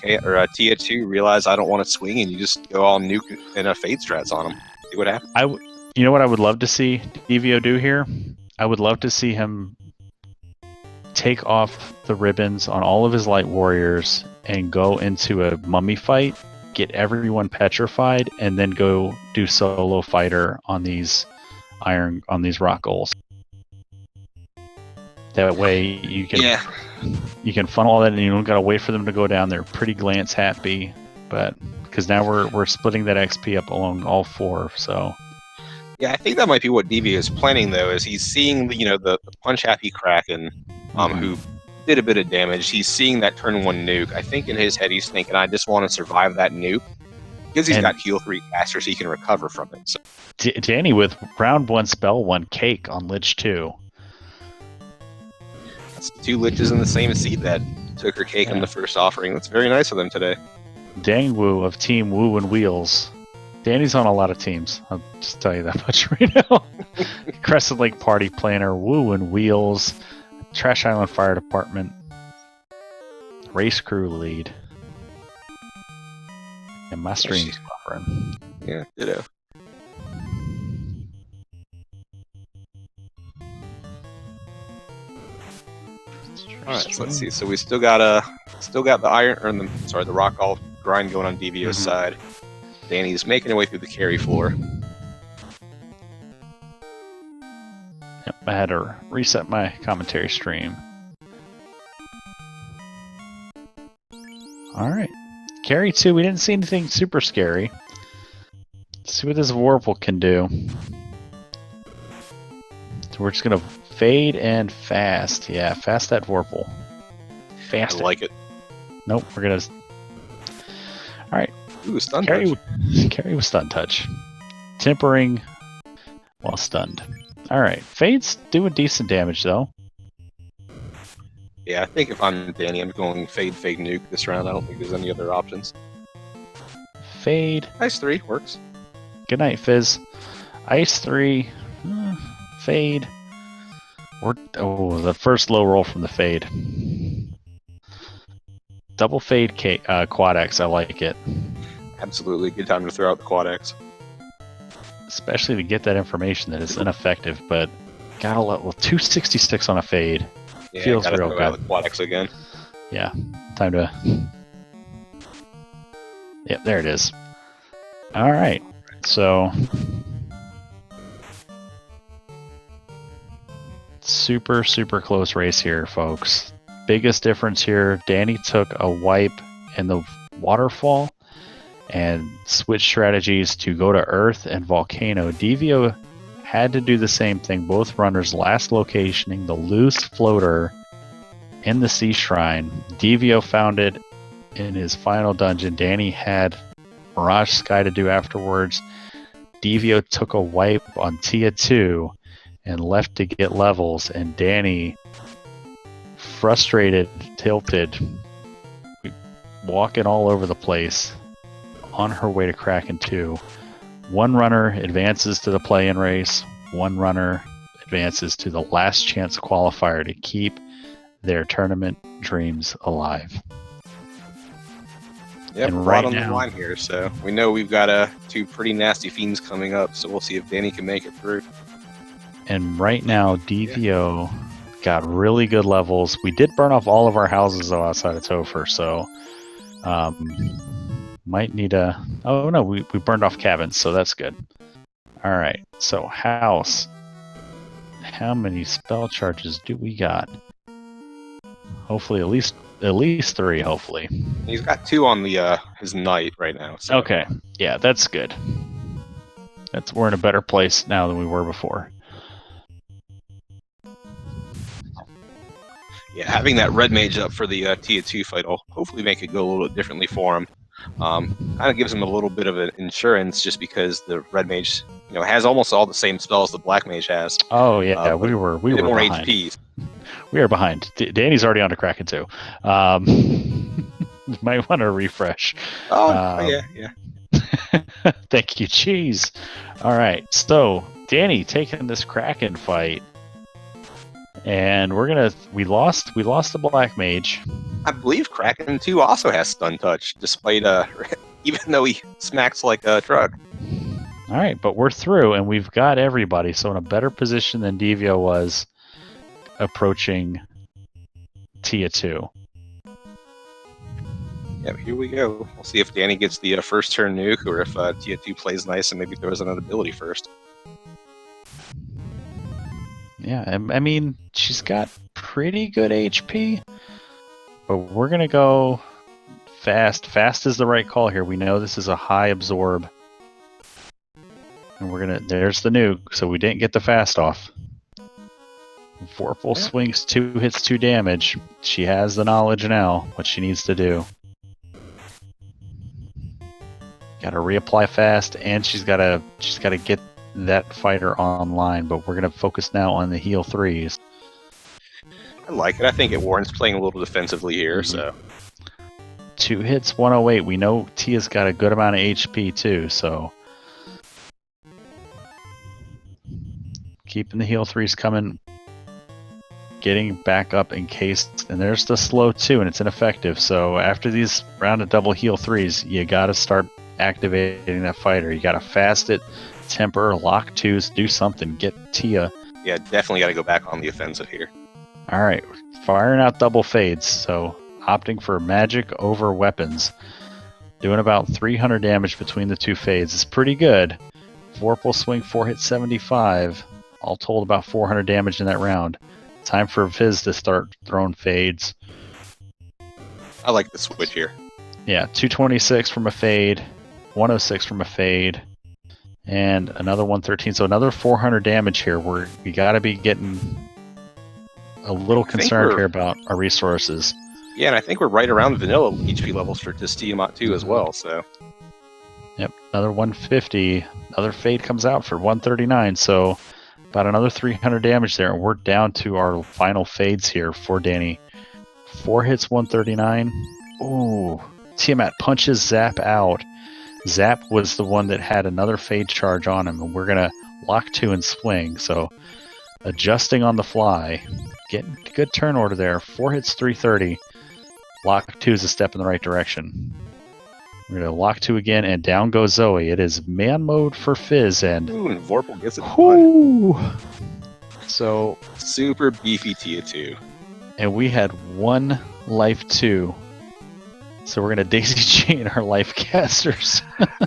Tia 2, realize I don't want to swing, and you just go all nuke and a fade strats on him. See what happens. You know what I would love to see Devio do here? I would love to see him take off the ribbons on all of his light warriors and go into a mummy fight, get everyone petrified, and then go do solo fighter on these rock goals. That way you can funnel all that, and you don't gotta wait for them to go down. They're pretty glance happy, but because now we're splitting that XP up along all 4. So yeah, I think that might be what Devio is planning, though, is he's seeing the punch happy Kraken, who did a bit of damage. He's seeing that turn 1 nuke. I think in his head he's thinking, I just want to survive that nuke, because he's got heal 3 casters, he can recover from it. So Dani with round 1 spell 1 cake on Lich 2. That's 2 Liches in the same seed that took her cake in the first offering. That's very nice of them today. Dang Woo of Team Woo and Wheels. Dani's on a lot of teams. I'll just tell you that much right now. Crescent Lake Party Planner, Woo and Wheels, Trash Island Fire Department, Race Crew Lead, and my stream's buffering. Yeah, ditto. Alright, so let's see. So we still got the rock all grind going on Devio's side. Dani's making her way through the carry floor. Yep, I had to reset my commentary stream. Alright. Carry 2, we didn't see anything super scary. Let's see what this Vorpal can do. So we're just gonna fade and fast. Yeah, fast that Vorpal. Fast I like it. Nope, we're gonna... Alright. Ooh, stun touch. Carry with stun touch. Tempering while stunned. Alright, Fade's doing decent damage though. Yeah, I think if I'm Dani, I'm going fade nuke this round. I don't think there's any other options. Fade. Ice 3 works. Good night, Fizz. Ice 3. Fade. The first low roll from the fade. Double fade quad X, I like it. Absolutely, good time to throw out the quad X. Especially to get that information that is ineffective, but gotta let 266 on a fade. Yeah, feels real good. The quad X again. Yeah, time to. Yep, there it is. All right, so super close race here, folks. Biggest difference here: Dani took a wipe in the waterfall and switched strategies to go to Earth and Volcano. Devio had to do the same thing. Both runners last locationing the loose floater in the Sea Shrine. Devio found it in his final dungeon. Danny had Mirage Sky to do afterwards. Devio took a wipe on Tia 2 and left to get levels, and Danny, frustrated, tilted, walking all over the place on her way to Kraken 2. One runner advances to the play-in race. One runner advances to the last chance qualifier to keep their tournament dreams alive. Yep, And right right on the now- line here. So we know we've got two pretty nasty fiends coming up. So we'll see if Danny can make it through. And right now, Devio got really good levels. We did burn off all of our houses though outside of Topher, so might need a. Oh no, we burned off cabins, so that's good. All right, so house. How many spell charges do we got? Hopefully, at least 3. Hopefully. He's got 2 on the his knight right now. So. Okay, yeah, that's good. We're in a better place now than we were before. Yeah, having that red mage up for the Tia 2 fight will hopefully make it go a little bit differently for him. Kind of gives him a little bit of an insurance just because the red mage, has almost all the same spells the black mage has. Oh yeah, we were more behind. HP. We are behind. Danny's already on to Kraken too. Might want to refresh. Oh yeah. Thank you, cheese. All right, so Danny taking this Kraken fight, and we lost the black mage. I believe Kraken 2 also has stun touch, despite even though he smacks like a truck. All right, but we're through, and we've got everybody, so in a better position than Devio was approaching Tia 2. Yeah, here we go. We'll see if Danny gets the first turn nuke, or if Tia 2 plays nice and maybe throws another ability first. Yeah, I mean, she's got pretty good HP, but we're going to go fast. Fast is the right call here. We know this is a high absorb. And there's the nuke, so we didn't get the fast off. Vorpal swings 2 hits 2 damage. She has the knowledge now, what she needs to do. Got to reapply fast, and she's got to get that fighter online. But we're gonna focus now on the heal 3s. I like it. I think it warrants playing a little defensively here. So 2 hits, 108. We know Tia's got a good amount of HP too, so keeping the heal 3s coming. Getting back up in case, and there's the slow 2, and it's ineffective. So after these round of double heal 3s, you got to start activating that fighter. You got to fast it, temper, lock 2s, do something, get Tia. Yeah, definitely got to go back on the offensive here. All right, firing out double fades. So opting for magic over weapons, doing about 300 damage between the 2 fades is pretty good. Vorpal swing 4 hit 75, all told about 400 damage in that round. Time for Viz to start throwing fades. I like the switch here. Yeah, 226 from a fade, 106 from a fade, and another 113. So another 400 damage here. We got to be getting a little concerned here about our resources. Yeah, and I think we're right around the vanilla HP levels for this Tiamat too as well. So. Yep, another 150. Another fade comes out for 139. So about another 300 damage there, and we're down to our final fades here for Danny. 4 hits, 139. Ooh, Tiamat punches Zap out. Zap was the one that had another fade charge on him, and we're going to lock 2 and swing. So adjusting on the fly. Getting good turn order there. 4 hits, 330. Lock 2 is a step in the right direction. We're going to lock 2 again, and down goes Zoe. It is man mode for Fizz, and Vorpal gets it done. So super beefy Tia 2. And we had 1 life 2. So we're going to daisy chain our life casters.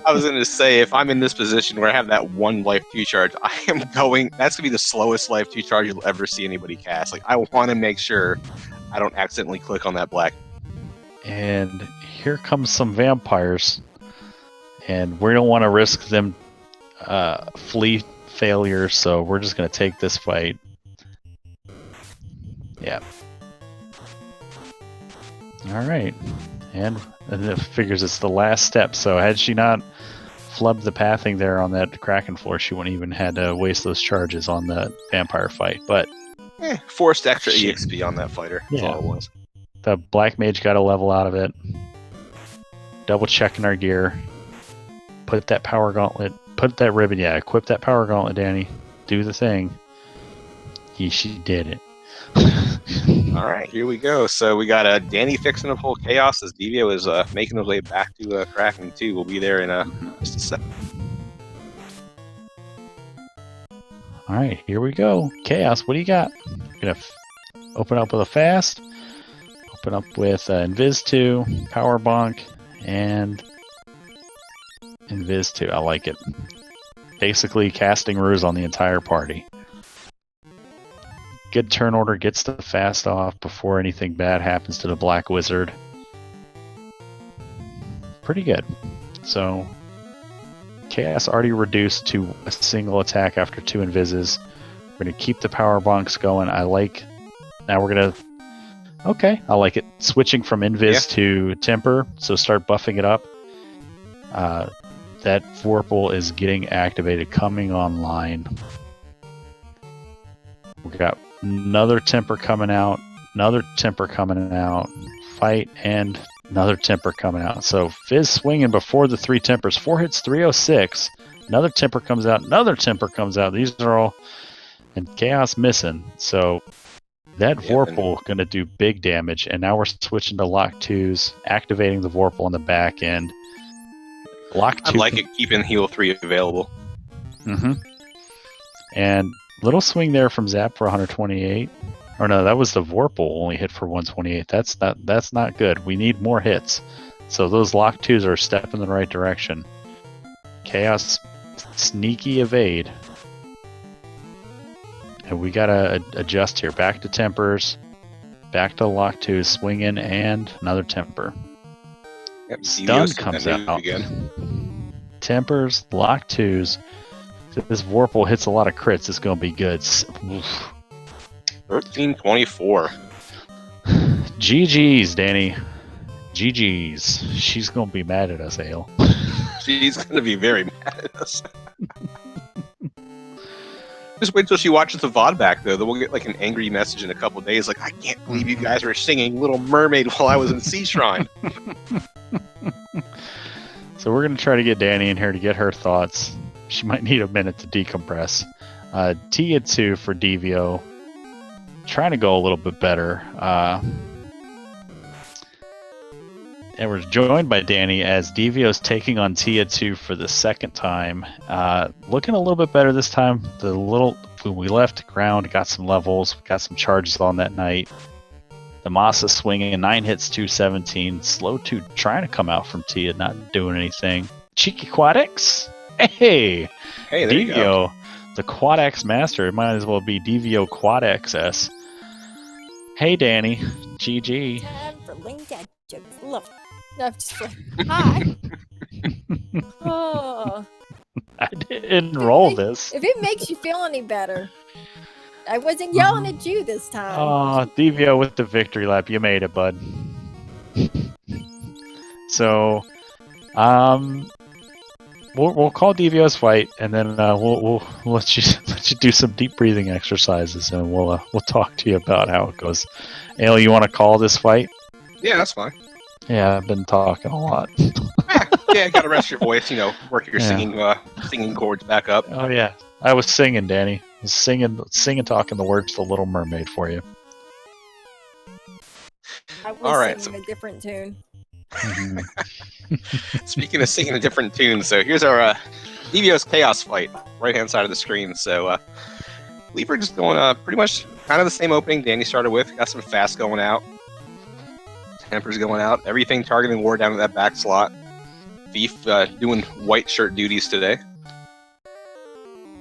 I was going to say, if I'm in this position where I have that 1 life 2 charge, that's going to be the slowest life 2 charge you'll ever see anybody cast. Like, I want to make sure I don't accidentally click on that black. And here comes some vampires. And we don't want to risk them flee failure, so we're just going to take this fight. Yeah. All right. And it figures it's the last step. So had she not flubbed the pathing there on that Kraken floor, she wouldn't even had to waste those charges on the vampire fight. But forced extra EXP on that fighter. That's all it was. The Black Mage got a level out of it. Double checking our gear. Put that power gauntlet. Put that ribbon. Yeah, equip that power gauntlet, Danny. Do the thing. She did it. All right, here we go. So we got Danny fixing up whole chaos as Devio is making his way back to Kraken 2. We'll be there in just a second. All right, here we go. Chaos, what do you got? You're gonna open up with a fast. Open up with Invis 2, Power Bonk, and Invis 2. I like it. Basically casting ruse on the entire party. Good turn order, gets the fast off before anything bad happens to the Black Wizard. Pretty good. So, Chaos already reduced to a single attack after 2 invises. We're going to keep the power bonks going. I like... Now we're going to... Okay, I like it. Switching from invis to temper, so start buffing it up. That Vorpal is getting activated, coming online. We got another temper coming out, another temper coming out, fight, and another temper coming out. So Fizz swinging before the 3 tempers. 4 hits, 306. Another temper comes out, another temper comes out. These are all... And Chaos missing. So that Vorpal going to do big damage. And now we're switching to Lock 2s, activating the Vorpal on the back end. Lock 2... I like it keeping Heal 3 available. Mm-hmm. And little swing there from Zap for 128. Or no, that was the Vorpal only hit for 128. That's not good. We need more hits. So those Lock 2s are a step in the right direction. Chaos sneaky evade. And we gotta adjust here. Back to tempers. Back to Lock 2s. Swing in and another temper. Yep, Stun comes out. Again. Tempers, Lock 2s. If this Vorpal hits a lot of crits, it's going to be good. 1324. GG's, Danny. GG's. She's going to be mad at us, Ale. She's going to be very mad at us. Just wait till she watches the VOD back, though. Then we'll get like an angry message in a couple days like, I can't believe you guys were singing Little Mermaid while I was in Sea Shrine. So we're going to try to get Danny in here to get her thoughts. She might need a minute to decompress. Tia 2 for Devio. Trying to go a little bit better. And we're joined by Danny as Devio's taking on Tia 2 for the second time. Looking a little bit better this time. When we left ground, got some levels, got some charges on that night. The Masa swinging, 9 hits, 217. Slow 2 trying to come out from Tia, not doing anything. Cheeky Quad X. Hey, there Devio, you go. The Quad X master. It might as well be Devio Quad XS. Hey, Danny. GG. Time for Link Dad jokes. Love. No, I'm just hi. Oh. I didn't roll this. If it makes you feel any better, I wasn't yelling at you this time. Oh, Devio with the victory lap. You made it, bud. So, we'll call Devio's fight, and then we'll let you do some deep breathing exercises, and we'll talk to you about how it goes. Ale, you want to call this fight? Yeah, that's fine. Yeah, I've been talking a lot. Yeah, gotta rest your voice. Work your singing chords back up. Oh yeah, I was singing, Danny. I was singing, talking the words to Little Mermaid for you. I was All right, singing a different tune. Speaking of singing a different tune, so here's our Devio's Chaos fight, right hand side of the screen. So I believe we're just going pretty much kind of the same opening Danny started with. Got some fast going out, tempers going out, everything targeting war down to that back slot. Thief doing white shirt duties today.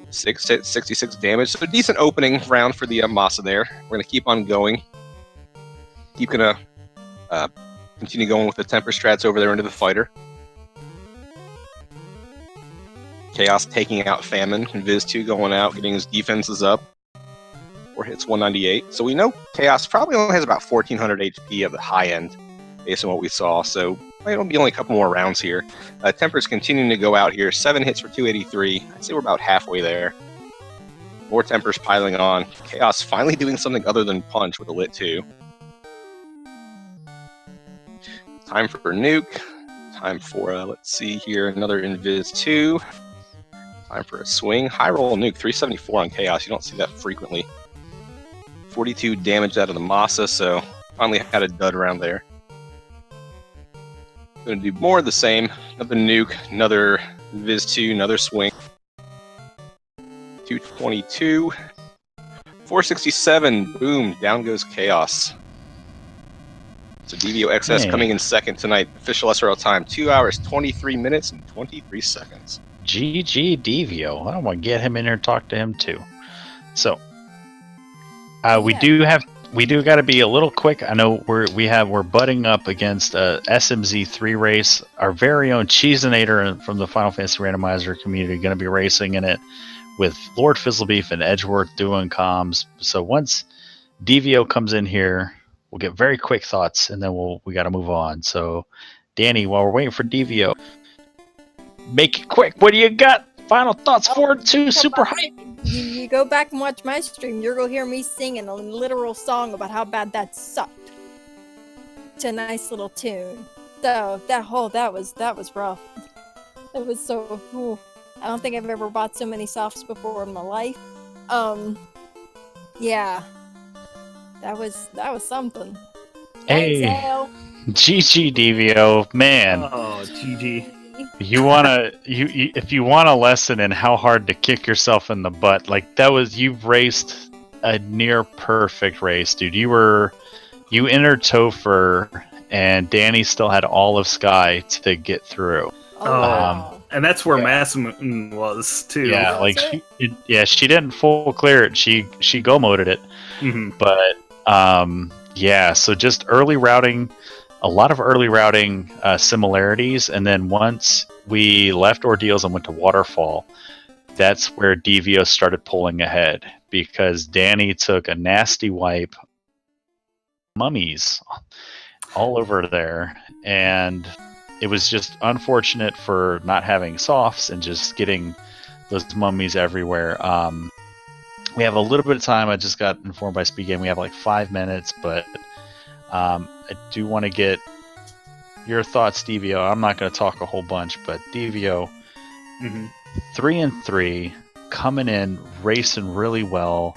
6 hits, 66 damage. So a decent opening round for the Masa there. We're gonna keep on going. Keep gonna continue going with the temper strats over there into the fighter. Chaos taking out Famine, and Viz 2 going out, getting his defenses up. 4 hits, 198. So we know Chaos probably only has about 1400 HP at the high end. based on what we saw. So it'll be only a couple more rounds here. Temper's continuing to go out here. 7 hits for 283. I'd say we're about halfway there. More Tempers piling on. Chaos finally doing something other than punch with a lit 2. Time for Nuke. Time for, let's see here, another Invis 2. Time for a swing. High roll Nuke, 374 on Chaos. You don't see that frequently. 42 damage out of the Masa, so finally had a dud around there. Gonna do more of the same. Another Nuke, another Invis 2, another swing. 222. 467. Boom, down goes Chaos. So DevioXS coming in second tonight. Official SRL time, 2 hours, 23 minutes, and 23 seconds. GG Devio. I want to get him in here and talk to him too. So, we do got to be a little quick. I know we're butting up against a SMZ3 race. Our very own Cheeseinator from the Final Fantasy Randomizer community going to be racing in it with Lord Fizzlebeef and Edgeworth doing comms. So once Devio comes in here, we'll get very quick thoughts, and then we got to move on. So, Danny, while we're waiting for Devio, make it quick. What do you got? Final thoughts for two super hype. You go back and watch my stream, you're gonna hear me singing a literal song about how bad that sucked. It's a nice little tune. So that was rough. It was so. Ooh, I don't think I've ever bought so many softs before in my life. Yeah. That was something. Hey, Thanks, GG Devio, man. Oh, GG. If you want a lesson in how hard to kick yourself in the butt, like you've raced a near perfect race, dude. You entered Topher, and Danny still had all of Sky to get through. And that's where Masamune was too. Yeah, like she didn't full clear it. She go moded it. Mm-hmm. But yeah, so just early routing, a lot of early routing similarities, and then once we left Ordeals and went to Waterfall, that's where Devio started pulling ahead, because Danny took a nasty wipe, mummies all over there, and it was just unfortunate for not having softs and just getting those mummies everywhere. We have a little bit of time. I just got informed by Speed Game we have like 5 minutes, but I do want to get your thoughts, Devio. I'm not going to talk a whole bunch, but Devio, 3-3, coming in, racing really well.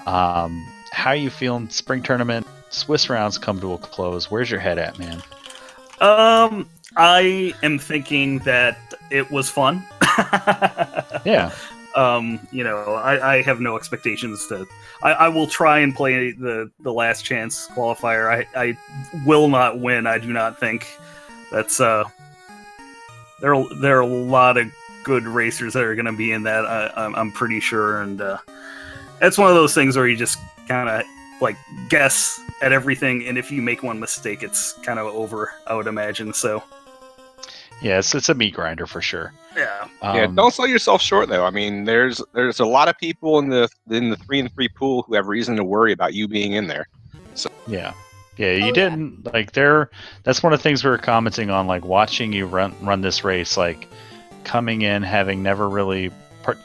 How you feeling? Spring tournament, Swiss rounds come to a close. Where's your head at, man? I am thinking that it was fun. Yeah. I have no expectations to. I will try and play the last chance qualifier. I will not win. I do not think. That's there are a lot of good racers that are going to be in that. I'm pretty sure, and it's one of those things where you just kind of like guess at everything, and if you make one mistake, it's kind of over. I would imagine so. Yeah, it's a meat grinder for sure. Yeah. Yeah, don't sell yourself short though. I mean, there's a lot of people in the 3-3 pool who have reason to worry about you being in there. So yeah, you didn't like there. That's one of the things we were commenting on, like watching you run this race, like coming in having never really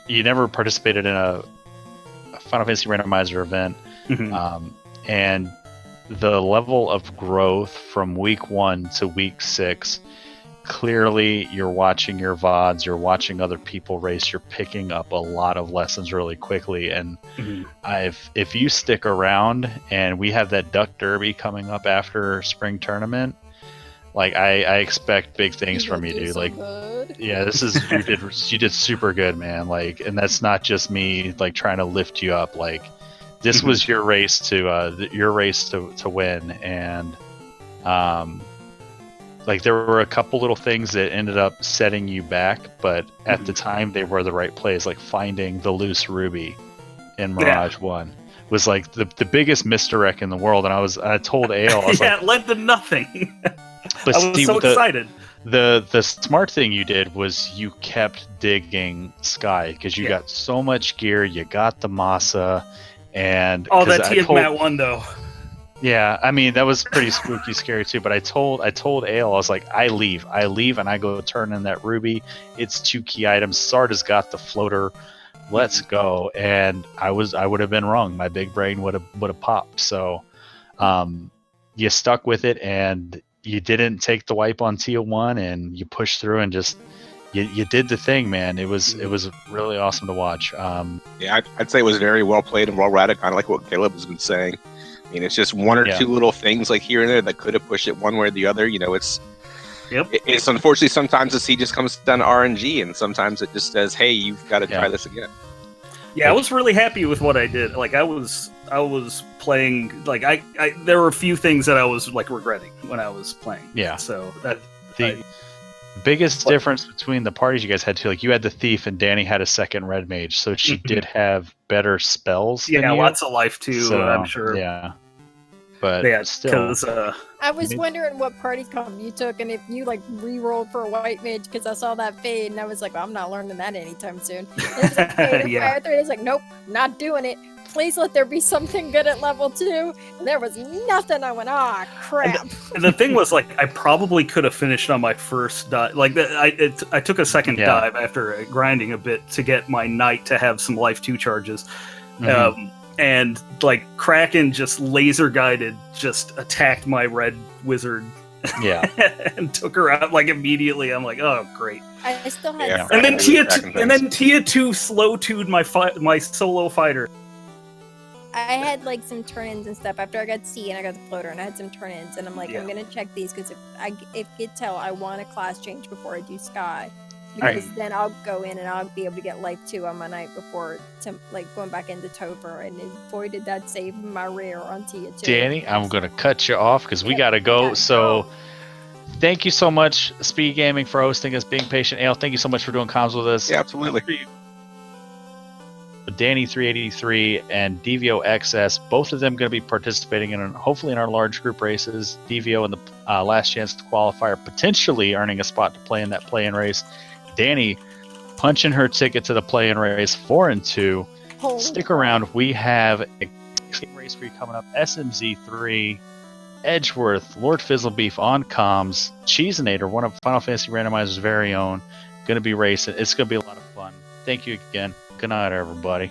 you never participated in a Final Fantasy Randomizer event, and the level of growth from week 1 to week 6. Clearly, you're watching your VODs, you're watching other people race, you're picking up a lot of lessons really quickly. And if you stick around, and we have that Duck Derby coming up after spring tournament, like I expect big things from you, dude. Like, yeah, this is you did super good, man. Like, and that's not just me like trying to lift you up. Like, this was your race to win, and like there were a couple little things that ended up setting you back, but at the time they were the right plays. Like finding the loose ruby in Mirage 1 was like the biggest misdirect in the world. And I told Ale, I was it led to nothing. But I was so excited. The smart thing you did was you kept digging Sky, because you got so much gear. You got the Masa, and that Tiamat one though. Yeah, I mean that was pretty spooky, scary too. But I told Ale, I was like, I leave, and I go turn in that ruby. It's 2 key items. Sarda's got the floater. Let's go. And I would have been wrong. My big brain would have popped. So, you stuck with it, and you didn't take the wipe on TL1, and you pushed through and just you did the thing, man. It was really awesome to watch. Yeah, I'd say it was very well played and well routed, kind of like what Caleb has been saying. I mean, it's just one or two little things like here and there that could have pushed it one way or the other. You know, it's unfortunately sometimes the C just comes down to RNG, and sometimes it just says, "Hey, you've got to try this again." Yeah, I was really happy with what I did. Like I was playing. Like I there were a few things that I was like regretting when I was playing. Yeah. So the biggest difference between the parties you guys had too, like you had the thief and Dani had a second red mage, so she did have better spells. Yeah, lots of life too. So, I'm sure. Yeah. But still, I was wondering what party comp you took, and if you like re-rolled for a white mage, because I saw that fade, and I was like, well, I'm not learning that anytime soon. It's like, fire 3. It's like, nope, not doing it. Please let there be something good at level 2. And there was nothing. I went, crap. And the thing was, like, I probably could have finished on my first dive. Like, I took a second dive after grinding a bit to get my knight to have some life 2 charges. And like Kraken just laser guided, just attacked my red wizard. Yeah, and took her out like immediately. I'm like, oh great. I still had. And then Tia 2 slow tuned my solo fighter. I had like some turn-ins and stuff after I got C and I got the floater, and I had some turn-ins, and I'm like, I'm gonna check these because if you tell, I want a class change before I do Sky. Because then I'll go in and I'll be able to get life 2 on my night before going back into Topher, and avoided that save my rear on Tia 2. Dani, I'm going to cut you off because we got to go. So thank you so much, Speed Gaming, for hosting us, being patient. Ale, thank you so much for doing comms with us. Yeah, absolutely. Dani3883 and DevioXS, both of them going to be participating hopefully in our large group races. Devio in the last chance to qualifier, potentially earning a spot to play in that play-in race. Dani punching her ticket to the play-in race 4 and 2. Stick around. We have a race for you coming up. SMZ3, Edgeworth, Lord Fizzlebeef on comms, Cheeseinator, one of Final Fantasy Randomizer's very own, going to be racing. It's going to be a lot of fun. Thank you again. Good night, everybody.